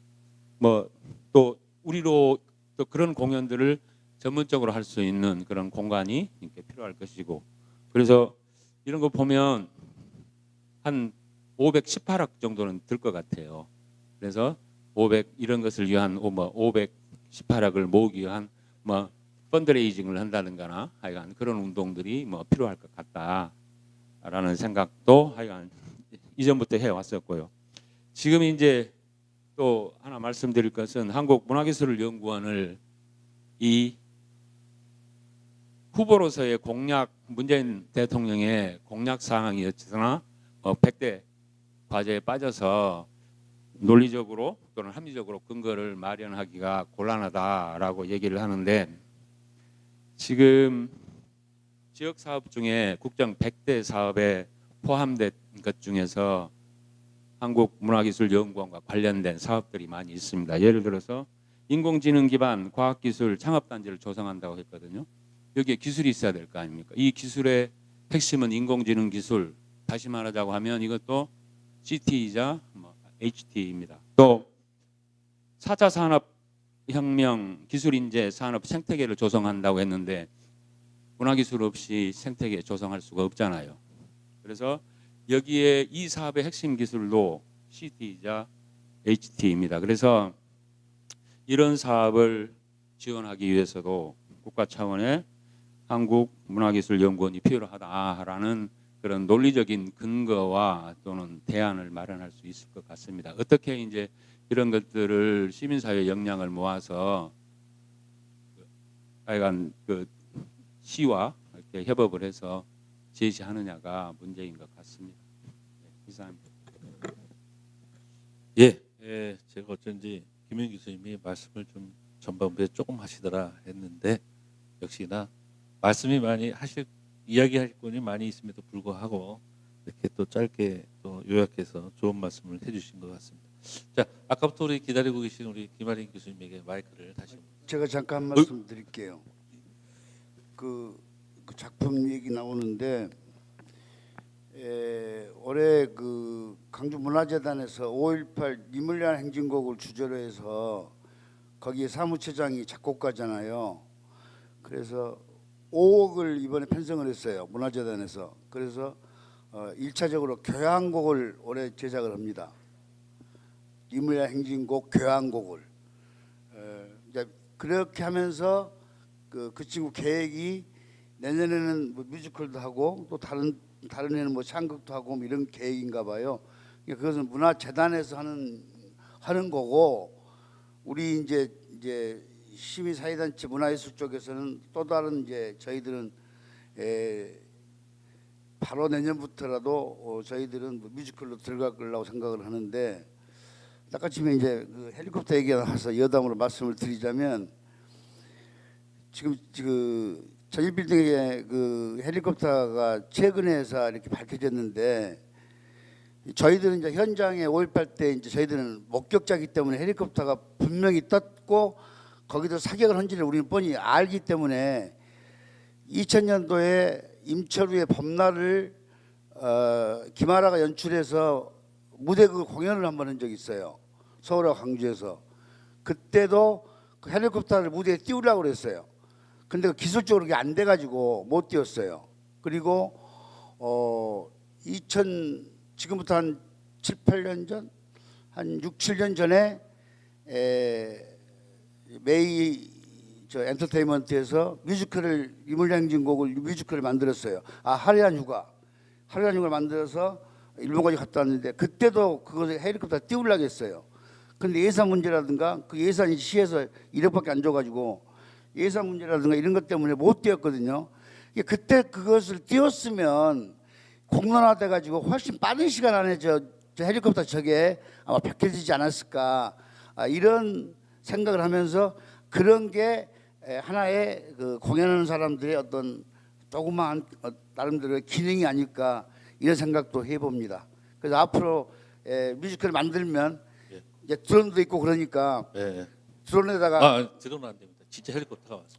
뭐 또 우리로 또 그런 공연들을 전문적으로 할 수 있는 그런 공간이 이렇게 필요할 것이고, 그래서 이런 거 보면 한 518억 정도는 들 것 같아요. 그래서 500 이런 것을 위한 뭐 518억을 모으기 위한 뭐 펀드레이징을 한다든가나 하여간 그런 운동들이 뭐 필요할 것 같다라는 생각도 하여간 이전부터 해왔었고요. 지금 이제 또 하나 말씀드릴 것은, 한국문화기술연구원을 이 후보로서의 공약, 문재인 대통령의 공약 사항이었으나 100대 과제에 빠져서 논리적으로 또는 합리적으로 근거를 마련하기가 곤란하다라고 얘기를 하는데, 지금 지역 사업 중에 국정 100대 사업에 포함된 것 중에서 한국문화기술연구원과 관련된 사업들이 많이 있습니다. 예를 들어서 인공지능 기반 과학기술 창업단지를 조성한다고 했거든요. 여기에 기술이 있어야 될 거 아닙니까? 이 기술의 핵심은 인공지능 기술, 다시 말하자고 하면 이것도 GT이자 HT입니다. 또 4차 산업혁명 기술인재 산업 생태계를 조성한다고 했는데, 문화기술 없이 생태계 조성할 수가 없잖아요. 그래서 여기에 이 사업의 핵심 기술도 CT이자 HT입니다. 그래서 이런 사업을 지원하기 위해서도 국가 차원의 한국문화기술연구원이 필요하다라는 그런 논리적인 근거와 또는 대안을 마련할 수 있을 것 같습니다. 어떻게 이제 이런 것들을 시민사회 역량을 모아서 하여간 그 시와 이렇게 협업을 해서 제시하느냐가 문제인 것 같습니다. 네, 이상입니다. 예, 제가 어쩐지 김현 교수님이 말씀을 좀 전반부에 조금 하시더라 했는데, 역시나 말씀이 많이 이야기할 분이 많이 있음에도 불구하고 이렇게 또 짧게 또 요약해서 좋은 말씀을 해주신 것 같습니다. 자, 아까부터 우리 기다리고 계신 우리 김아린 교수님에게 마이크를 다시. 제가 잠깐 말씀드릴게요. 그 작품 얘기 나오는데, 올해 그 강주문화재단에서 5.18 이물리안 행진곡을 주제로 해서 거기에 사무처장이 작곡가잖아요. 그래서 5억을 이번에 편성을 했어요, 문화재단에서. 그래서 1차적으로 교향곡을 올해 제작을 합니다. 이물리안 행진곡 교향곡을. 이제 그렇게 하면서 그 친구 계획이 내년에는 뭐 뮤지컬도 하고 또 다른 해는 뭐 창극도 하고 뭐 이런 계획인가 봐요. 그것은 문화재단에서 하는 거고, 우리 이제 시민사회단체 문화예술 쪽에서는 또 다른 이제 저희들은 바로 내년부터라도 저희들은 뭐 뮤지컬로 들어갈 거라고 생각을 하는데, 아까쯤에 이제 그 헬리콥터 얘기가 나와서 여담으로 말씀을 드리자면, 지금 그 전일빌딩의 그 헬리콥터가 최근에서 이렇게 밝혀졌는데, 저희들은 이제 현장에 5.18 때 이제 저희들은 목격자이기 때문에 헬리콥터가 분명히 떴고 거기도 사격을 한지를 우리는 뻔히 알기 때문에 2000년도에 임철우의 봄날을 김아라가 연출해서 무대 그 공연을 한번 한 적이 있어요. 서울하고 광주에서. 그때도 그 헬리콥터를 무대에 띄우려고 그랬어요. 근데 기술적으로 그게 안 돼가지고 못 띄웠어요. 그리고 지금부터 한 7, 8년 전, 한 6, 7년 전에 메이 저 엔터테인먼트에서 뮤지컬을 이물량진곡을 뮤지컬을 만들었어요. 화려한 휴가를 만들어서 일본까지 갔다 왔는데 그때도 그것을 헬리콥터 띄우려고 했어요. 근데 예산 문제라든가 그 예산이 시에서 1억밖에 안 줘가지고 예산 문제라든가 이런 것 때문에 못 띄웠거든요. 그때 그것을 띄웠으면 공론화돼 가지고 훨씬 빠른 시간 안에 저 헬리콥터 저게 아마 밝혀지지 않았을까, 이런 생각을 하면서 그런 게 하나의 그 공연하는 사람들의 어떤 조그마한 나름대로의 기능이 아닐까, 이런 생각도 해봅니다. 그래서 앞으로 뮤지컬 만들면 이제 드론도 있고 그러니까 예. 드론에다가 드론은 안 됩니다. 진짜 헬리콥터가 왔어.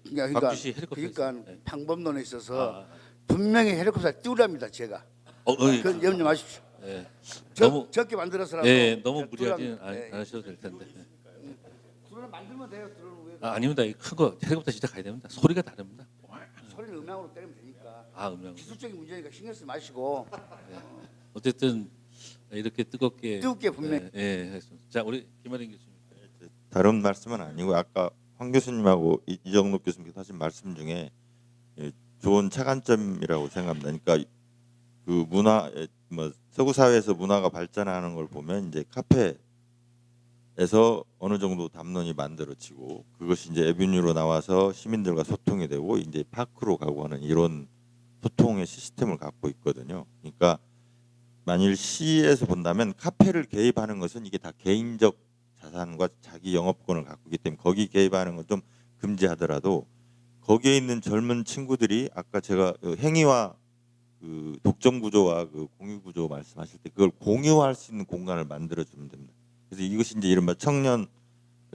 그러니까 광주시 헬리콥터 그러니까 있어요. 네. 방법론에 있어서 아. 분명히 헬리콥터 띄우랍니다. 제가 그건 염려 마십시오. 예. 너무 적게 만들어서라도 너무 무리하지는 띄우랍니다. 안 하셔도 될 텐데. 드론을 만들면 돼요. 드론은 왜 아닙니다. 큰 거 헬리콥터 진짜 가야 됩니다. 소리가 다릅니다. 소리를 음향으로 때리면 되니까. 음향. 기술적인 문제니까 신경 쓰지 마시고 어쨌든 이렇게 뜨겁게 분명히. 했습니다. 자, 우리 김아린 교수님. 다른 말씀은 아니고 아까 황 교수님하고 이정록 교수님께서 하신 말씀 중에 좋은 차관점이라고 생각합니다. 그러니까 그 문화 뭐 서구 사회에서 문화가 발전하는 걸 보면 이제 카페에서 어느 정도 담론이 만들어지고 그것이 이제 에비뉴로 나와서 시민들과 소통이 되고 이제 파크로 가고 하는 이런 소통의 시스템을 갖고 있거든요. 그러니까 만일 시에서 본다면 카페를 개입하는 것은 이게 다 개인적 자산과 자기 영업권을 갖고 있기 때문에 거기 개입하는 건 좀 금지하더라도 거기에 있는 젊은 친구들이 아까 제가 행위와 그 독점 구조와 그 공유 구조 말씀하실 때 그걸 공유할 수 있는 공간을 만들어 주면 됩니다. 그래서 이것이 이제 이른바 청년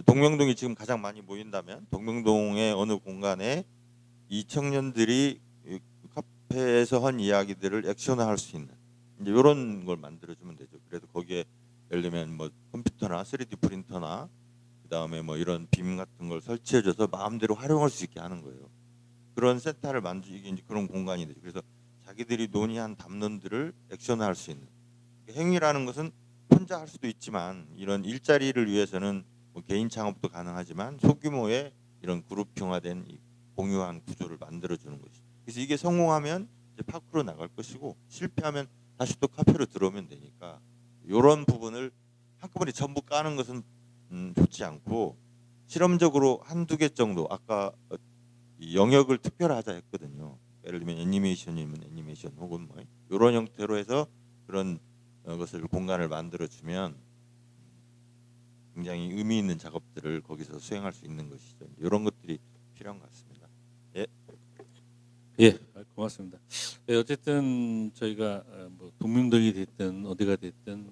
동명동이 지금 가장 많이 모인다면 동명동의 어느 공간에 이 청년들이 카페에서 한 이야기들을 액션화할 수 있는 이제 이런 걸 만들어 주면 되죠. 그래서 거기에 예를 들면 뭐 컴퓨터나 3D 프린터나 그다음에 뭐 이런 빔 같은 걸 설치해줘서 마음대로 활용할 수 있게 하는 거예요. 그런 센터를 만들기 이제 그런 공간이 되죠. 그래서 자기들이 논의한 담론들을 액션화할 수 있는 행위라는 것은 혼자 할 수도 있지만 이런 일자리를 위해서는 뭐 개인 창업도 가능하지만 소규모의 이런 그룹형화된 공유한 구조를 만들어주는 것이죠. 그래서 이게 성공하면 이제 파크로 나갈 것이고 실패하면 다시 또 카페로 들어오면 되니까 이런 부분을 한꺼번에 전부 까는 것은 좋지 않고 실험적으로 한두 개 정도 아까 이 영역을 특별하자 했거든요. 예를 들면 애니메이션이면 애니메이션 혹은 뭐 이런 형태로 해서 그런 것을 공간을 만들어주면 굉장히 의미 있는 작업들을 거기서 수행할 수 있는 것이죠. 이런 것들이 필요한 것 같습니다. 예, 고맙습니다. 어쨌든 저희가 뭐 동명동이 됐든 어디가 됐든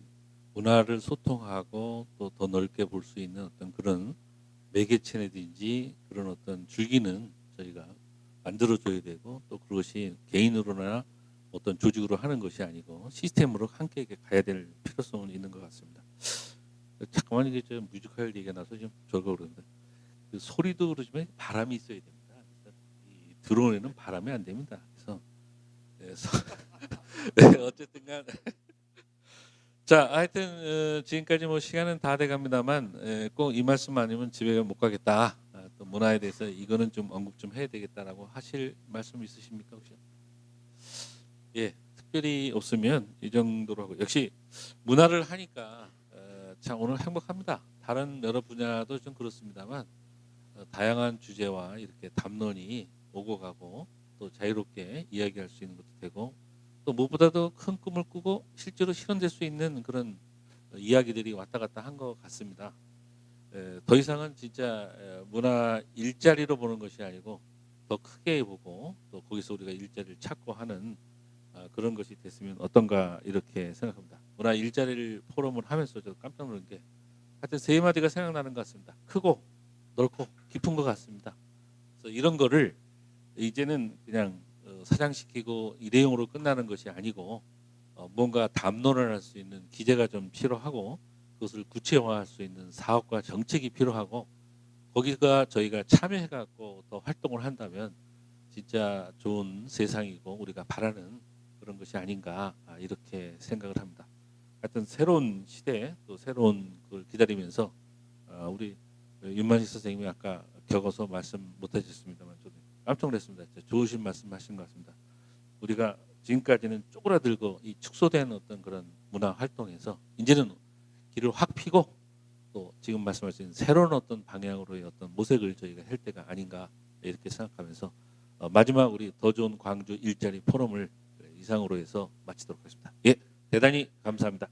문화를 소통하고 또 더 넓게 볼 수 있는 어떤 그런 매개체내든지 그런 어떤 줄기는 저희가 만들어줘야 되고 또 그것이 개인으로나 어떤 조직으로 하는 것이 아니고 시스템으로 함께 가야 될 필요성은 있는 것 같습니다. 잠깐만 이게 저 뮤지컬 얘기가 나서 좀 저거 그런데 그 소리도 그러지만 바람이 있어야 됩니다. 그래서 이 드론에는 바람이 안 됩니다. 그래서 네, 어쨌든간 자 하여튼 지금까지 뭐 시간은 다 돼갑니다만 꼭 이 말씀 아니면 집에 못 가겠다. 또 문화에 대해서 이거는 좀 언급 좀 해야 되겠다라고 하실 말씀 있으십니까 혹시? 예, 특별히 없으면 이 정도로 하고 역시 문화를 하니까 참 오늘 행복합니다. 다른 여러 분야도 좀 그렇습니다만 다양한 주제와 이렇게 담론이 오고 가고 또 자유롭게 이야기할 수 있는 것도 되고 또 무엇보다도 큰 꿈을 꾸고 실제로 실현될 수 있는 그런 이야기들이 왔다 갔다 한 것 같습니다. 더 이상은 진짜 문화 일자리로 보는 것이 아니고 더 크게 보고 또 거기서 우리가 일자리를 찾고 하는 그런 것이 됐으면 어떤가 이렇게 생각합니다. 문화 일자리를 포럼을 하면서 저도 깜짝 놀란 게 하여튼 세 마디가 생각나는 것 같습니다. 크고 넓고 깊은 것 같습니다. 그래서 이런 거를 이제는 그냥 사장시키고 일회용으로 끝나는 것이 아니고 뭔가 담론을 할 수 있는 기재가 좀 필요하고 그것을 구체화할 수 있는 사업과 정책이 필요하고 거기가 저희가 참여해갖고 더 활동을 한다면 진짜 좋은 세상이고 우리가 바라는 그런 것이 아닌가 이렇게 생각을 합니다. 하여튼 새로운 시대 또 새로운 걸 기다리면서 우리 윤만식 선생님이 아까 적어서 말씀 못하셨습니다만 저도 깜짝 놀랐습니다. 진짜 좋으신 말씀하신 것 같습니다. 우리가 지금까지는 쪼그라들고 이 축소된 어떤 그런 문화 활동에서 이제는 길을 확 피고 또 지금 말씀하신 새로운 어떤 방향으로의 어떤 모색을 저희가 할 때가 아닌가 이렇게 생각하면서 마지막 우리 더 좋은 광주 일자리 포럼을 이상으로 해서 마치도록 하겠습니다. 예, 대단히 감사합니다.